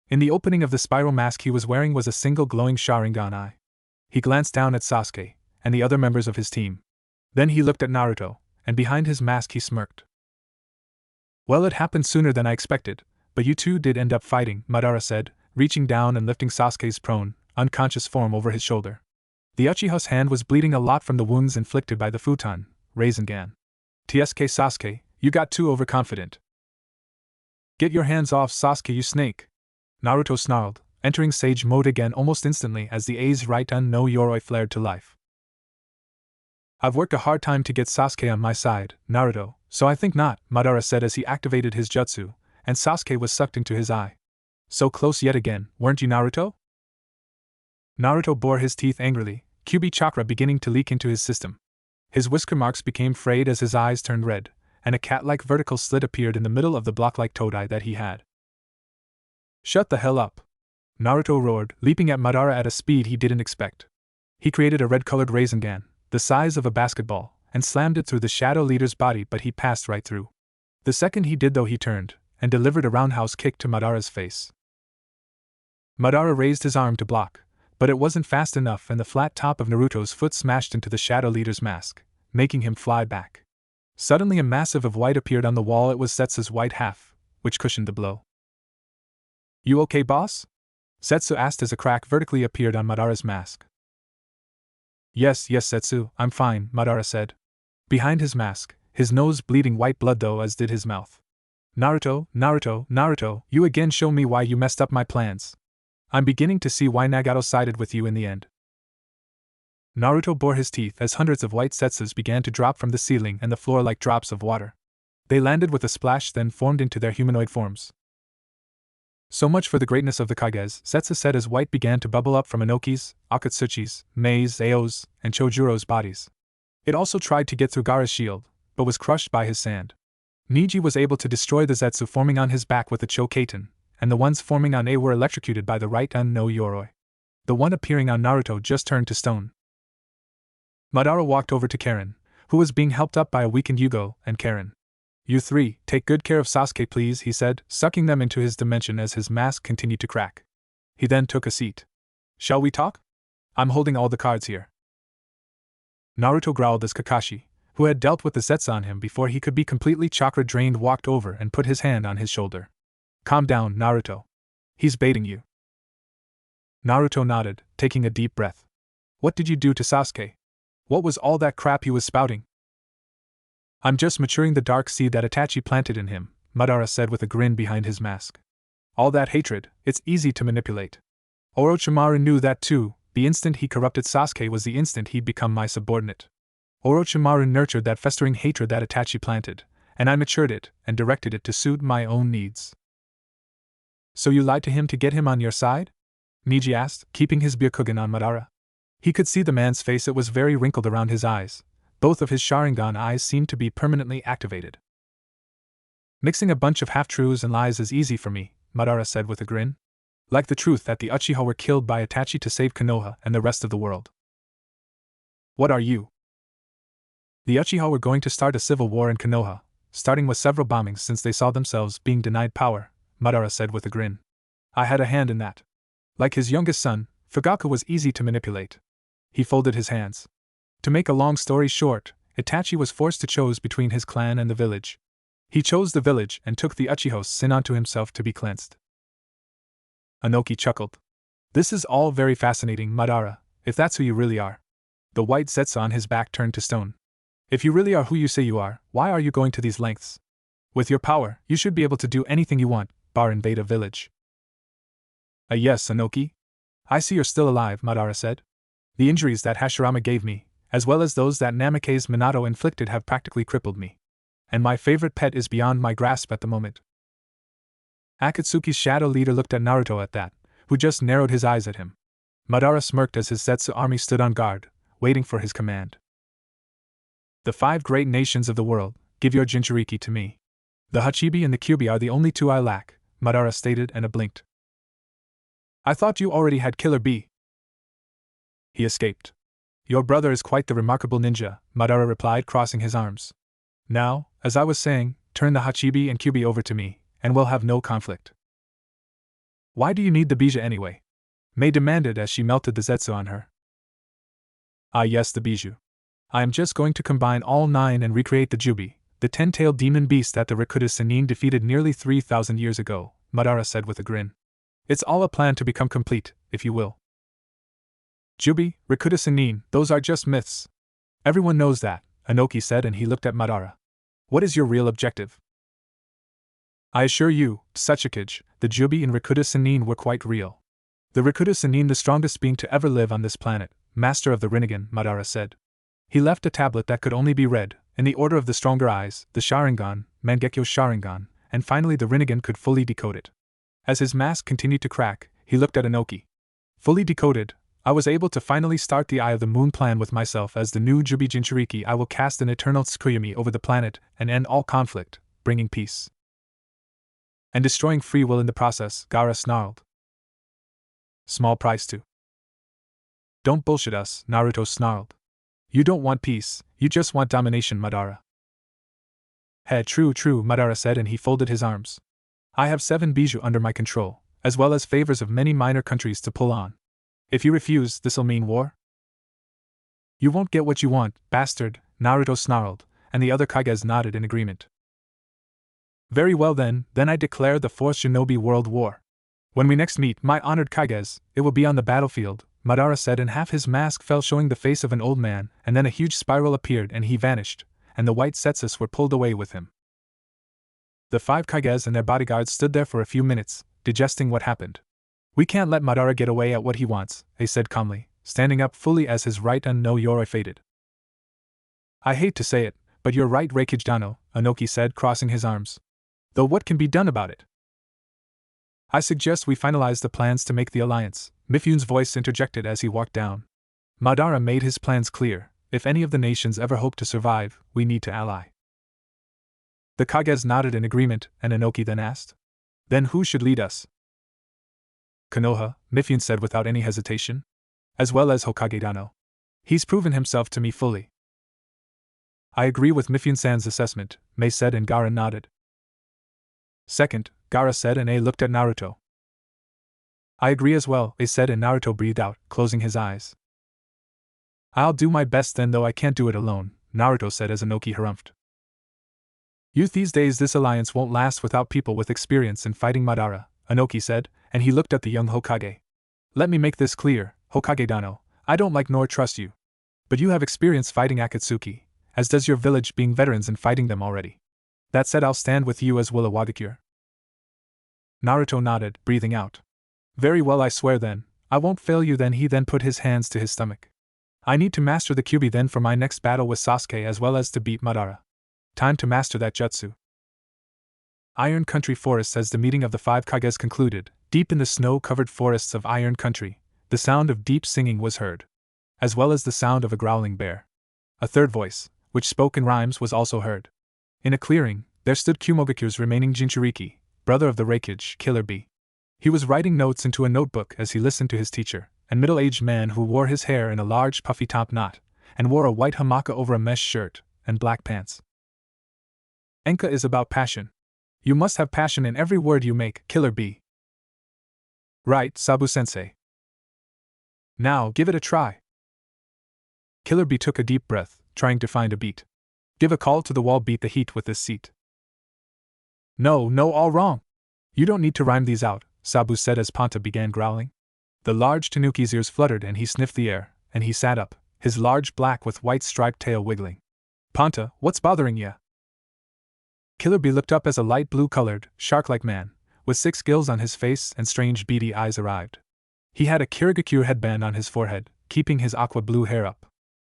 In the opening of the spiral mask he was wearing was a single glowing Sharingan eye. He glanced down at Sasuke, and the other members of his team. Then he looked at Naruto, and behind his mask he smirked. Well, it happened sooner than I expected, but you two did end up fighting, Madara said, reaching down and lifting Sasuke's prone, unconscious form over his shoulder. The Uchiha's hand was bleeding a lot from the wounds inflicted by the futon, Rasengan. TSK Sasuke, you got too overconfident. Get your hands off Sasuke, you snake! Naruto snarled, entering Sage mode again almost instantly as the A's Raiten no Yoroi flared to life. I've worked a hard time to get Sasuke on my side, Naruto, so I think not, Madara said as he activated his jutsu, and Sasuke was sucked into his eye. So close yet again, weren't you, Naruto? Naruto bore his teeth angrily, Kyuubi chakra beginning to leak into his system. His whisker marks became frayed as his eyes turned red, and a cat-like vertical slit appeared in the middle of the block-like toad eye that he had. Shut the hell up! Naruto roared, leaping at Madara at a speed he didn't expect. He created a red-colored Rasengan, the size of a basketball, and slammed it through the shadow leader's body, but he passed right through. The second he did, though, he turned, and delivered a roundhouse kick to Madara's face. Madara raised his arm to block, But it wasn't fast enough, and the flat top of Naruto's foot smashed into the Shadow Leader's mask, making him fly back. Suddenly a massive of white appeared on the wall. It was Setsu's white half, which cushioned the blow. "You okay, boss?" Setsu asked as a crack vertically appeared on Madara's mask. Yes, Setsu, I'm fine," Madara said. Behind his mask, his nose bleeding white blood though, as did his mouth. Naruto, you again show me why you messed up my plans. I'm beginning to see why Nagato sided with you in the end. Naruto bore his teeth as hundreds of white Setsus began to drop from the ceiling and the floor like drops of water. They landed with a splash, then formed into their humanoid forms. So much for the greatness of the Kages, Setsu said as white began to bubble up from Inoki's, Akatsuchi's, Mei's, Ao's, and Chojuro's bodies. It also tried to get through Gaara's shield, but was crushed by his sand. Niji was able to destroy the Zetsu forming on his back with the Chokaten, and the ones forming on A were electrocuted by the right and no Yoroi. The one appearing on Naruto just turned to stone. Madara walked over to Karen, who was being helped up by a weakened Yugo, and Karen. "You three, take good care of Sasuke please," he said, sucking them into his dimension as his mask continued to crack. He then took a seat. "Shall we talk? I'm holding all the cards here." Naruto growled as Kakashi, who had dealt with the Zetsu on him before he could be completely chakra drained, walked over and put his hand on his shoulder. "Calm down, Naruto. He's baiting you." Naruto nodded, taking a deep breath. "What did you do to Sasuke? What was all that crap he was spouting?" "I'm just maturing the dark seed that Itachi planted in him," Madara said with a grin behind his mask. "All that hatred, it's easy to manipulate. Orochimaru knew that too. The instant he corrupted Sasuke was the instant he'd become my subordinate. Orochimaru nurtured that festering hatred that Itachi planted, and I matured it and directed it to suit my own needs." "So you lied to him to get him on your side?" Niji asked, keeping his Byakugan on Madara. He could see the man's face. It was very wrinkled around his eyes. Both of his Sharingan eyes seemed to be permanently activated. "Mixing a bunch of half-truths and lies is easy for me," Madara said with a grin. "Like the truth that the Uchiha were killed by Itachi to save Konoha and the rest of the world." "What are you?" "The Uchiha were going to start a civil war in Konoha, starting with several bombings since they saw themselves being denied power," Madara said with a grin. "I had a hand in that. Like his youngest son, Fugaku was easy to manipulate." He folded his hands. To make a long story short, Itachi was forced to choose between his clan and the village. He chose the village and took the Uchiha's sin onto himself to be cleansed. Inoki chuckled. "This is all very fascinating, Madara, if that's who you really are." The white Zetsu on his back turned to stone. "If you really are who you say you are, why are you going to these lengths? With your power, you should be able to do anything you want, bar invade a village." Yes, Inoki? I see you're still alive," Madara said. "The injuries that Hashirama gave me, as well as those that Namake's Minato inflicted, have practically crippled me. And my favorite pet is beyond my grasp at the moment." Akatsuki's shadow leader looked at Naruto at that, who just narrowed his eyes at him. Madara smirked as his Zetsu army stood on guard, waiting for his command. "The 5 great nations of the world, give your Jinchuriki to me. The Hachibi and the Kyuubi are the only 2 I lack," Madara stated and blinked. "I thought you already had Killer Bee." "He escaped. Your brother is quite the remarkable ninja," Madara replied, crossing his arms. "Now, as I was saying, turn the Hachibi and Kyuubi over to me, and we'll have no conflict." "Why do you need the Bija anyway?" Mei demanded as she melted the Zetsu on her. "Ah yes, the Bijou. I am just going to combine all 9 and recreate the Jubi, the 10-tailed demon beast that the Rikuta Sennin defeated nearly 3,000 years ago," Madara said with a grin. "It's all a plan to become complete, if you will." "Jubi, Rikuta Sennin, those are just myths. Everyone knows that," Inoki said, and he looked at Madara. "What is your real objective?" "I assure you, Tsuchikage, the Jubi and Rikuta Sennin were quite real. The Rikuta Sennin, the strongest being to ever live on this planet, master of the Rinnegan," Madara said. He left a tablet that could only be read, in the order of the stronger eyes, the Sharingan, Mangekyo Sharingan, and finally the Rinnegan could fully decode it. As his mask continued to crack, he looked at Inoki. "Fully decoded, I was able to finally start the Eye of the Moon plan with myself as the new Jubi Jinchuriki. I will cast an eternal Tsukuyami over the planet and end all conflict, bringing peace. And destroying free will in the process," Gaara snarled. "Small price too." "Don't bullshit us," Naruto snarled. "You don't want peace, you just want domination, Madara." True, Madara said, and he folded his arms. "I have 7 bijou under my control, as well as favors of many minor countries to pull on. If you refuse, this'll mean war? You won't get what you want, bastard, Naruto snarled, and the other Kages nodded in agreement. Very well then I declare the Fourth Shinobi World War. When we next meet, my honored Kages, it will be on the battlefield, Madara said, and half his mask fell, showing the face of an old man, and then a huge spiral appeared and he vanished, and the white setsus were pulled away with him. The 5 Kages and their bodyguards stood there for a few minutes, digesting what happened. We can't let Madara get away at what he wants, they said calmly, standing up fully as his right no Yoroi faded. I hate to say it, but you're right, Reikage Dano, Inoki said, crossing his arms. Though what can be done about it? I suggest we finalize the plans to make the alliance, Mifune's voice interjected as he walked down. Madara made his plans clear. If any of the nations ever hope to survive, we need to ally. The Kages nodded in agreement, and Inoki then asked, then who should lead us? Konoha, Mifune said without any hesitation. As well as Hokage Dano. He's proven himself to me fully. I agree with Mifune-san's assessment, Mei said, and Gaara nodded. Second, Gaara said, and A looked at Naruto. I agree as well, A said, and Naruto breathed out, closing his eyes. I'll do my best then, though I can't do it alone, Naruto said as Inoki harumphed. Youth these days, this alliance won't last without people with experience in fighting, Madara, Inoki said, and he looked at the young Hokage. Let me make this clear, Hokage Dano, I don't like nor trust you. But you have experience fighting Akatsuki, as does your village, being veterans in fighting them already. That said, I'll stand with you, as will Iwagakure. Naruto nodded, breathing out. Very well, I swear then, I won't fail you then. He then put his hands to his stomach. I need to master the Kyuubi then for my next battle with Sasuke, as well as to beat Madara. Time to master that jutsu. Iron Country Forests. As the meeting of the 5 Kages concluded, deep in the snow-covered forests of Iron Country, the sound of deep singing was heard, as well as the sound of a growling bear. A third voice, which spoke in rhymes, was also heard. In a clearing, there stood Kumogakure's remaining Jinchuriki, brother of the Reikage Killer Bee. He was writing notes into a notebook as he listened to his teacher, a middle-aged man who wore his hair in a large puffy top knot, and wore a white hamaka over a mesh shirt and black pants. Enka is about passion. You must have passion in every word you make, Killer Bee. Right, Sabu-sensei. Now, give it a try. Killer Bee took a deep breath, trying to find a beat. Give a call to the wall, beat the heat with this seat. No, all wrong. You don't need to rhyme these out, Sabu said as Panta began growling. The large Tanuki's ears fluttered and he sniffed the air, and he sat up, his large black with white striped tail wiggling. Panta, what's bothering ya? Killer Bee looked up as a light blue-colored, shark-like man, with 6 gills on his face and strange beady eyes arrived. He had a Kirigakure headband on his forehead, keeping his aqua-blue hair up.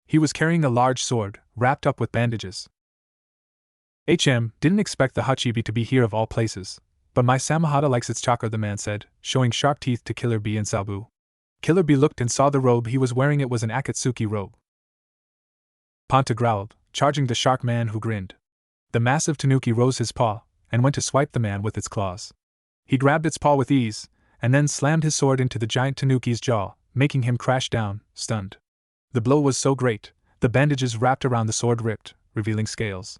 He was carrying a large sword, wrapped up with bandages. Didn't expect the Hachibi to be here of all places, but my Samahata likes its chakra, the man said, showing sharp teeth to Killer Bee and Sabu. Killer Bee looked and saw the robe he was wearing. It was an Akatsuki robe. Panta growled, charging the shark man, who grinned. The massive Tanuki rose his paw, and went to swipe the man with its claws. He grabbed its paw with ease, and then slammed his sword into the giant Tanuki's jaw, making him crash down, stunned. The blow was so great, the bandages wrapped around the sword ripped, revealing scales.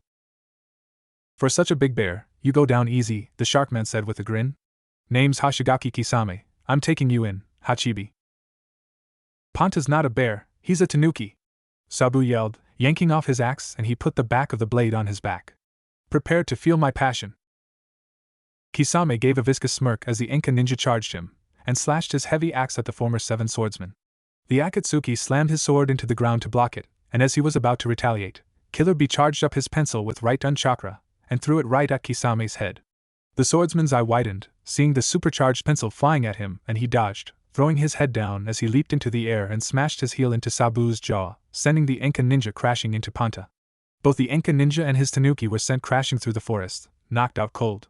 For such a big bear, you go down easy, the sharkman said with a grin. Name's Hashigaki Kisame, I'm taking you in, Hachibi. Panta's not a bear, he's a Tanuki, Sabu yelled, yanking off his axe, and he put the back of the blade on his back. Prepare to feel my passion. Kisame gave a viscous smirk as the Enka ninja charged him, and slashed his heavy axe at the former 7 swordsman. The Akatsuki slammed his sword into the ground to block it, and as he was about to retaliate, Killer Bee charged up his pencil with right chakra, and threw it right at Kisame's head. The swordsman's eye widened, seeing the supercharged pencil flying at him, and he dodged, throwing his head down as he leaped into the air and smashed his heel into Sabu's jaw, sending the Enka ninja crashing into Panta. Both the Enka ninja and his Tanuki were sent crashing through the forest, knocked out cold.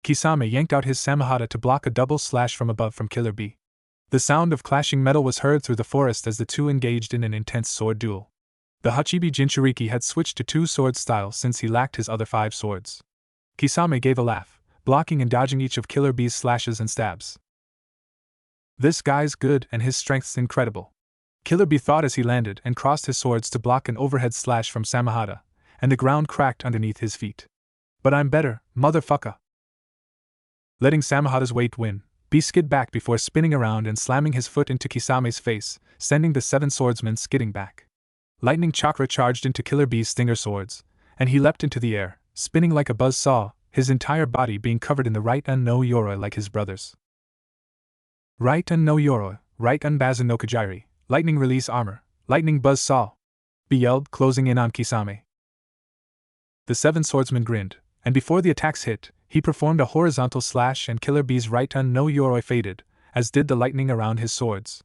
Kisame yanked out his Samahata to block a double slash from above from Killer Bee. The sound of clashing metal was heard through the forest as the two engaged in an intense sword duel. The Hachibi Jinchuriki had switched to 2-sword style since he lacked his other 5 swords. Kisame gave a laugh, blocking and dodging each of Killer Bee's slashes and stabs. This guy's good and his strength's incredible. Killer Bee thought as he landed and crossed his swords to block an overhead slash from Samahata, and the ground cracked underneath his feet. But I'm better, motherfucker. Letting Samahata's weight win, B skid back before spinning around and slamming his foot into Kisame's face, sending the seven swordsmen skidding back. Lightning chakra charged into Killer B's stinger swords, and he leapt into the air, spinning like a buzz saw, his entire body being covered in the Right-un no Yoroi like his brothers. Right-un no Yoroi, Right-un Bazen no Kajiri, lightning release armor, lightning buzz saw, B yelled, closing in on Kisame. The seven swordsmen grinned, and before the attacks hit, he performed a horizontal slash and Killer B's Right-un no Yoroi faded, as did the lightning around his swords.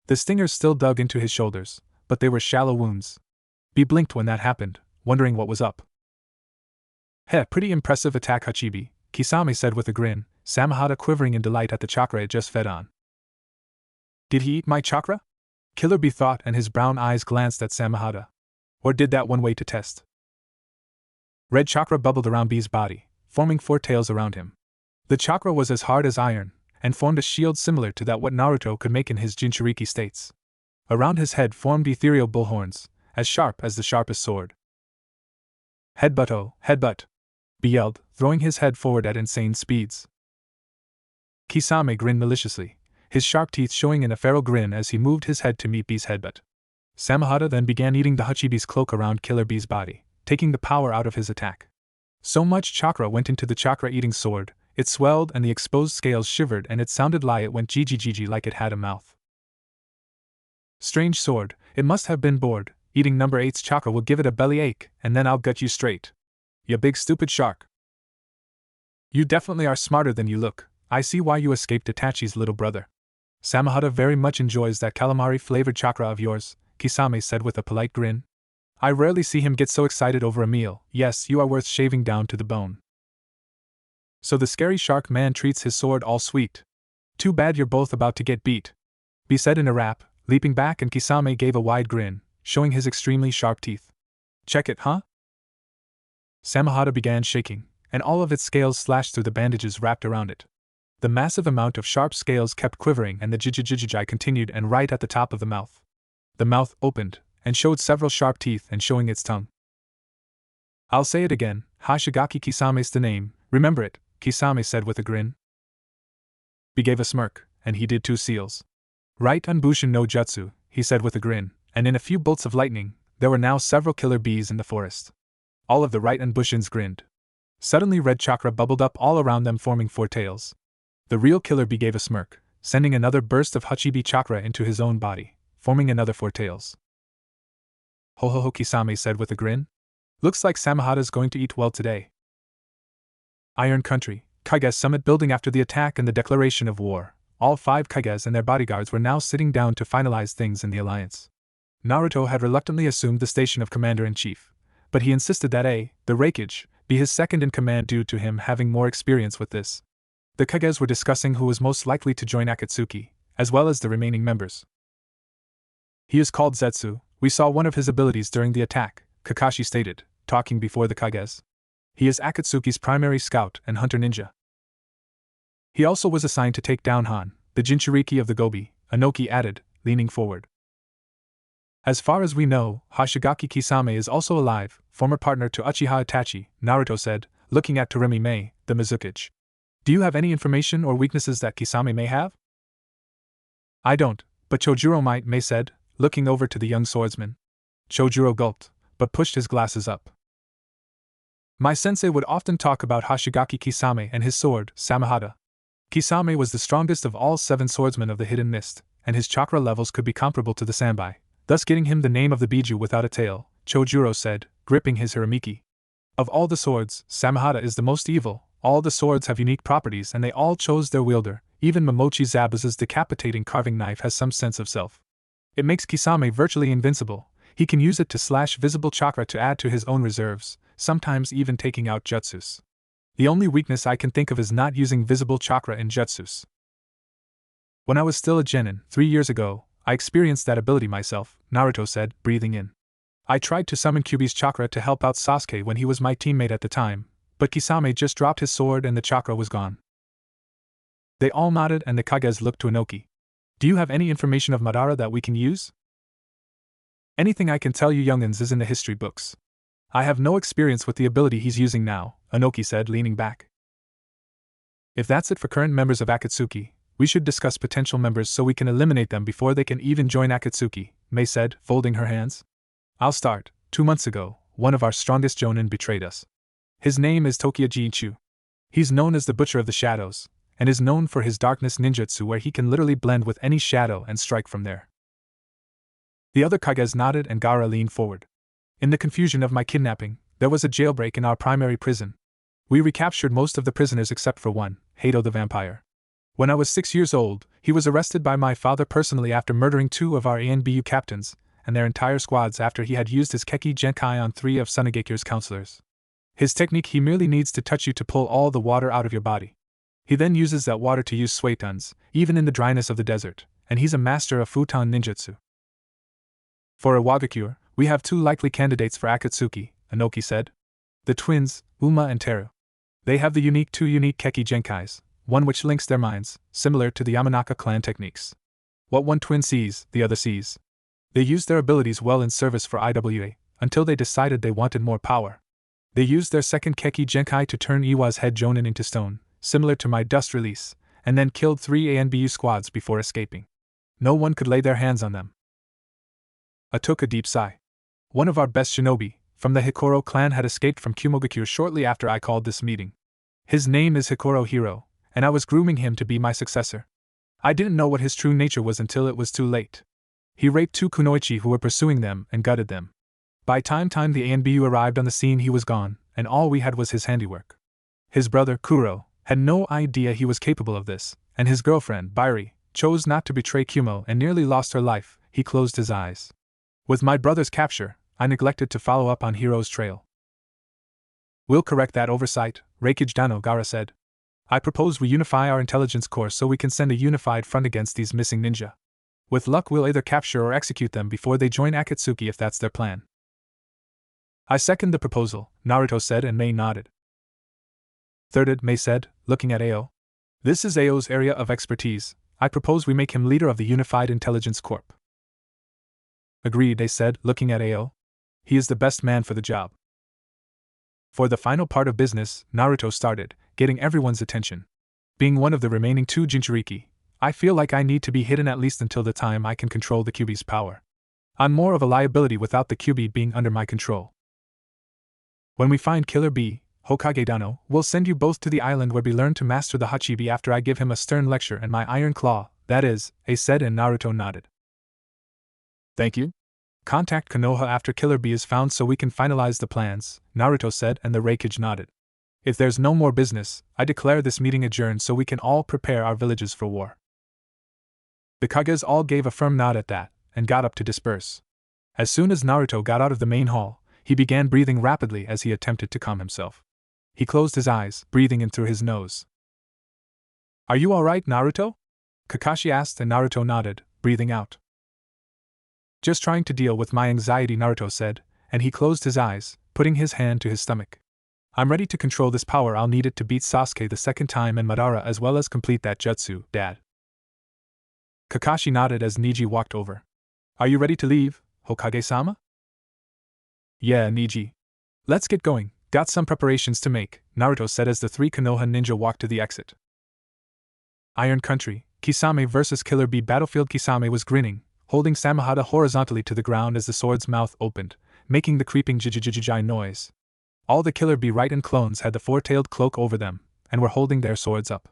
The stingers still dug into his shoulders, but they were shallow wounds. B blinked when that happened, wondering what was up. Heh, pretty impressive attack, Hachibi, Kisame said with a grin, Samahata quivering in delight at the chakra it just fed on. Did he eat my chakra? Killer B thought, and his brown eyes glanced at Samahata. Or did that one way to test? Red chakra bubbled around B's body, forming four tails around him. The chakra was as hard as iron, and formed a shield similar to that what Naruto could make in his Jinchuriki states. Around his head formed ethereal bullhorns, as sharp as the sharpest sword. Headbutt, oh, headbutt! B yelled, throwing his head forward at insane speeds. Kisame grinned maliciously, his sharp teeth showing in a feral grin as he moved his head to meet B's headbutt. Samahata then began eating the Hachibi's cloak around Killer B's body, taking the power out of his attack. So much chakra went into the chakra-eating sword, it swelled and the exposed scales shivered and it sounded like it went gigi like it had a mouth. Strange sword, it must have been bored, eating number 8's chakra will give it a bellyache, and then I'll gut you straight. Ya big stupid shark. You definitely are smarter than you look, I see why you escaped Itachi's little brother. Samahata very much enjoys that calamari-flavored chakra of yours, Kisame said with a polite grin. I rarely see him get so excited over a meal. Yes, you are worth shaving down to the bone. So the scary shark man treats his sword all sweet. Too bad you're both about to get beat, B said in a rap, leaping back, and Kisame gave a wide grin, showing his extremely sharp teeth. Check it, huh? Samahata began shaking, and all of its scales slashed through the bandages wrapped around it. The massive amount of sharp scales kept quivering and the jijijijiji continued, and right at the top of the mouth. The mouth opened, and showed several sharp teeth and showing its tongue. I'll say it again, Hashigaki Kisame's the name, remember it, Kisame said with a grin. B gave a smirk, and he did two seals. Right-un Bushin no Jutsu, he said with a grin, and in a few bolts of lightning, there were now several killer bees in the forest. All of the Right-un Bushins grinned. Suddenly red chakra bubbled up all around them, forming four tails. The real killer bee gave a smirk, sending another burst of Hachibi chakra into his own body, forming another four tails. Ho ho ho, Kisame said with a grin. Looks like Samahata's going to eat well today. Iron Country, Kage's summit building. After the attack and the declaration of war, all 5 Kages and their bodyguards were now sitting down to finalize things in the alliance. Naruto had reluctantly assumed the station of commander-in-chief, but he insisted that the Raikage, be his second in command due to him having more experience with this. The Kages were discussing who was most likely to join Akatsuki, as well as the remaining members. He is called Zetsu. We saw one of his abilities during the attack, Kakashi stated, talking before the Kages. He is Akatsuki's primary scout and hunter ninja. He also was assigned to take down Han, the Jinchuriki of the Gobi, Anoki added, leaning forward. As far as we know, Hashigaki Kisame is also alive, former partner to Uchiha Itachi, Naruto said, looking at Torimi Mei, the Mizukage. Do you have any information or weaknesses that Kisame may have? I don't, but Chojuro might, Mei said, looking over to the young swordsman. Chojuro gulped, but pushed his glasses up. My sensei would often talk about Hashigaki Kisame and his sword, Samahata. Kisame was the strongest of all 7 swordsmen of the Hidden Mist, and his chakra levels could be comparable to the Sanbai, thus getting him the name of the Biju without a tail, Chojuro said, gripping his Hiramiki. Of all the swords, Samahata is the most evil. All the swords have unique properties and they all chose their wielder. Even Momochi Zabuza's decapitating carving knife has some sense of self. It makes Kisame virtually invincible. He can use it to slash visible chakra to add to his own reserves, sometimes even taking out jutsus. The only weakness I can think of is not using visible chakra in jutsus. When I was still a genin, 3 years ago, I experienced that ability myself, Naruto said, breathing in. I tried to summon Kyuubi's chakra to help out Sasuke when he was my teammate at the time, but Kisame just dropped his sword and the chakra was gone. They all nodded and the Kages looked to Inoki. Do you have any information of Madara that we can use? Anything I can tell you youngins is in the history books. I have no experience with the ability he's using now, Inoki said, leaning back. If that's it for current members of Akatsuki, We should discuss potential members so we can eliminate them before they can even join Akatsuki, Mei said, folding her hands. I'll start. 2 months ago, one of our strongest jonin betrayed us. His name is Tokiya Jiichu. He's known as the Butcher of the Shadows, and is known for his darkness ninjutsu where he can literally blend with any shadow and strike from there. The other Kages nodded and Gaara leaned forward. In the confusion of my kidnapping, there was a jailbreak in our primary prison. We recaptured most of the prisoners except for one, Hato the vampire. When I was 6 years old, he was arrested by my father personally after murdering 2 of our ANBU captains, and their entire squads after he had used his Keki Genkai on 3 of Sunageku's counselors. His technique, he merely needs to touch you to pull all the water out of your body. He then uses that water to use suetons, even in the dryness of the desert, and he's a master of futon ninjutsu. For a Wagakure, we have 2 likely candidates for Akatsuki, Anoki said. The twins, Uma and Teru. They have the 2 unique Keki Genkais, one which links their minds, similar to the Yamanaka clan techniques. What one twin sees, the other sees. They used their abilities well in service for IWA, until they decided they wanted more power. They used their second Keki Genkai to turn Iwa's head jonin into stone, similar to my dust release, and then killed 3 ANBU squads before escaping. No one could lay their hands on them. I took a deep sigh. One of our best shinobi, from the Hikoro clan, had escaped from Kumogakure shortly after I called this meeting. His name is Hikoro Hiro, and I was grooming him to be my successor. I didn't know what his true nature was until it was too late. He raped 2 kunoichi who were pursuing them and gutted them. By time the ANBU arrived on the scene, he was gone, and all we had was his handiwork. His brother, Kuro, had no idea he was capable of this, and his girlfriend, Bairi, chose not to betray Kumo and nearly lost her life. He closed his eyes. With my brother's capture, I neglected to follow up on Hiro's trail. We'll correct that oversight, Reikage Dano, Gaara said. I propose we unify our intelligence corps so we can send a unified front against these missing ninja. With luck, we'll either capture or execute them before they join Akatsuki if that's their plan. I second the proposal, Naruto said, and Mei nodded. Thirded, Mei said, looking at Ao. This is Ao's area of expertise. I propose we make him leader of the Unified Intelligence Corps. Agreed, they said, looking at Ao. He is the best man for the job. For the final part of business, Naruto started, getting everyone's attention. Being one of the remaining 2 Jinchuriki, I feel like I need to be hidden at least until the time I can control the Kyuubi's power. I'm more of a liability without the Kyuubi being under my control. When we find Killer B, Hokage Dano, we'll send you both to the island where we learn to master the Hachibi after I give him a stern lecture and my iron claw, that is, Ace said, and Naruto nodded. Thank you. Contact Konoha after Killer B is found so we can finalize the plans, Naruto said, and the Reikage nodded. If there's no more business, I declare this meeting adjourned so we can all prepare our villages for war. The Kages all gave a firm nod at that, and got up to disperse. As soon as Naruto got out of the main hall, he began breathing rapidly as he attempted to calm himself. He closed his eyes, breathing in through his nose. Are you alright, Naruto? Kakashi asked, and Naruto nodded, breathing out. Just trying to deal with my anxiety, Naruto said, and he closed his eyes, putting his hand to his stomach. I'm ready to control this power. I'll need it to beat Sasuke the second time and Madara as well as complete that jutsu, Dad. Kakashi nodded as Niji walked over. Are you ready to leave, Hokage-sama? Yeah, Niji. Let's get going. Got some preparations to make, Naruto said as the 3 Konoha ninja walked to the exit. Iron Country, Kisame vs. Killer Bee Battlefield. Kisame was grinning, holding Samehada horizontally to the ground as the sword's mouth opened, making the creeping jijijijijai noise. All the Killer Bee Raiden clones had the 4-tailed cloak over them, and were holding their swords up.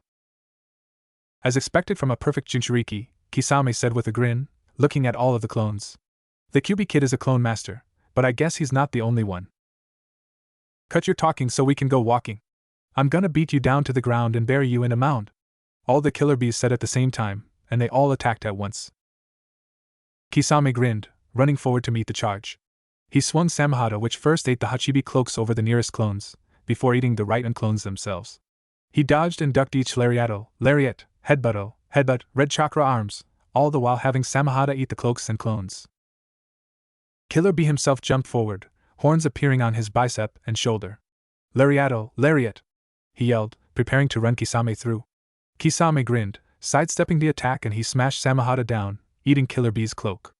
As expected from a perfect Jinchuriki, Kisame said with a grin, looking at all of the clones. The Kyuubi kid is a clone master, but I guess he's not the only one. Cut your talking so we can go walking. I'm gonna beat you down to the ground and bury you in a mound. All the Killer Bees said at the same time, and they all attacked at once. Kisame grinned, running forward to meet the charge. He swung Samehada, which first ate the Hachibi cloaks over the nearest clones, before eating the Raiden clones themselves. He dodged and ducked each lariat, headbutt, red chakra arms, all the while having Samehada eat the cloaks and clones. Killer Bee himself jumped forward, horns appearing on his bicep and shoulder. Lariat! He yelled, preparing to run Kisame through. Kisame grinned, sidestepping the attack, and he smashed Samehada down, eating Killer Bee's cloak.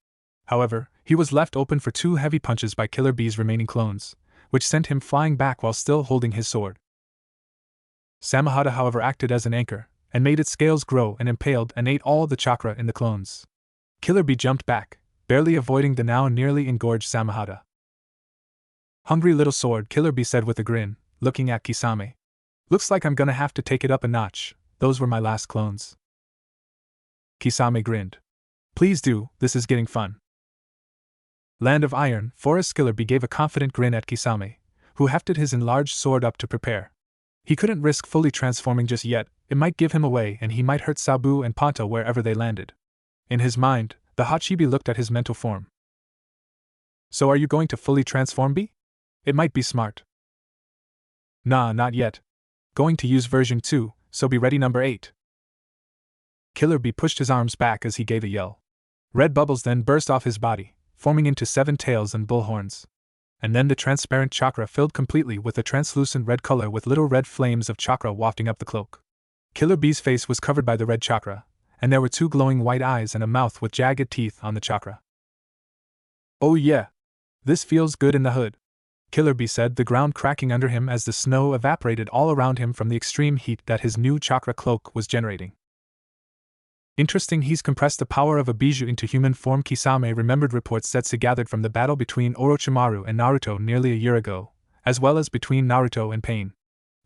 However, he was left open for 2 heavy punches by Killer Bee's remaining clones, which sent him flying back while still holding his sword. Samehada, however, acted as an anchor, and made its scales grow and impaled and ate all the chakra in the clones. Killer Bee jumped back, barely avoiding the now nearly engorged Samahata. "Hungry little sword," Killer Bee said with a grin, looking at Kisame. "Looks like I'm gonna have to take it up a notch. Those were my last clones." Kisame grinned. "Please do, this is getting fun." Land of Iron, Forest. Killer Bee gave a confident grin at Kisame, who hefted his enlarged sword up to prepare. He couldn't risk fully transforming just yet, it might give him away and he might hurt Sabu and Panta wherever they landed. In his mind, the Hachibi looked at his mental form. "So are you going to fully transform, Bee? It might be smart." "Nah, not yet. Going to use version 2, so be ready number 8. Killer Bee pushed his arms back as he gave a yell. Red bubbles then burst off his body, forming into 7 tails and bull horns. And then the transparent chakra filled completely with a translucent red color with little red flames of chakra wafting up the cloak. Killer Bee's face was covered by the red chakra, and there were 2 glowing white eyes and a mouth with jagged teeth on the chakra. "Oh yeah! This feels good in the hood," Killer Bee said, the ground cracking under him as the snow evaporated all around him from the extreme heat that his new chakra cloak was generating. "Interesting, he's compressed the power of a bijou into human form." Kisame remembered reports Setsu gathered from the battle between Orochimaru and Naruto nearly a year ago, as well as between Naruto and Pain.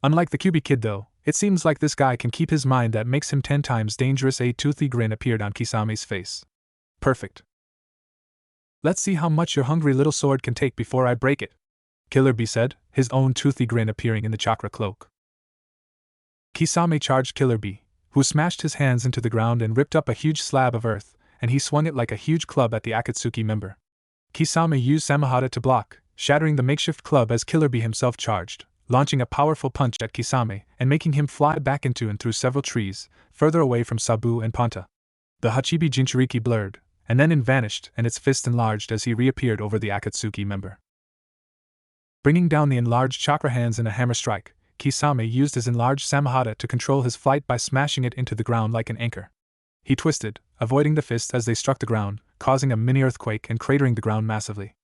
Unlike the Kyuubi kid though, it seems like this guy can keep his mind that makes him 10 times dangerous. A toothy grin appeared on Kisame's face. "Perfect. Let's see how much your hungry little sword can take before I break it," Killer Bee said, his own toothy grin appearing in the chakra cloak. Kisame charged Killer Bee, who smashed his hands into the ground and ripped up a huge slab of earth, and he swung it like a huge club at the Akatsuki member. Kisame used Samahata to block, shattering the makeshift club as Killer Bee himself charged, launching a powerful punch at Kisame and making him fly back into and through several trees, further away from Sabu and Panta. The Hachibi Jinchuriki blurred, and then vanished, and its fist enlarged as he reappeared over the Akatsuki member. Bringing down the enlarged chakra hands in a hammer strike, Kisame used his enlarged Samahata to control his flight by smashing it into the ground like an anchor. He twisted, avoiding the fist as they struck the ground, causing a mini earthquake and cratering the ground massively.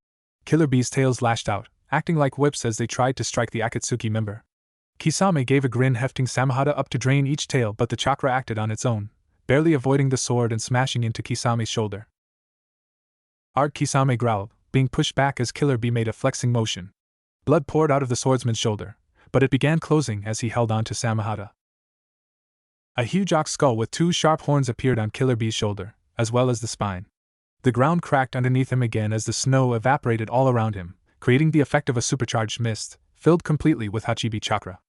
Killer Bee's tails lashed out, acting like whips as they tried to strike the Akatsuki member. Kisame gave a grin, hefting Samahata up to drain each tail, but the chakra acted on its own, barely avoiding the sword and smashing into Kisame's shoulder. "Arg!" Kisame growled, being pushed back as Killer Bee made a flexing motion. Blood poured out of the swordsman's shoulder, but it began closing as he held on to Samahata. A huge ox skull with 2 sharp horns appeared on Killer Bee's shoulder, as well as the spine. The ground cracked underneath him again as the snow evaporated all around him, creating the effect of a supercharged mist, filled completely with Hachibi chakra.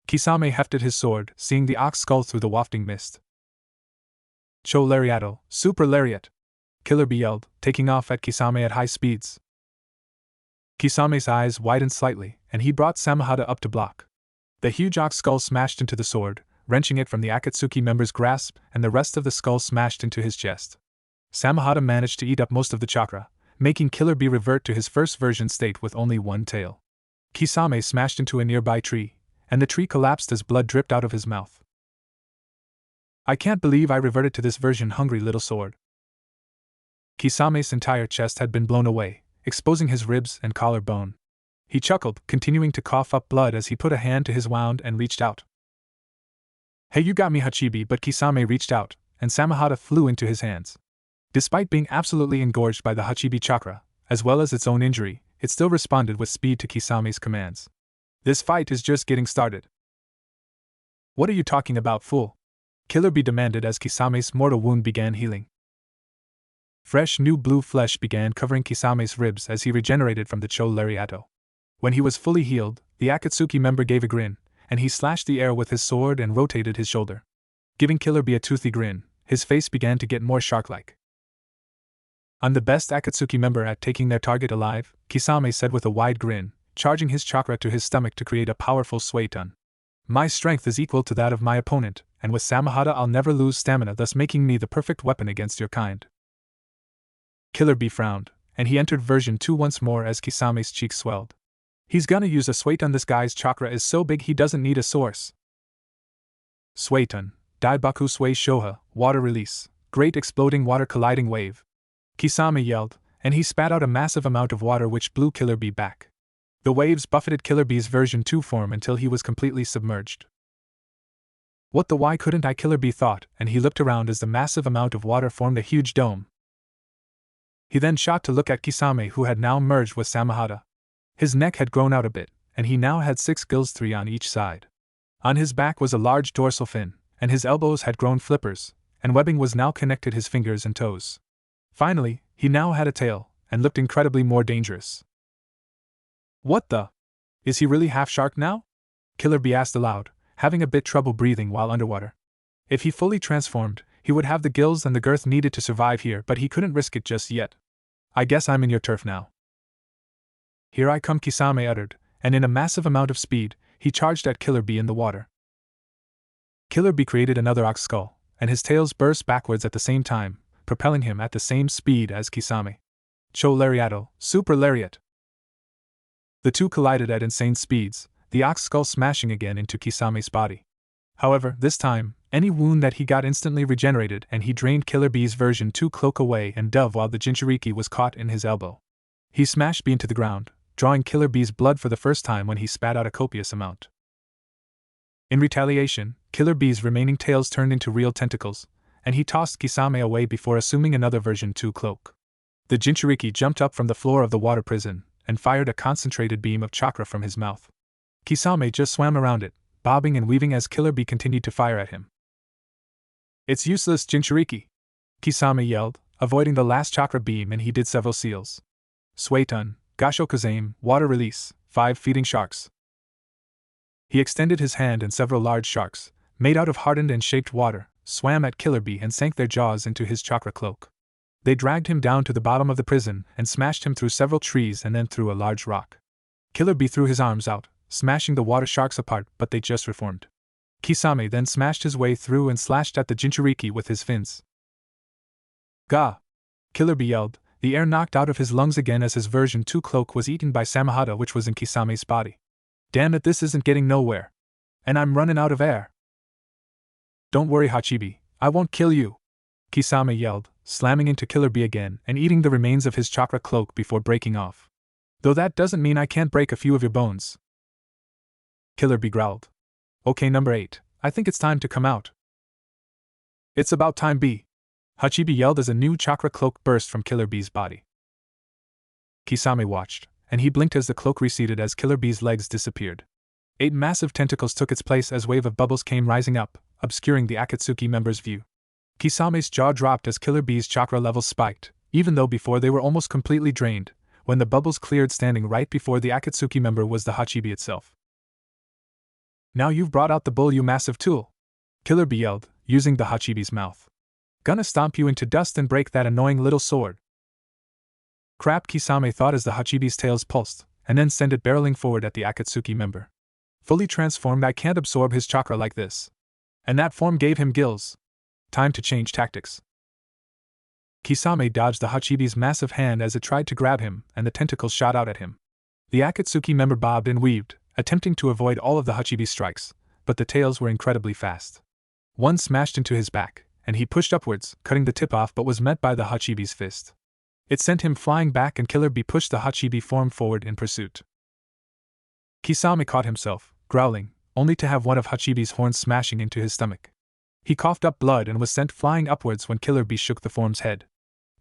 Kisame hefted his sword, seeing the ox skull through the wafting mist. "Cho Lariato, Super Lariat!" Killer Bee yelled, taking off at Kisame at high speeds. Kisame's eyes widened slightly, and he brought Samahata up to block. The huge ox skull smashed into the sword, wrenching it from the Akatsuki member's grasp, and the rest of the skull smashed into his chest. Samahata managed to eat up most of the chakra, making Killer Bee revert to his first version state with only 1 tail. Kisame smashed into a nearby tree, and the tree collapsed as blood dripped out of his mouth. "I can't believe I reverted to this version, hungry little sword." Kisame's entire chest had been blown away, exposing his ribs and collar bone. He chuckled, continuing to cough up blood as he put a hand to his wound and reached out. "Hey, you got me, Hachibi!" But Kisame reached out, and Samahata flew into his hands. Despite being absolutely engorged by the Hachibi chakra, as well as its own injury, it still responded with speed to Kisame's commands. "This fight is just getting started." "What are you talking about, fool?" Killer Bee demanded as Kisame's mortal wound began healing. Fresh new blue flesh began covering Kisame's ribs as he regenerated from the Cho Lariato. When he was fully healed, the Akatsuki member gave a grin, and he slashed the air with his sword and rotated his shoulder. Giving Killer Bee a toothy grin, his face began to get more shark-like. "I'm the best Akatsuki member at taking their target alive," Kisame said with a wide grin, charging his chakra to his stomach to create a powerful sway-ton. "My strength is equal to that of my opponent, and with Samahata I'll never lose stamina, thus making me the perfect weapon against your kind." Killer Bee frowned, and he entered version 2 once more as Kisame's cheeks swelled. "He's gonna use a Swayton. This guy's chakra is so big he doesn't need a source." Swayton, Daibaku Sway Shoha, water release, great exploding water colliding wave. Kisame yelled, and he spat out a massive amount of water which blew Killer Bee back. The waves buffeted Killer Bee's version 2 form until he was completely submerged. What the why couldn't I? Killer Bee thought, and he looked around as the massive amount of water formed a huge dome. He then shot to look at Kisame, who had now merged with Samahata. His neck had grown out a bit, and he now had 6 gills, 3 on each side. On his back was a large dorsal fin, and his elbows had grown flippers, and webbing was now connected his fingers and toes. Finally, he now had a tail, and looked incredibly more dangerous. What the? Is he really half shark now? Killer Bee asked aloud, having a bit trouble breathing while underwater. If he fully transformed, he would have the gills and the girth needed to survive here, but he couldn't risk it just yet. I guess I'm in your turf now. Here I come, Kisame uttered, and in a massive amount of speed, he charged at Killer Bee in the water. Killer Bee created another ox skull, and his tails burst backwards at the same time, propelling him at the same speed as Kisame. Cho Lariato, Super Lariat! The two collided at insane speeds, the ox skull smashing again into Kisame's body. However, this time, any wound that he got instantly regenerated, and he drained Killer Bee's version 2 cloak away and dove while the Jinchuriki was caught in his elbow. He smashed Bee into the ground, drawing Killer Bee's blood for the first time when he spat out a copious amount. In retaliation, Killer Bee's remaining tails turned into real tentacles, and he tossed Kisame away before assuming another version 2 cloak. The Jinchuriki jumped up from the floor of the water prison, and fired a concentrated beam of chakra from his mouth. Kisame just swam around it, bobbing and weaving as Killer Bee continued to fire at him. It's useless, Jinchuriki! Kisame yelled, avoiding the last chakra beam, and he did several seals. Suetun, Gashokuzame, water release, 5 feeding sharks. He extended his hand, and several large sharks, made out of hardened and shaped water, swam at Killer Bee and sank their jaws into his chakra cloak. They dragged him down to the bottom of the prison and smashed him through several trees and then through a large rock. Killer Bee threw his arms out, smashing the water sharks apart, but they just reformed. Kisame then smashed his way through and slashed at the Jinchuriki with his fins. Gah! Killer Bee yelled, the air knocked out of his lungs again as his version 2 cloak was eaten by Samahata, which was in Kisame's body. Damn it, this isn't getting nowhere. And I'm running out of air. Don't worry, Hachibi, I won't kill you, Kisame yelled, slamming into Killer Bee again and eating the remains of his chakra cloak before breaking off. Though that doesn't mean I can't break a few of your bones. Killer Bee growled. Okay, number 8, I think it's time to come out. It's about time, Bee, Hachibi yelled as a new chakra cloak burst from Killer Bee's body. Kisame watched, and he blinked as the cloak receded as Killer Bee's legs disappeared. 8 massive tentacles took its place as wave of bubbles came rising up, obscuring the Akatsuki member's view. Kisame's jaw dropped as Killer Bee's chakra levels spiked, even though before they were almost completely drained, when the bubbles cleared. Standing right before the Akatsuki member was the Hachibi itself. Now you've brought out the bull, you massive tool, Killer Bee yelled, using the Hachibi's mouth. Gonna stomp you into dust and break that annoying little sword. Crap, Kisame thought as the Hachibi's tails pulsed, and then sent it barreling forward at the Akatsuki member. Fully transformed, I can't absorb his chakra like this. And that form gave him gills. Time to change tactics. Kisame dodged the Hachibi's massive hand as it tried to grab him, and the tentacles shot out at him. The Akatsuki member bobbed and weaved, attempting to avoid all of the Hachibi's strikes, but the tails were incredibly fast. One smashed into his back, and he pushed upwards, cutting the tip off, but was met by the Hachibi's fist. It sent him flying back, and Killer Bee pushed the Hachibi form forward in pursuit. Kisame caught himself, growling, only to have one of Hachibi's horns smashing into his stomach. He coughed up blood and was sent flying upwards when Killer Bee shook the form's head.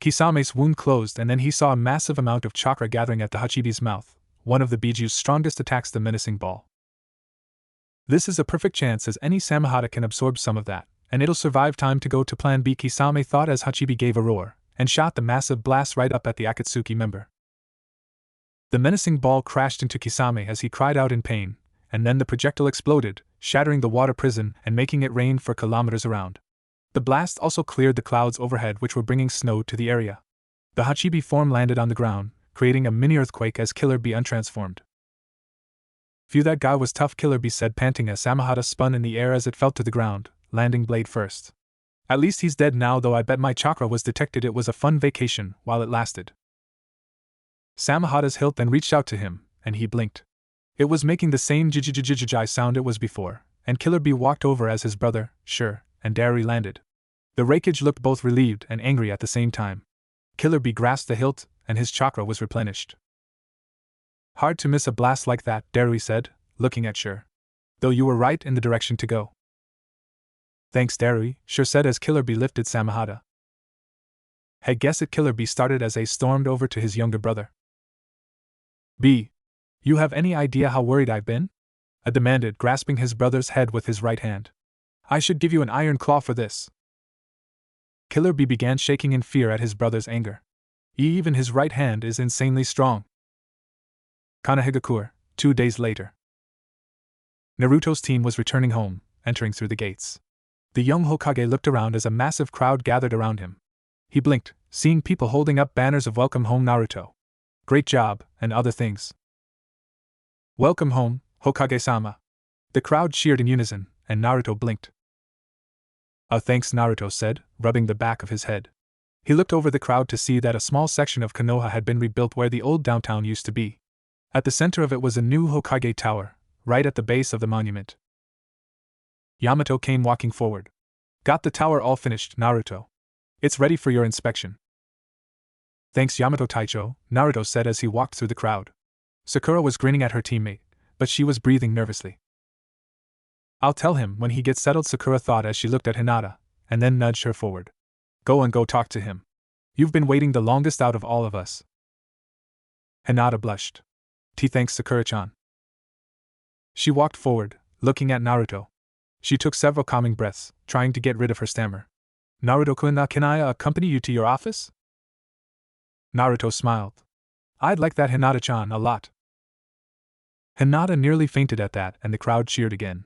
Kisame's wound closed, and then he saw a massive amount of chakra gathering at the Hachibi's mouth, one of the Biju's strongest attacks, the menacing ball. This is a perfect chance, as any Samahata can absorb some of that, and it'll survive. Time to go to plan B, Kisame thought as Hachibi gave a roar, and shot the massive blast right up at the Akatsuki member. The menacing ball crashed into Kisame as he cried out in pain, and then the projectile exploded, shattering the water prison and making it rain for kilometers around. The blast also cleared the clouds overhead, which were bringing snow to the area. The Hachibi form landed on the ground, creating a mini-earthquake as Killer Bee untransformed. Phew, that guy was tough, Killer Bee said, panting as Samahata spun in the air as it fell to the ground, landing blade first. At least he's dead now, though I bet my chakra was detected. It was a fun vacation while it lasted. Samahata's hilt then reached out to him, and he blinked. It was making the same jijijijijij sound it was before, and Killer Bee walked over as his brother, Sure, and Dari landed. The Raikage looked both relieved and angry at the same time. Killer Bee grasped the hilt, and his chakra was replenished. Hard to miss a blast like that, Dari said, looking at Sure. Though you were right in the direction to go. Thanks, Darui, sure said as Killer Bee lifted Samahata. Hey, guess it, Killer Bee started as A stormed over to his younger brother. B. You have any idea how worried I've been? A demanded, grasping his brother's head with his right hand. I should give you an iron claw for this. Killer Bee began shaking in fear at his brother's anger. Even his right hand is insanely strong. Kanahigakure, 2 days later. Naruto's team was returning home, entering through the gates. The young Hokage looked around as a massive crowd gathered around him. He blinked, seeing people holding up banners of "Welcome home, Naruto. Great job," and other things. "Welcome home, Hokage-sama." The crowd cheered in unison, and Naruto blinked. Thanks," Naruto said, rubbing the back of his head. He looked over the crowd to see that a small section of Konoha had been rebuilt where the old downtown used to be. At the center of it was a new Hokage tower, right at the base of the monument. Yamato came walking forward. "Got the tower all finished, Naruto. It's ready for your inspection." "Thanks, Yamato Taicho," Naruto said as he walked through the crowd. Sakura was grinning at her teammate, but she was breathing nervously. "I'll tell him when he gets settled," Sakura thought as she looked at Hinata, and then nudged her forward. Go talk to him. You've been waiting the longest out of all of us." Hinata blushed. Thanks, Sakura-chan." She walked forward, looking at Naruto. She took several calming breaths, trying to get rid of her stammer. "Naruto-kun, can I accompany you to your office?" Naruto smiled. "I'd like that, Hinata-chan, a lot." Hinata nearly fainted at that, and the crowd cheered again.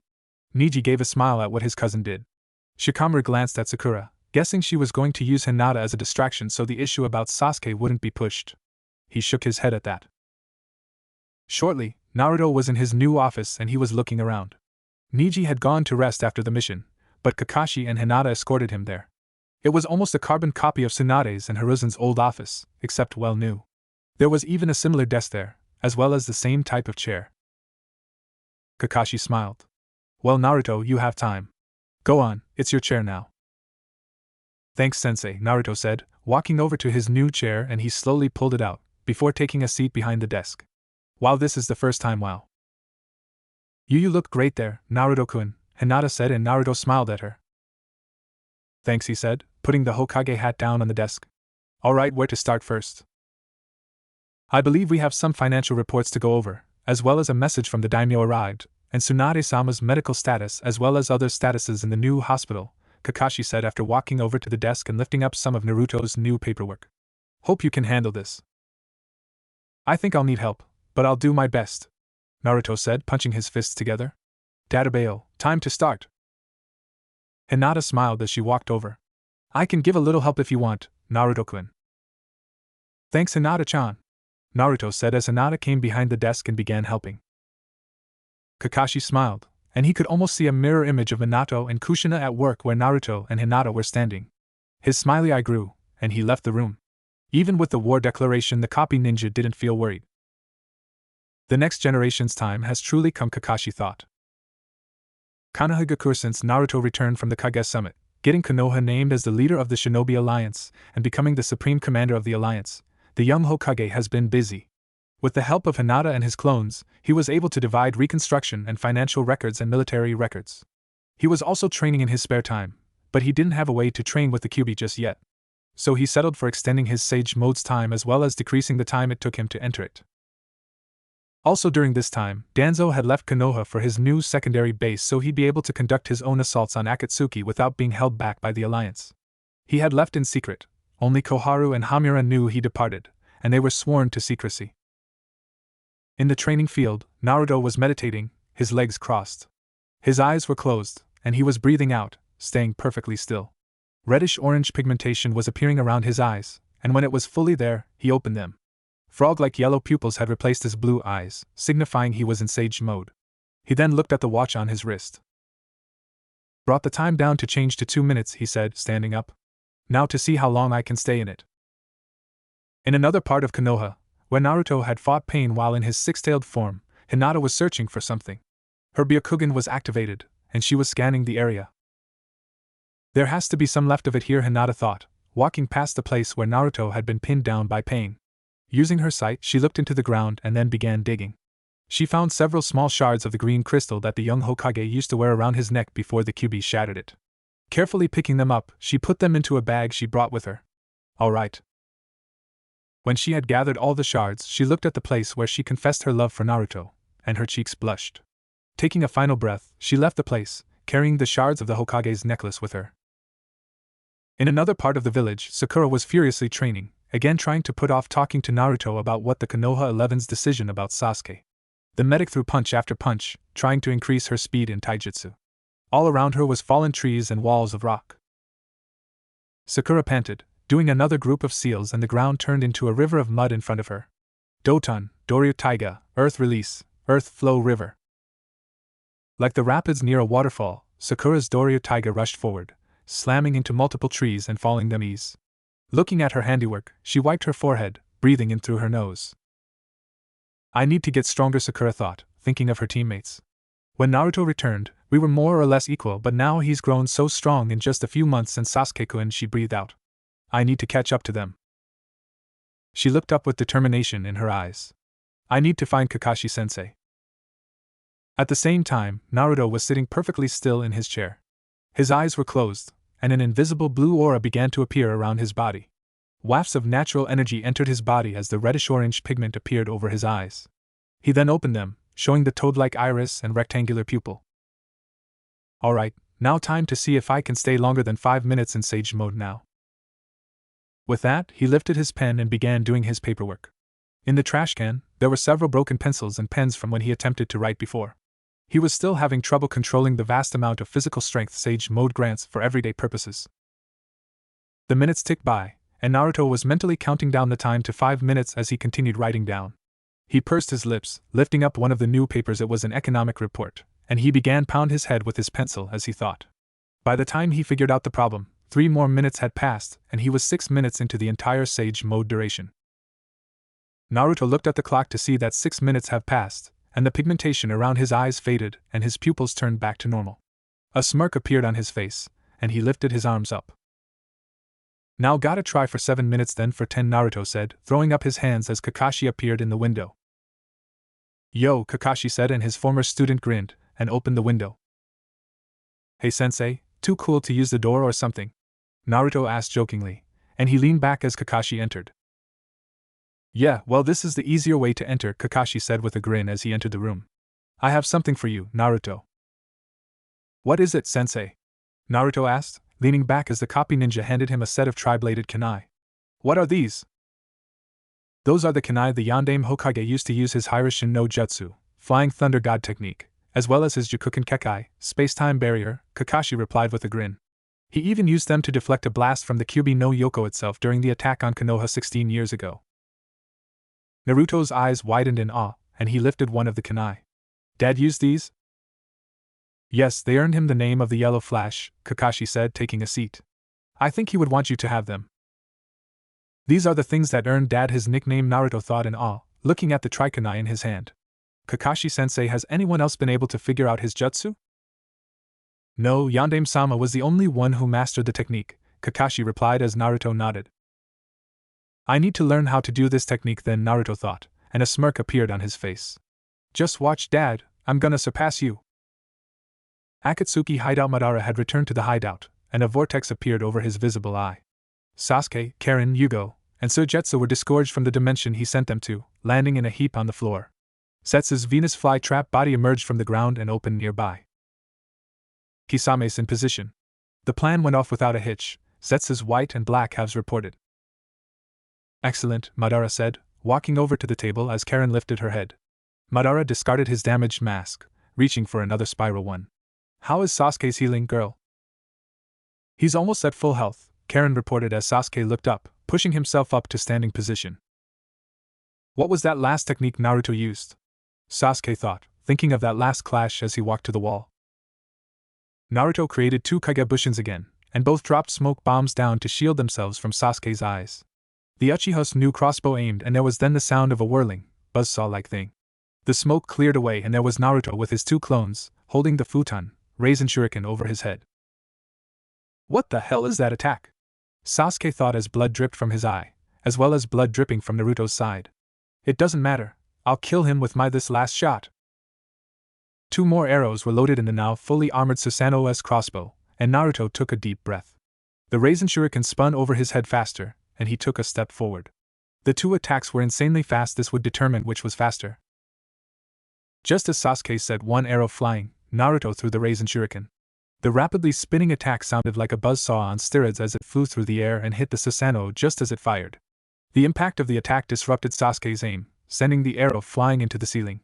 Niji gave a smile at what his cousin did. Shikamaru glanced at Sakura, guessing she was going to use Hinata as a distraction so the issue about Sasuke wouldn't be pushed. He shook his head at that. Shortly, Naruto was in his new office and he was looking around. Niji had gone to rest after the mission, but Kakashi and Hinata escorted him there. It was almost a carbon copy of Tsunade's and Hiruzen's old office, except well new. There was even a similar desk there, as well as the same type of chair. Kakashi smiled. "Well, Naruto, you have time. Go on, it's your chair now." "Thanks, Sensei," Naruto said, walking over to his new chair, and he slowly pulled it out, before taking a seat behind the desk. "Wow, this is the first time, wow." You look great there, Naruto-kun," Hinata said, and Naruto smiled at her. "Thanks," he said, putting the Hokage hat down on the desk. "Alright, where to start first?" "I believe we have some financial reports to go over, as well as a message from the daimyo arrived, and Tsunade-sama's medical status as well as other statuses in the new hospital," Kakashi said after walking over to the desk and lifting up some of Naruto's new paperwork. "Hope you can handle this." "I think I'll need help, but I'll do my best," Naruto said, punching his fists together. "Databeo, time to start." Hinata smiled as she walked over. "I can give a little help if you want, Naruto-kun." "Thanks, Hinata-chan," Naruto said as Hinata came behind the desk and began helping. Kakashi smiled, and he could almost see a mirror image of Minato and Kushina at work where Naruto and Hinata were standing. His smiley eye grew, and he left the room. Even with the war declaration, the copy ninja didn't feel worried. The next generation's time has truly come, Kakashi thought. Kanahigakure, since Naruto returned from the Kage Summit, getting Konoha named as the leader of the Shinobi Alliance, and becoming the supreme commander of the alliance, the young Hokage has been busy. With the help of Hinata and his clones, he was able to divide reconstruction and financial records and military records. He was also training in his spare time, but he didn't have a way to train with the Kyuubi just yet. So he settled for extending his Sage Mode's time as well as decreasing the time it took him to enter it. Also during this time, Danzo had left Konoha for his new secondary base so he'd be able to conduct his own assaults on Akatsuki without being held back by the alliance. He had left in secret, only Koharu and Hamura knew he departed, and they were sworn to secrecy. In the training field, Naruto was meditating, his legs crossed. His eyes were closed, and he was breathing out, staying perfectly still. Reddish-orange pigmentation was appearing around his eyes, and when it was fully there, he opened them. Frog-like yellow pupils had replaced his blue eyes, signifying he was in Sage Mode. He then looked at the watch on his wrist. "Brought the time down to change to 2 minutes," he said, standing up. "Now to see how long I can stay in it." In another part of Konoha, where Naruto had fought pain while in his six-tailed form, Hinata was searching for something. Her Byakugan was activated, and she was scanning the area. There has to be some left of it here, Hinata thought, walking past the place where Naruto had been pinned down by pain. Using her sight, she looked into the ground and then began digging. She found several small shards of the green crystal that the young Hokage used to wear around his neck before the Kyuubi shattered it. Carefully picking them up, she put them into a bag she brought with her. All right. When she had gathered all the shards, she looked at the place where she confessed her love for Naruto, and her cheeks blushed. Taking a final breath, she left the place, carrying the shards of the Hokage's necklace with her. In another part of the village, Sakura was furiously training, again trying to put off talking to Naruto about what the Konoha 11's decision about Sasuke. The medic threw punch after punch, trying to increase her speed in taijutsu. All around her was fallen trees and walls of rock. Sakura panted, doing another group of seals, and the ground turned into a river of mud in front of her. Doton, Doryu Taiga, Earth Release, Earth Flow River. Like the rapids near a waterfall, Sakura's Doryu Taiga rushed forward, slamming into multiple trees and falling them ease. Looking at her handiwork, she wiped her forehead, breathing in through her nose. I need to get stronger, Sakura thought, thinking of her teammates. When Naruto returned, we were more or less equal, but now he's grown so strong in just a few months, and Sasuke-kun, she breathed out. I need to catch up to them. She looked up with determination in her eyes. I need to find Kakashi-sensei. At the same time, Naruto was sitting perfectly still in his chair. His eyes were closed, and an invisible blue aura began to appear around his body. Wafts of natural energy entered his body as the reddish-orange pigment appeared over his eyes. He then opened them, showing the toad-like iris and rectangular pupil. Alright, now time to see if I can stay longer than 5 minutes in sage mode now. With that, he lifted his pen and began doing his paperwork. In the trash can, there were several broken pencils and pens from when he attempted to write before. He was still having trouble controlling the vast amount of physical strength sage mode grants for everyday purposes. The minutes ticked by, and Naruto was mentally counting down the time to 5 minutes as he continued writing down. He pursed his lips, lifting up one of the new papers. It was an economic report, and he began pound his head with his pencil as he thought. By the time he figured out the problem, 3 more minutes had passed, and he was 6 minutes into the entire sage mode duration. Naruto looked at the clock to see that 6 minutes have passed, and the pigmentation around his eyes faded and his pupils turned back to normal. A smirk appeared on his face, and he lifted his arms up. Now gotta try for 7 minutes then for 10, Naruto said, throwing up his hands as Kakashi appeared in the window. Yo, Kakashi said, and his former student grinned and opened the window. Hey sensei, too cool to use the door or something? Naruto asked jokingly, and he leaned back as Kakashi entered. Yeah, well, this is the easier way to enter, Kakashi said with a grin as he entered the room. I have something for you, Naruto. What is it, sensei? Naruto asked, leaning back as the copy ninja handed him a set of tri-bladed kunai. What are these? Those are the kunai the Yondaime Hokage used to use his Hirishin no Jutsu, Flying Thunder God technique, as well as his Jukuken Kekai, space-time barrier, Kakashi replied with a grin. He even used them to deflect a blast from the Kyuubi no Yoko itself during the attack on Konoha 16 years ago. Naruto's eyes widened in awe, and he lifted one of the kunai. Dad used these? Yes, they earned him the name of the Yellow Flash, Kakashi said, taking a seat. I think he would want you to have them. These are the things that earned Dad his nickname, Naruto thought in awe, looking at the tri-kunai in his hand. Kakashi-sensei, has anyone else been able to figure out his jutsu? No, Yondaime-sama was the only one who mastered the technique, Kakashi replied as Naruto nodded. I need to learn how to do this technique then, Naruto thought, and a smirk appeared on his face. Just watch, Dad, I'm gonna surpass you. Akatsuki hideout Madara had returned to the hideout, and a vortex appeared over his visible eye. Sasuke, Karen, Yugo, and Suigetsu were disgorged from the dimension he sent them to, landing in a heap on the floor. Setsu's Venus flytrap body emerged from the ground and opened nearby. Kisame's in position. The plan went off without a hitch, Setsu's white and black halves reported. Excellent, Madara said, walking over to the table as Karen lifted her head. Madara discarded his damaged mask, reaching for another spiral one. How is Sasuke's healing, girl? He's almost at full health, Karen reported as Sasuke looked up, pushing himself up to standing position. What was that last technique Naruto used? Sasuke thought, thinking of that last clash as he walked to the wall. Naruto created 2 Kagebushins again, and both dropped smoke bombs down to shield themselves from Sasuke's eyes. The Uchiha's new crossbow aimed, and there was then the sound of a whirling, buzzsaw-like thing. The smoke cleared away, and there was Naruto with his 2 clones, holding the futon, Raisin Shuriken over his head. What the hell is that attack? Sasuke thought as blood dripped from his eye, as well as blood dripping from Naruto's side. It doesn't matter, I'll kill him with this last shot. 2 more arrows were loaded in the now fully armored Susanoo-S crossbow, and Naruto took a deep breath. The Raisin Shuriken spun over his head faster, and he took a step forward. The two attacks were insanely fast. This would determine which was faster. Just as Sasuke set one arrow flying, Naruto threw the Raisin Shuriken. The rapidly spinning attack sounded like a buzzsaw on steroids as it flew through the air and hit the Susanoo just as it fired. The impact of the attack disrupted Sasuke's aim, sending the arrow flying into the ceiling.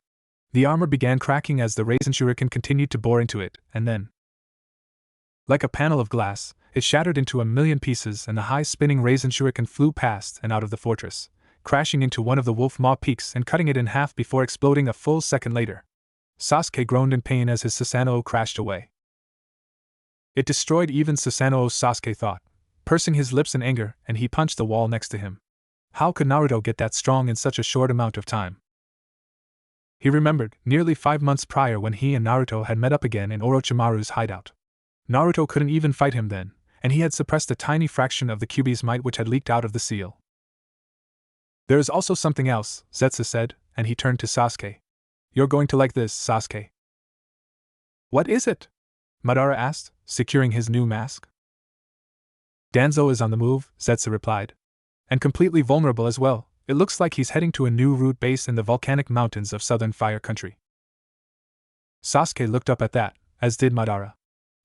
The armor began cracking as the Raisin Shuriken continued to bore into it, and then, like a panel of glass, it shattered into a million pieces and the high-spinning Raisin Shuriken flew past and out of the fortress, crashing into one of the Wolf Maw peaks and cutting it in half before exploding a full second later. Sasuke groaned in pain as his Susanoo crashed away. It destroyed even Susanoo's, Sasuke thought, pursing his lips in anger, and he punched the wall next to him. How could Naruto get that strong in such a short amount of time? He remembered, nearly 5 months prior when he and Naruto had met up again in Orochimaru's hideout. Naruto couldn't even fight him then, and he had suppressed a tiny fraction of the Kyuubi's might which had leaked out of the seal. There is also something else, Zetsu said, and he turned to Sasuke. You're going to like this, Sasuke. What is it? Madara asked, securing his new mask. Danzo is on the move, Zetsu replied. And completely vulnerable as well. It looks like he's heading to a new root base in the volcanic mountains of southern Fire Country. Sasuke looked up at that, as did Madara.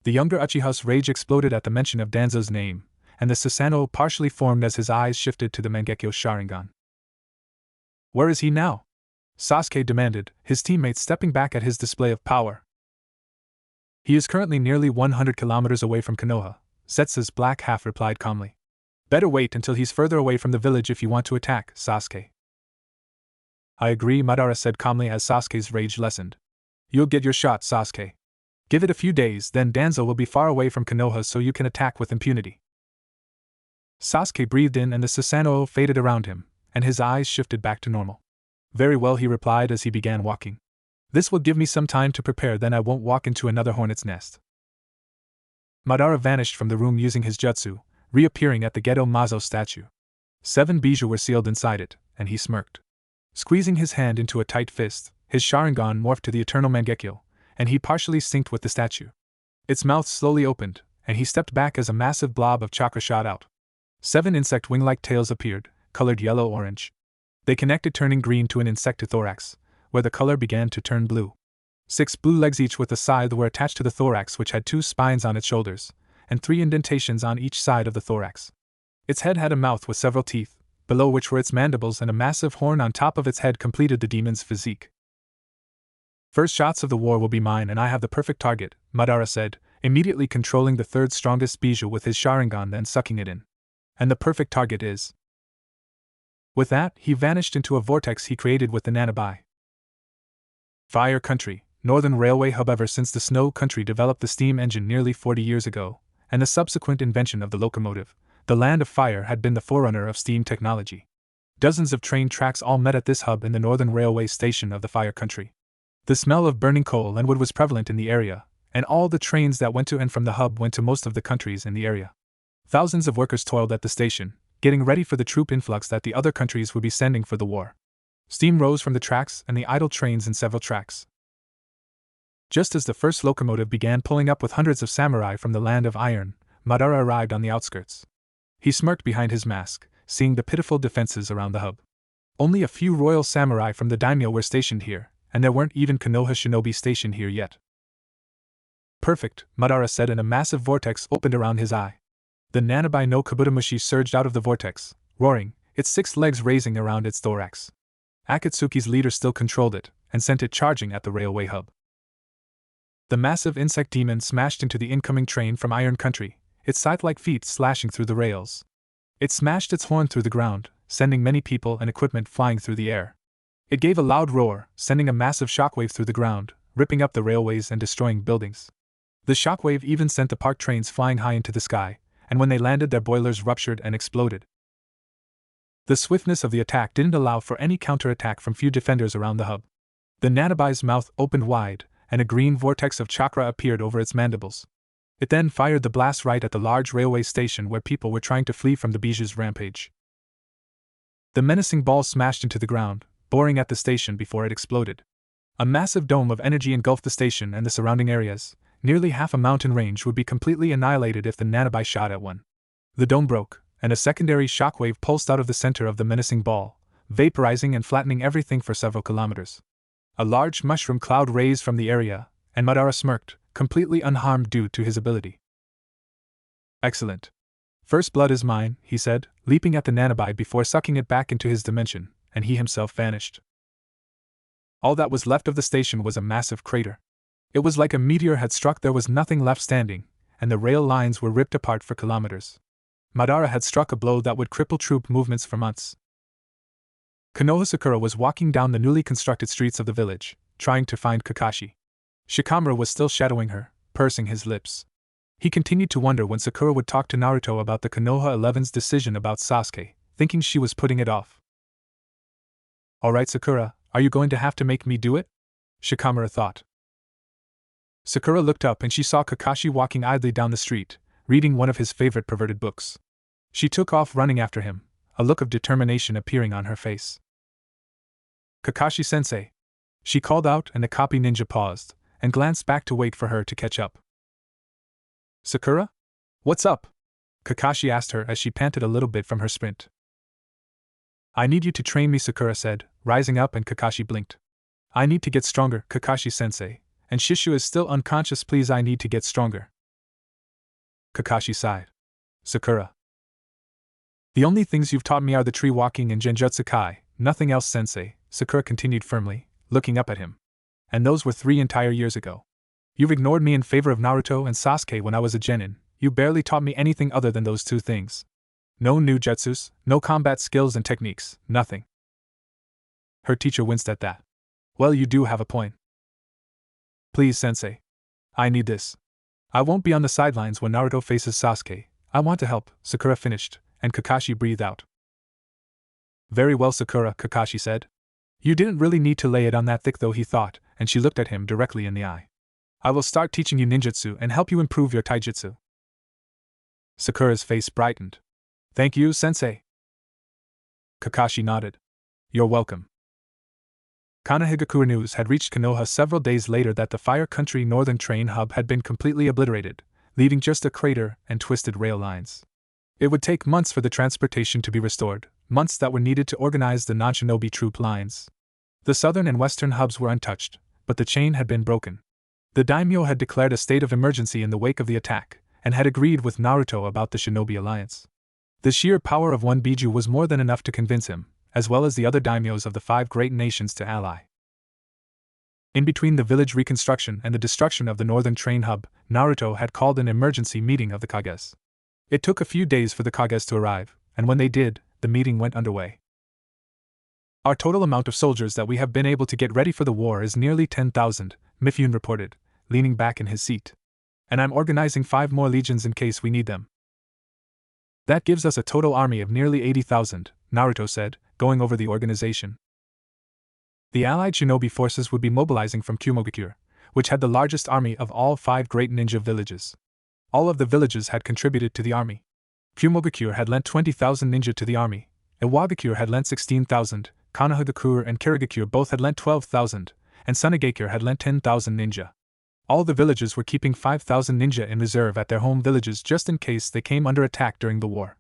The younger Uchiha's rage exploded at the mention of Danzo's name, and the Susanoo partially formed as his eyes shifted to the Mangekyo Sharingan. Where is he now? Sasuke demanded, his teammates stepping back at his display of power. He is currently nearly 100 kilometers away from Konoha, Zetsu's black half replied calmly. Better wait until he's further away from the village if you want to attack, Sasuke. I agree, Madara said calmly as Sasuke's rage lessened. You'll get your shot, Sasuke. Give it a few days, then Danzo will be far away from Konoha so you can attack with impunity. Sasuke breathed in and the Susanoo faded around him, and his eyes shifted back to normal. Very well, he replied as he began walking. This will give me some time to prepare, then I won't walk into another hornet's nest. Madara vanished from the room using his jutsu, reappearing at the Gedo Mazo statue. 7 bijou were sealed inside it, and he smirked. Squeezing his hand into a tight fist, his Sharingan morphed to the eternal Mangekyo, and he partially synced with the statue. Its mouth slowly opened, and he stepped back as a massive blob of chakra shot out. 7 insect wing-like tails appeared, colored yellow-orange. They connected, turning green to an insectothorax, where the color began to turn blue. 6 blue legs each with a scythe were attached to the thorax, which had 2 spines on its shoulders, and 3 indentations on each side of the thorax. Its head had a mouth with several teeth, below which were its mandibles, and a massive horn on top of its head completed the demon's physique. First shots of the war will be mine, and I have the perfect target, Madara said, immediately controlling the 3rd strongest bijou with his Sharingan, then sucking it in. And the perfect target is. With that, he vanished into a vortex he created with the Nanabai. Fire Country, Northern Railway hub. Ever since the Snow Country developed the steam engine nearly 40 years ago, and the subsequent invention of the locomotive, the Land of Fire had been the forerunner of steam technology. Dozens of train tracks all met at this hub in the Northern Railway station of the Fire Country. The smell of burning coal and wood was prevalent in the area, and all the trains that went to and from the hub went to most of the countries in the area. Thousands of workers toiled at the station, getting ready for the troop influx that the other countries would be sending for the war. Steam rose from the tracks and the idle trains in several tracks. Just as the first locomotive began pulling up with hundreds of samurai from the Land of Iron, Madara arrived on the outskirts. He smirked behind his mask, seeing the pitiful defenses around the hub. Only a few royal samurai from the daimyo were stationed here, and there weren't even Konoha shinobi stationed here yet. Perfect, Madara said, and a massive vortex opened around his eye. The Nanabai no Kabutamushi surged out of the vortex, roaring, its 6 legs raising around its thorax. Akatsuki's leader still controlled it, and sent it charging at the railway hub. The massive insect demon smashed into the incoming train from Iron Country, its scythe-like feet slashing through the rails. It smashed its horn through the ground, sending many people and equipment flying through the air. It gave a loud roar, sending a massive shockwave through the ground, ripping up the railways and destroying buildings. The shockwave even sent the parked trains flying high into the sky, and when they landed their boilers ruptured and exploded. The swiftness of the attack didn't allow for any counterattack from few defenders around the hub. The Nanabai's mouth opened wide, and a green vortex of chakra appeared over its mandibles. It then fired the blast right at the large railway station where people were trying to flee from the Bijou's rampage. The menacing ball smashed into the ground, boring at the station before it exploded. A massive dome of energy engulfed the station and the surrounding areas, nearly half a mountain range would be completely annihilated if the nanabi shot at one. The dome broke, and a secondary shockwave pulsed out of the center of the menacing ball, vaporizing and flattening everything for several kilometers. A large mushroom cloud raised from the area, and Madara smirked, completely unharmed due to his ability. Excellent. First blood is mine, he said, leaping at the nanabi before sucking it back into his dimension, and he himself vanished. All that was left of the station was a massive crater. It was like a meteor had struck. There was nothing left standing, and the rail lines were ripped apart for kilometers. Madara had struck a blow that would cripple troop movements for months. Konoha Sakura was walking down the newly constructed streets of the village, trying to find Kakashi. Shikamaru was still shadowing her, pursing his lips. He continued to wonder when Sakura would talk to Naruto about the Konoha 11's decision about Sasuke, thinking she was putting it off. Alright Sakura, are you going to have to make me do it? Shikamaru thought. Sakura looked up and she saw Kakashi walking idly down the street, reading one of his favorite perverted books. She took off running after him, a look of determination appearing on her face. Kakashi-sensei! She called out, and the copy ninja paused, and glanced back to wait for her to catch up. Sakura? What's up? Kakashi asked her as she panted a little bit from her sprint. I need you to train me, Sakura said, rising up, and Kakashi blinked. I need to get stronger, Kakashi-sensei, and Shishu is still unconscious. Please, I need to get stronger. Kakashi sighed. Sakura. The only things you've taught me are the tree walking and Genjutsu Kai, nothing else, sensei, Sakura continued firmly, looking up at him. And those were 3 entire years ago. You've ignored me in favor of Naruto and Sasuke when I was a genin. You barely taught me anything other than those 2 things. No new jutsus, no combat skills and techniques, nothing. Her teacher winced at that. Well, you do have a point. Please, sensei. I need this. I won't be on the sidelines when Naruto faces Sasuke. I want to help, Sakura finished, and Kakashi breathed out. Very well, Sakura, Kakashi said. You didn't really need to lay it on that thick though, he thought, and she looked at him directly in the eye. I will start teaching you ninjutsu and help you improve your taijutsu. Sakura's face brightened. Thank you, sensei. Kakashi nodded. You're welcome. Kanehigakure news had reached Konoha several days later that the Fire Country Northern Train Hub had been completely obliterated, leaving just a crater and twisted rail lines. It would take months for the transportation to be restored, months that were needed to organize the non-shinobi troop lines. The southern and western hubs were untouched, but the chain had been broken. The daimyo had declared a state of emergency in the wake of the attack, and had agreed with Naruto about the shinobi alliance. The sheer power of one Biju was more than enough to convince him, as well as the other daimyos of the 5 great nations, to ally. In between the village reconstruction and the destruction of the northern train hub, Naruto had called an emergency meeting of the Kages. It took a few days for the Kages to arrive, and when they did, the meeting went underway. Our total amount of soldiers that we have been able to get ready for the war is nearly 10,000, Mifune reported, leaning back in his seat. And I'm organizing 5 more legions in case we need them. That gives us a total army of nearly 80,000, Naruto said, going over the organization. The allied shinobi forces would be mobilizing from Kyuubi, which had the largest army of all 5 great ninja villages. All of the villages had contributed to the army. Kyuubi had lent 20,000 ninja to the army, Iwagakure had lent 16,000, Kanehigakure and Kirigakure both had lent 12,000, and Sunagakure had lent 10,000 ninja. All the villages were keeping 5,000 ninja in reserve at their home villages just in case they came under attack during the war.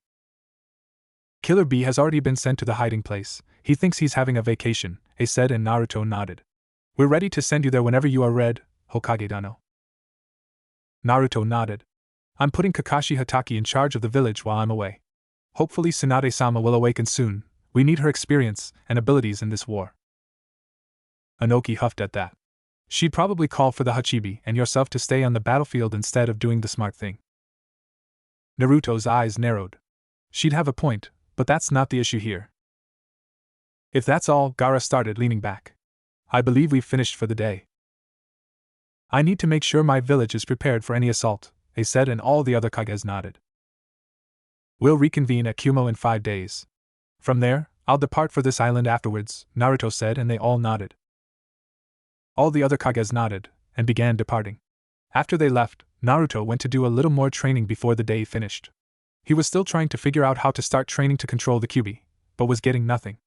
Killer Bee has already been sent to the hiding place. He thinks he's having a vacation, Ace said, and Naruto nodded. We're ready to send you there whenever you are ready, Hokage Dano. Naruto nodded. I'm putting Kakashi Hatake in charge of the village while I'm away. Hopefully Tsunade-sama will awaken soon. We need her experience and abilities in this war. Anoki huffed at that. She'd probably call for the Hachibi and yourself to stay on the battlefield instead of doing the smart thing. Naruto's eyes narrowed. She'd have a point, but that's not the issue here. If that's all, Gaara started, leaning back. I believe we've finished for the day. I need to make sure my village is prepared for any assault, Ace said, and all the other Kages nodded. We'll reconvene at Kumo in 5 days. From there, I'll depart for this island afterwards, Naruto said, and they all nodded. All the other Kages nodded, and began departing. After they left, Naruto went to do a little more training before the day finished. He was still trying to figure out how to start training to control the Kyuubi, but was getting nothing.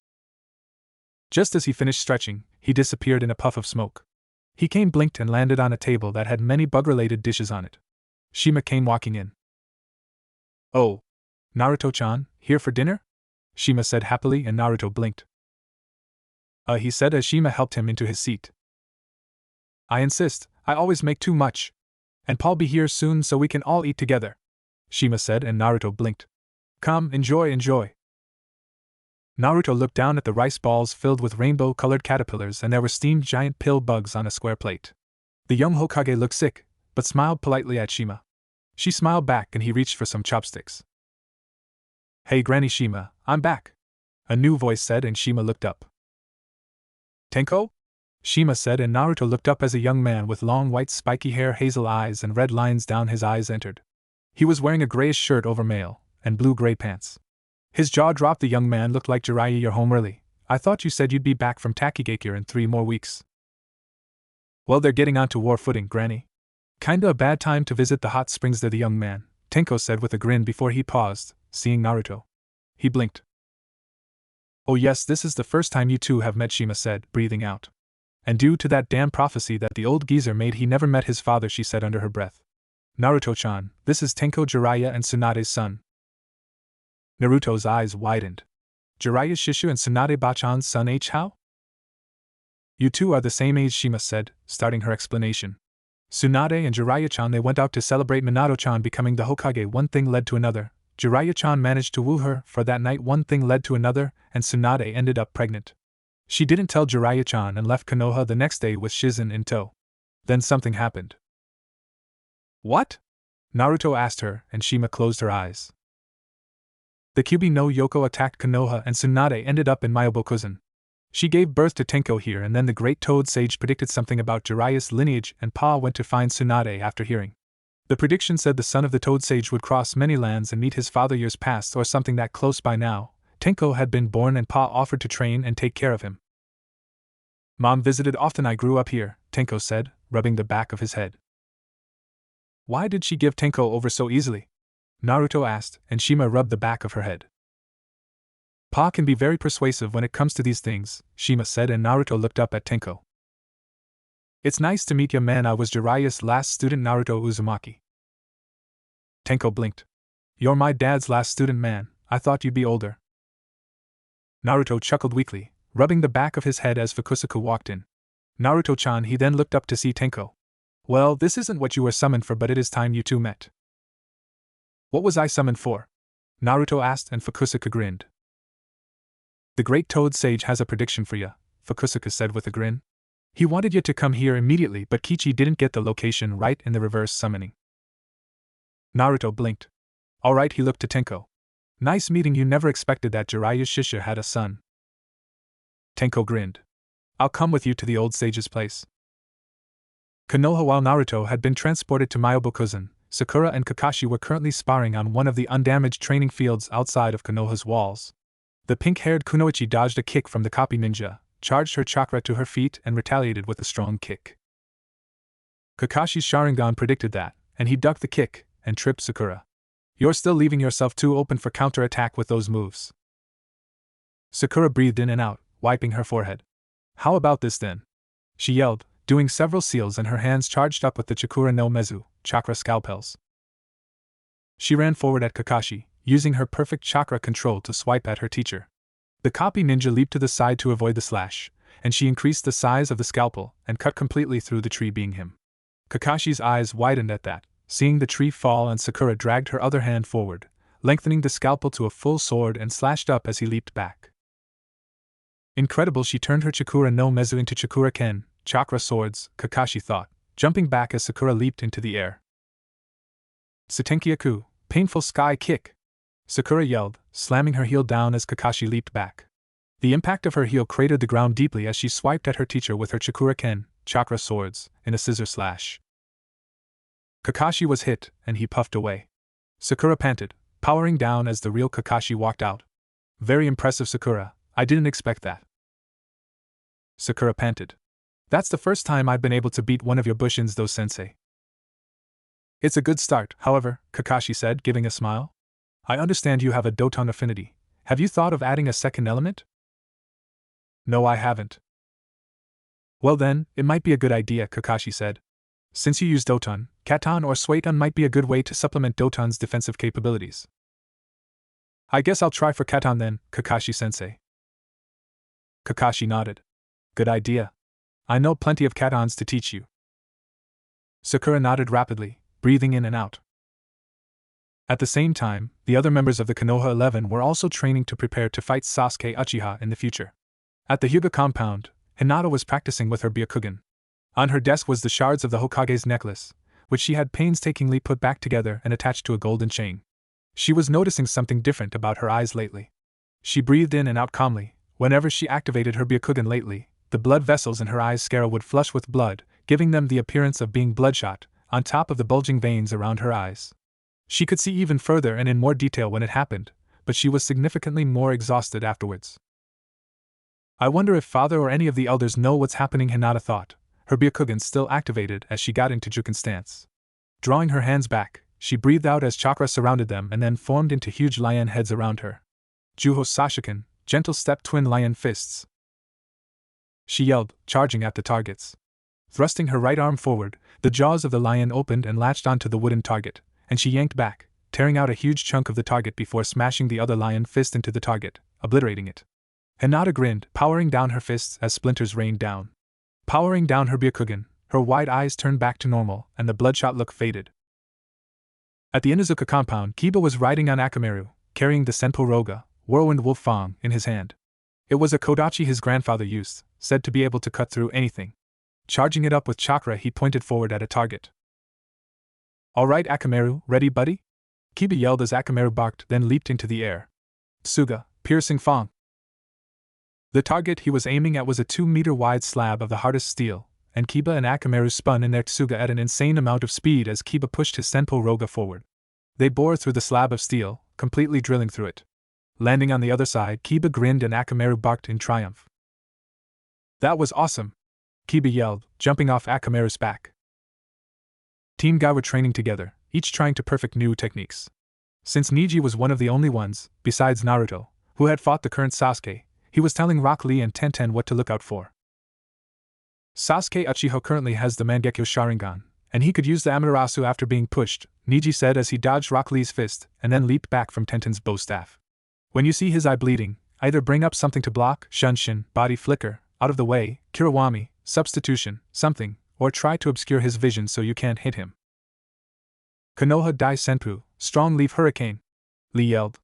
Just as he finished stretching, he disappeared in a puff of smoke. He came, blinked, and landed on a table that had many bug-related dishes on it. Shima came walking in. "Oh, Naruto-chan, here for dinner?" Shima said happily, and Naruto blinked. He said as Shima helped him into his seat. "I insist, I always make too much. And Paul be here soon so we can all eat together," Shima said, and Naruto blinked. "Come, enjoy." Naruto looked down at the rice balls filled with rainbow-colored caterpillars, and there were steamed giant pill bugs on a square plate. The young Hokage looked sick, but smiled politely at Shima. She smiled back, and he reached for some chopsticks. "Hey Granny Shima, I'm back," a new voice said, and Shima looked up. "Tenko?" Shima said, and Naruto looked up as a young man with long white spiky hair, hazel eyes, and red lines down his eyes entered. He was wearing a grayish shirt over mail, and blue-gray pants. His jaw dropped. The young man looked like, "Jiraiya, you're home early. I thought you said you'd be back from Takigakure in 3 more weeks. "Well, they're getting onto war footing, Granny. Kinda a bad time to visit the hot springs there," the young man, Tenko said with a grin before he paused, seeing Naruto. He blinked. "Oh yes, this is the first time you two have met," Shima said, breathing out. "And due to that damn prophecy that the old geezer made, he never met his father," she said under her breath. "Naruto-chan, this is Tenko, Jiraiya and Tsunade's son." Naruto's eyes widened. "Jiraiya Shishu and Tsunade Bachan's son H. How?" "You two are the same age," Shima said, starting her explanation. "Tsunade and Jiraiya-chan, they went out to celebrate Minato-chan becoming the Hokage. One thing led to another. Jiraiya-chan managed to woo her for that night. One thing led to another, and Tsunade ended up pregnant. She didn't tell Jiraiya-chan and left Konoha the next day with Shizen in tow. Then something happened." "What?" Naruto asked her, and Shima closed her eyes. "The Kyuubi no Yoko attacked Konoha, and Tsunade ended up in Myobokuzen. She gave birth to Tenko here, and then the great Toad Sage predicted something about Jiraiya's lineage, and Pa went to find Tsunade after hearing. The prediction said the son of the Toad Sage would cross many lands and meet his father years past, or something that close by now. Tenko had been born, and Pa offered to train and take care of him. Mom visited often. I grew up here," Tenko said, rubbing the back of his head. "Why did she give Tenko over so easily?" Naruto asked, and Shima rubbed the back of her head. "Pa can be very persuasive when it comes to these things," Shima said, and Naruto looked up at Tenko. "It's nice to meet ya, man. I was Jiraiya's last student, Naruto Uzumaki." Tenko blinked. "You're my dad's last student, man. I thought you'd be older." Naruto chuckled weakly, rubbing the back of his head as Fukusaku walked in. "Naruto-chan," he then looked up to see Tenko. "Well, this isn't what you were summoned for, but it is time you two met." "What was I summoned for?" Naruto asked, and Fukusaku grinned. "The great Toad Sage has a prediction for ya," Fukusaku said with a grin. "He wanted you to come here immediately, but Kichi didn't get the location right in the reverse summoning." Naruto blinked. "All right," he looked to Tenko. "Nice meeting you. Never expected that Jiraiya Shisha had a son." Tenko grinned. "I'll come with you to the old sage's place." Konoha. While Naruto had been transported to Myobokuzen, Sakura and Kakashi were currently sparring on one of the undamaged training fields outside of Konoha's walls. The pink-haired Kunoichi dodged a kick from the copy ninja, charged her chakra to her feet, and retaliated with a strong kick. Kakashi's Sharingan predicted that, and he ducked the kick and tripped Sakura. "You're still leaving yourself too open for counterattack with those moves." Sakura breathed in and out, wiping her forehead. "How about this then?" she yelled, doing several seals, and her hands charged up with the Chakura no Mezu, chakra scalpels. She ran forward at Kakashi, using her perfect chakra control to swipe at her teacher. The copy ninja leaped to the side to avoid the slash, and she increased the size of the scalpel and cut completely through the tree, being him. Kakashi's eyes widened at that, seeing the tree fall, and Sakura dragged her other hand forward, lengthening the scalpel to a full sword, and slashed up as he leaped back. Incredible, she turned her Chakura no Mezu into Chakura Ken, chakra swords, Kakashi thought, jumping back as Sakura leaped into the air. "Sutenkyaku, painful sky kick!" Sakura yelled, slamming her heel down as Kakashi leaped back. The impact of her heel cratered the ground deeply as she swiped at her teacher with her Chakura Ken, chakra swords, in a scissor slash. Kakashi was hit, and he puffed away. Sakura panted, powering down as the real Kakashi walked out. "Very impressive, Sakura. I didn't expect that." Sakura panted. "That's the first time I've been able to beat one of your Bushins, though, sensei." "It's a good start, however," Kakashi said, giving a smile. "I understand you have a Doton affinity. Have you thought of adding a second element?" "No, I haven't." Well then, it might be a good idea, Kakashi said. Since you use Doton, Katon or Suiton might be a good way to supplement Doton's defensive capabilities. I guess I'll try for Katon then, Kakashi-sensei. Kakashi nodded. Good idea. I know plenty of Katons to teach you. Sakura nodded rapidly, breathing in and out. At the same time, the other members of the Konoha 11 were also training to prepare to fight Sasuke Uchiha in the future. At the Hyuga compound, Hinata was practicing with her Byakugan. On her desk was the shards of the Hokage's necklace, which she had painstakingly put back together and attached to a golden chain. She was noticing something different about her eyes lately. She breathed in and out calmly. Whenever she activated her Byakugan lately, the blood vessels in her eyes would flush with blood, giving them the appearance of being bloodshot, on top of the bulging veins around her eyes. She could see even further and in more detail when it happened, but she was significantly more exhausted afterwards. I wonder if father or any of the elders know what's happening, Hinata thought, her Byakugan still activated as she got into Juken stance. Drawing her hands back, she breathed out as chakra surrounded them and then formed into huge lion heads around her. Juho Sashiken, gentle step twin lion fists. She yelled, charging at the targets. Thrusting her right arm forward, the jaws of the lion opened and latched onto the wooden target, and she yanked back, tearing out a huge chunk of the target before smashing the other lion fist into the target, obliterating it. Hinata grinned, powering down her fists as splinters rained down. Powering down her Byakugan, her wide eyes turned back to normal, and the bloodshot look faded. At the Inuzuka compound, Kiba was riding on Akamaru, carrying the Senpo Roga, Whirlwind Wolf Fang, in his hand. It was a kodachi his grandfather used, said to be able to cut through anything. Charging it up with chakra, he pointed forward at a target. All right, Akamaru, ready, buddy? Kiba yelled as Akamaru barked, then leaped into the air. Tsuga, piercing Fang. The target he was aiming at was a 2-meter-wide slab of the hardest steel, and Kiba and Akamaru spun in their Tsuga at an insane amount of speed as Kiba pushed his Senpo Roga forward. They bore through the slab of steel, completely drilling through it. Landing on the other side, Kiba grinned and Akamaru barked in triumph. That was awesome! Kiba yelled, jumping off Akamaru's back. Team Guy were training together, each trying to perfect new techniques. Since Neji was one of the only ones, besides Naruto, who had fought the current Sasuke, he was telling Rock Lee and Tenten what to look out for. Sasuke Uchiha currently has the Mangekyo Sharingan, and he could use the Amaterasu after being pushed, Neji said as he dodged Rock Lee's fist and then leaped back from Tenten's bow staff. When you see his eye bleeding, either bring up something to block, Shunshin, body flicker, out of the way, Kirawami, substitution, something, or try to obscure his vision so you can't hit him. Konoha Dai Senpu, strong leaf hurricane, Lee yelled.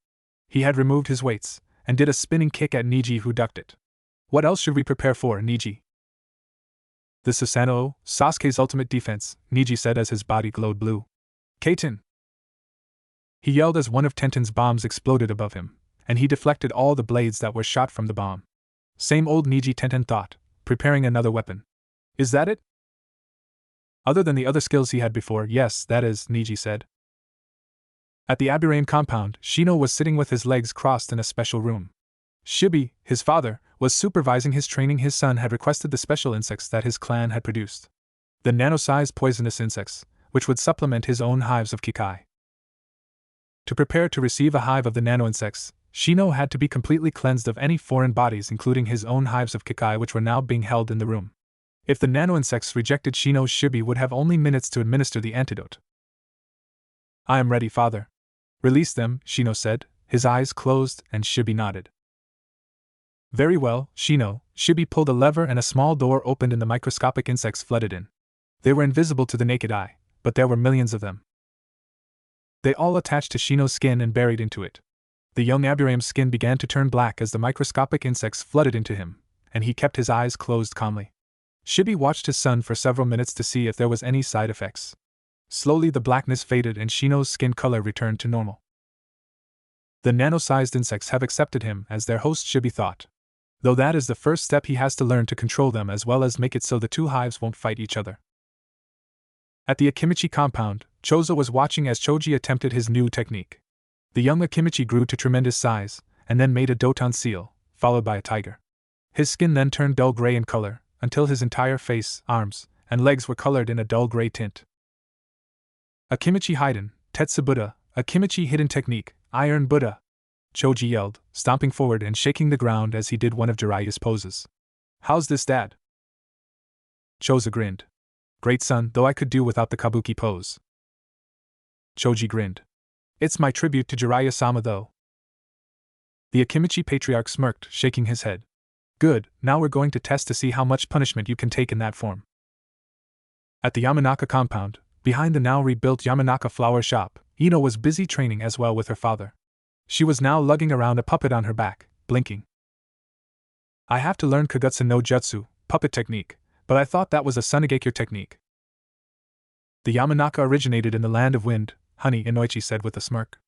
He had removed his weights, and did a spinning kick at Neji who ducked it. What else should we prepare for, Neji? The Susanoo, Sasuke's ultimate defense, Neji said as his body glowed blue. Kaiten! He yelled as one of Tenten's bombs exploded above him, and he deflected all the blades that were shot from the bomb. Same old Neji, Tenten thought, preparing another weapon. Is that it? Other than the other skills he had before, yes, that is, Neji said. At the Aburain compound, Shino was sitting with his legs crossed in a special room. Shibi, his father, was supervising his training. His son had requested the special insects that his clan had produced. The nano-sized poisonous insects, which would supplement his own hives of Kikai. To prepare to receive a hive of the nano-insects, Shino had to be completely cleansed of any foreign bodies, including his own hives of Kikai, which were now being held in the room. If the nano-insects rejected Shino, Shibi would have only minutes to administer the antidote. I am ready, father. Release them, Shino said, his eyes closed, and Shibi nodded. Very well, Shino. Shibi pulled a lever and a small door opened and the microscopic insects flooded in. They were invisible to the naked eye, but there were millions of them. They all attached to Shino's skin and buried into it. The young Aburaim's skin began to turn black as the microscopic insects flooded into him, and he kept his eyes closed calmly. Shibi watched his son for several minutes to see if there was any side effects. Slowly the blackness faded and Shino's skin color returned to normal. The nano-sized insects have accepted him as their host, Shibi thought. Though that is the first step, he has to learn to control them as well as make it so the two hives won't fight each other. At the Akimichi compound, Chozo was watching as Choji attempted his new technique. The young Akimichi grew to tremendous size, and then made a Doton seal, followed by a tiger. His skin then turned dull gray in color, until his entire face, arms, and legs were colored in a dull gray tint. Akimichi Hiden, Tetsu Buddha, Akimichi Hidden Technique, Iron Buddha! Choji yelled, stomping forward and shaking the ground as he did one of Jiraiya's poses. How's this, Dad? Choza grinned. Great son, though I could do without the kabuki pose. Choji grinned. It's my tribute to Jiraiya-sama though. The Akimichi patriarch smirked, shaking his head. Good, now we're going to test to see how much punishment you can take in that form. At the Yamanaka compound, behind the now rebuilt Yamanaka flower shop, Ino was busy training as well with her father. She was now lugging around a puppet on her back, blinking. I have to learn Kagutsu no Jutsu, puppet technique, but I thought that was a Sunigakure technique. The Yamanaka originated in the land of wind, honey, Inoichi said with a smirk.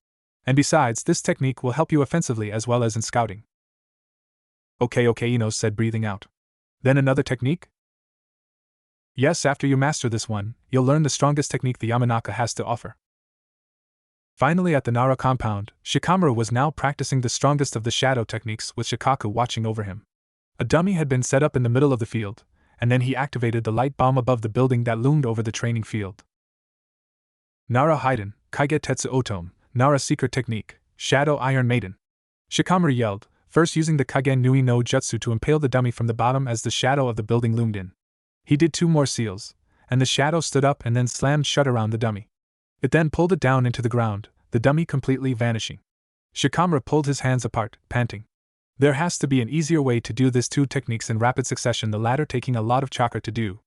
And besides, this technique will help you offensively as well as in scouting. Okay, Ino said, breathing out. Then another technique? Yes, after you master this one, you'll learn the strongest technique the Yamanaka has to offer. Finally, at the Nara compound, Shikamaru was now practicing the strongest of the shadow techniques with Shikaku watching over him. A dummy had been set up in the middle of the field, and then he activated the light bomb above the building that loomed over the training field. Nara Haiden, Kaigetetsu Otome, Nara Secret Technique, Shadow Iron Maiden. Shikamaru yelled, first using the Kage Nui no Jutsu to impale the dummy from the bottom as the shadow of the building loomed in. He did 2 more seals, and the shadow stood up and then slammed shut around the dummy. It then pulled it down into the ground, the dummy completely vanishing. Shikamaru pulled his hands apart, panting. There has to be an easier way to do this 2 techniques in rapid succession, the latter taking a lot of chakra to do.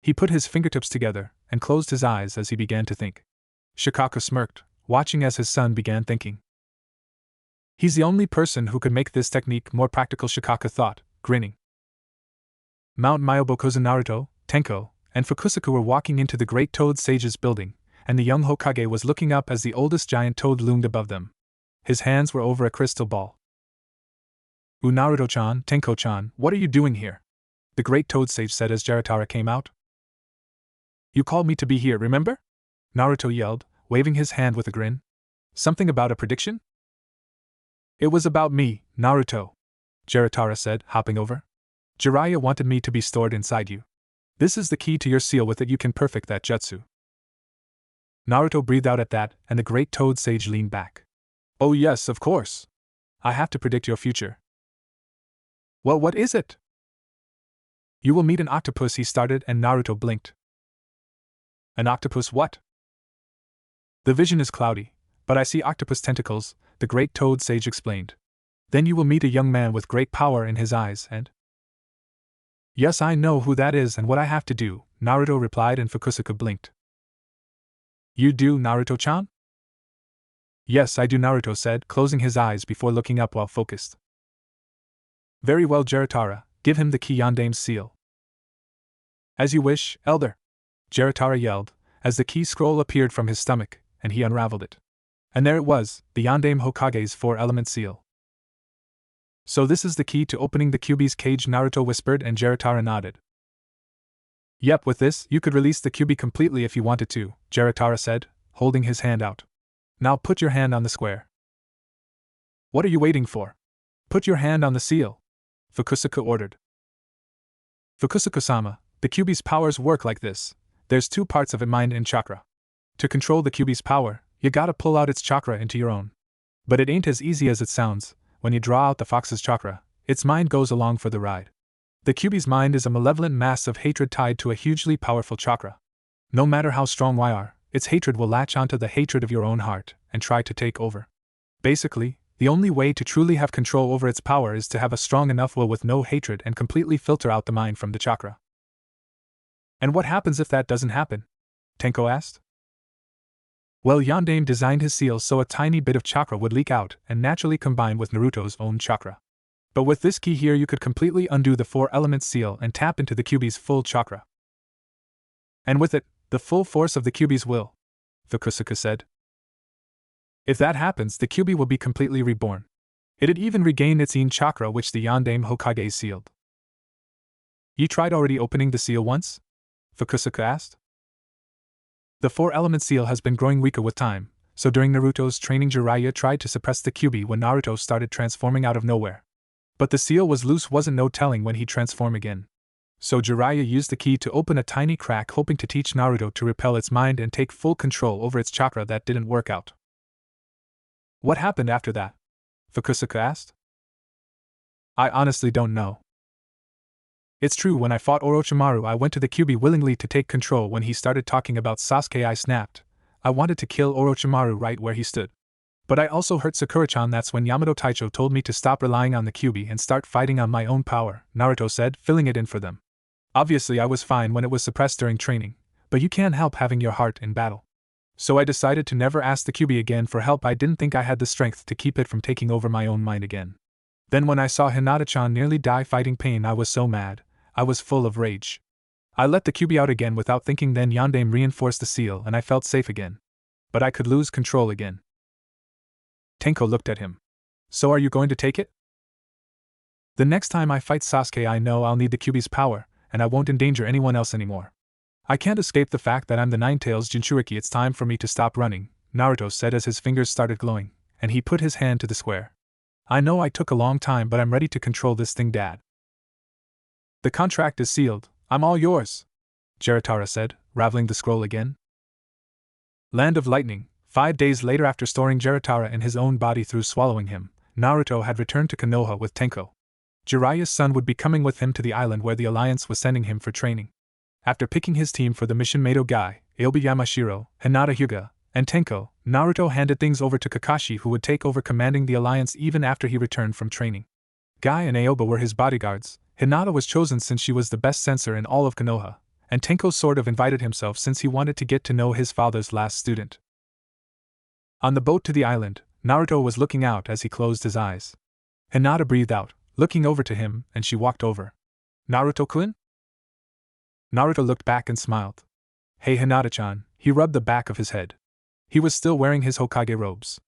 He put his fingertips together and closed his eyes as he began to think. Shikaku smirked, watching as his son began thinking. He's the only person who could make this technique more practical, Shikaku thought, grinning. Mount Myobokozu Naruto, Tenko, and Fukusaku were walking into the Great Toad Sage's building, and the young Hokage was looking up as the oldest giant toad loomed above them. His hands were over a crystal ball. Naruto-chan, Tenko-chan, what are you doing here? The Great Toad Sage said as Jiratara came out. You called me to be here, remember? Naruto yelled, waving his hand with a grin. Something about a prediction? It was about me, Naruto, Jiratara said, hopping over. Jiraiya wanted me to be stored inside you. This is the key to your seal. With it you can perfect that jutsu. Naruto breathed out at that, and the Great Toad Sage leaned back. Oh yes, of course. I have to predict your future. Well, what is it? You will meet an octopus, he started, and Naruto blinked. An octopus what? The vision is cloudy, but I see octopus tentacles, the Great Toad Sage explained. Then you will meet a young man with great power in his eyes and… Yes, I know who that is and what I have to do, Naruto replied, and Fukusaku blinked. You do, Naruto-chan? Yes, I do, Naruto said, closing his eyes before looking up while focused. Very well, Jiratara, give him the key Yandame's seal. As you wish, Elder, Jiratara yelled, as the key scroll appeared from his stomach, and he unraveled it. And there it was, the Yandame Hokage's 4-element seal. So this is the key to opening the Kyuubi's cage, Naruto whispered, and Jiratara nodded. Yep, with this, you could release the Kyuubi completely if you wanted to, Jiratara said, holding his hand out. Now put your hand on the square. What are you waiting for? Put your hand on the seal, Fukusaku ordered. Fukusaku-sama, the Kyuubi's powers work like this. There's 2 parts of it, mind and chakra. To control the Kyuubi's power, you gotta pull out its chakra into your own. But it ain't as easy as it sounds. When you draw out the fox's chakra, its mind goes along for the ride. The Kyuubi's mind is a malevolent mass of hatred tied to a hugely powerful chakra. No matter how strong you are, its hatred will latch onto the hatred of your own heart and try to take over. Basically, the only way to truly have control over its power is to have a strong enough will with no hatred and completely filter out the mind from the chakra. And what happens if that doesn't happen? Tenko asked. Well, Yandame designed his seal so a tiny bit of chakra would leak out and naturally combine with Naruto's own chakra. But with this key here you could completely undo the 4-element seal and tap into the Kyuubi's full chakra. And with it, the full force of the Kyuubi's will, Fukusaku said. If that happens, the Kyuubi will be completely reborn. It'd even regain its own chakra which the Yandame Hokage sealed. You tried already opening the seal once? Fukusaku asked. The 4-element seal has been growing weaker with time, so during Naruto's training Jiraiya tried to suppress the Kyuubi when Naruto started transforming out of nowhere. But the seal was loose, wasn't no telling when he'd transform again. So Jiraiya used the key to open a tiny crack, hoping to teach Naruto to repel its mind and take full control over its chakra. That didn't work out. What happened after that? Fukusaku asked. I honestly don't know. It's true, when I fought Orochimaru I went to the Kyuubi willingly to take control. When he started talking about Sasuke I snapped. I wanted to kill Orochimaru right where he stood. But I also hurt Sakura-chan. That's when Yamato Taicho told me to stop relying on the Kyuubi and start fighting on my own power, Naruto said, filling it in for them. Obviously I was fine when it was suppressed during training, but you can't help having your heart in battle. So I decided to never ask the Kyuubi again for help. I didn't think I had the strength to keep it from taking over my own mind again. Then when I saw Hinata-chan nearly die fighting pain I was so mad, I was full of rage. I let the Kyuubi out again without thinking. Then Yondaime reinforced the seal and I felt safe again. But I could lose control again. Tenko looked at him. So are you going to take it? The next time I fight Sasuke I know I'll need the Kyuubi's power, and I won't endanger anyone else anymore. I can't escape the fact that I'm the Nine-Tails Jinchuriki. It's time for me to stop running, Naruto said as his fingers started glowing, and he put his hand to the square. I know I took a long time, but I'm ready to control this thing, Dad. The contract is sealed. I'm all yours, Jiratara said, raveling the scroll again. Land of Lightning. 5 days later, after storing Jiratara in his own body through swallowing him, Naruto had returned to Konoha with Tenko. Jiraiya's son would be coming with him to the island where the Alliance was sending him for training. After picking his team for the mission, Mato Gai, Aoba Yamashiro, Hinata Hyuga, and Tenko, Naruto handed things over to Kakashi, who would take over commanding the Alliance even after he returned from training. Gai and Aoba were his bodyguards. Hinata was chosen since she was the best censor in all of Konoha, and Tenko sort of invited himself since he wanted to get to know his father's last student. On the boat to the island, Naruto was looking out as he closed his eyes. Hinata breathed out, looking over to him, and she walked over. Naruto-kun? Naruto looked back and smiled. Hey Hinata-chan, he rubbed the back of his head. He was still wearing his Hokage robes.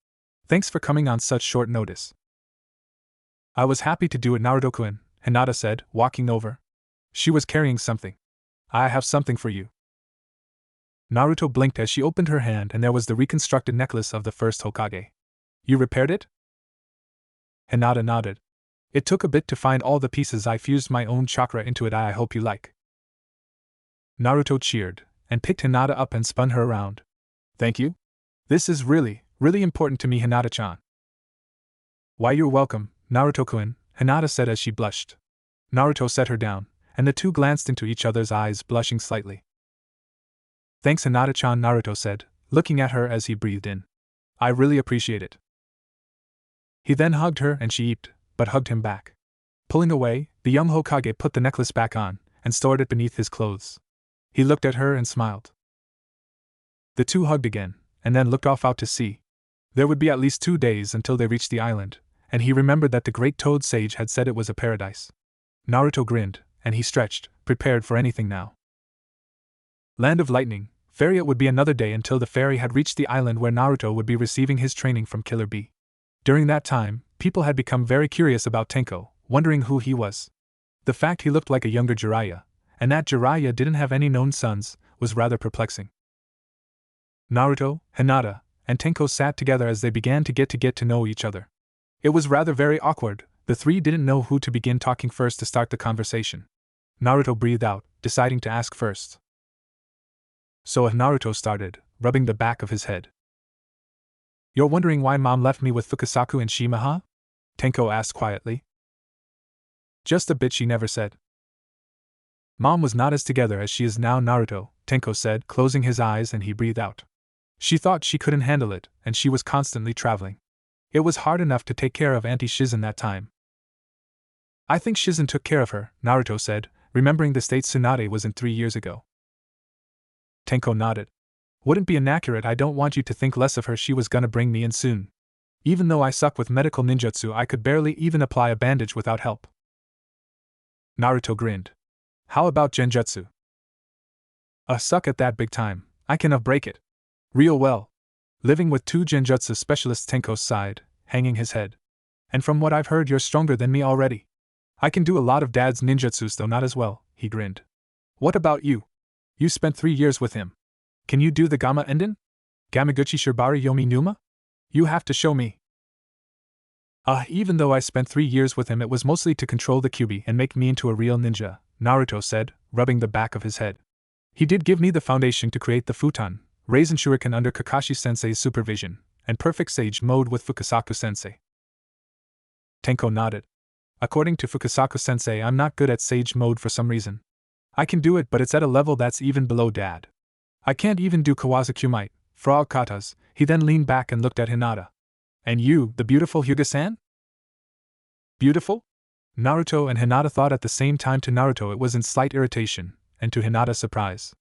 Thanks for coming on such short notice. I was happy to do it, Naruto-kun, Hinata said, walking over. She was carrying something. I have something for you. Naruto blinked as she opened her hand, and there was the reconstructed necklace of the first Hokage. You repaired it? Hinata nodded. It took a bit to find all the pieces. I fused my own chakra into it. I hope you like. Naruto cheered, and picked Hinata up and spun her around. Thank you. This is really important to me, Hinata-chan. Why, you're welcome, Naruto-kun, Hinata said as she blushed. Naruto set her down, and the two glanced into each other's eyes, blushing slightly. Thanks, Hinata-chan, Naruto said, looking at her as he breathed in. I really appreciate it. He then hugged her and she eeped, but hugged him back. Pulling away, the young Hokage put the necklace back on, and stored it beneath his clothes. He looked at her and smiled. The two hugged again, and then looked off out to sea. There would be at least 2 days until they reached the island, and he remembered that the great Toad Sage had said it was a paradise. Naruto grinned, and he stretched, prepared for anything now. Land of Lightning. Ferry. It would be another day until the ferry had reached the island where Naruto would be receiving his training from Killer Bee. During that time, people had become very curious about Tenko, wondering who he was. The fact he looked like a younger Jiraiya, and that Jiraiya didn't have any known sons, was rather perplexing. Naruto, Hinata, and Tenko sat together as they began to get to know each other. It was rather very awkward. The three didn't know who to begin talking first to start the conversation. Naruto breathed out, deciding to ask first. So Naruto started, rubbing the back of his head. You're wondering why Mom left me with Fukasaku and Shima, huh? Tenko asked quietly. Just a bit, she never said. Mom was not as together as she is now, Naruto, Tenko said, closing his eyes, and he breathed out. She thought she couldn't handle it, and she was constantly traveling. It was hard enough to take care of Auntie Shizen that time. I think Shizen took care of her, Naruto said, remembering the state Tsunade was in 3 years ago. Tenko nodded. Wouldn't be inaccurate. I don't want you to think less of her. She was gonna bring me in soon. Even though I suck with medical ninjutsu, I could barely even apply a bandage without help. Naruto grinned. How about genjutsu? Suck at that big time. I can break it. Real well. Living with 2 genjutsu specialists, Tenko sighed, hanging his head. And from what I've heard, you're stronger than me already. I can do a lot of Dad's ninjutsus, though not as well, he grinned. What about you? You spent 3 years with him. Can you do the Gamma Enden? Gamaguchi Shibari Yomi Numa? You have to show me. Even though I spent 3 years with him, it was mostly to control the Kyuubi and make me into a real ninja, Naruto said, rubbing the back of his head. He did give me the foundation to create the futon, Raisin Shuriken under Kakashi-sensei's supervision, and perfect sage mode with Fukasaku-sensei. Tenko nodded. According to Fukasaku-sensei, I'm not good at Sage mode for some reason. I can do it, but it's at a level that's even below Dad. I can't even do Kawasaki-might, frog katas. He then leaned back and looked at Hinata. And you, the beautiful Hyuga-san? Beautiful? Naruto and Hinata thought at the same time. To Naruto it was in slight irritation, and to Hinata surprise.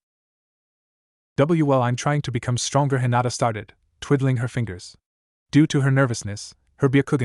Well, I'm trying to become stronger, Hinata started, twiddling her fingers. Due to her nervousness, her Byakugan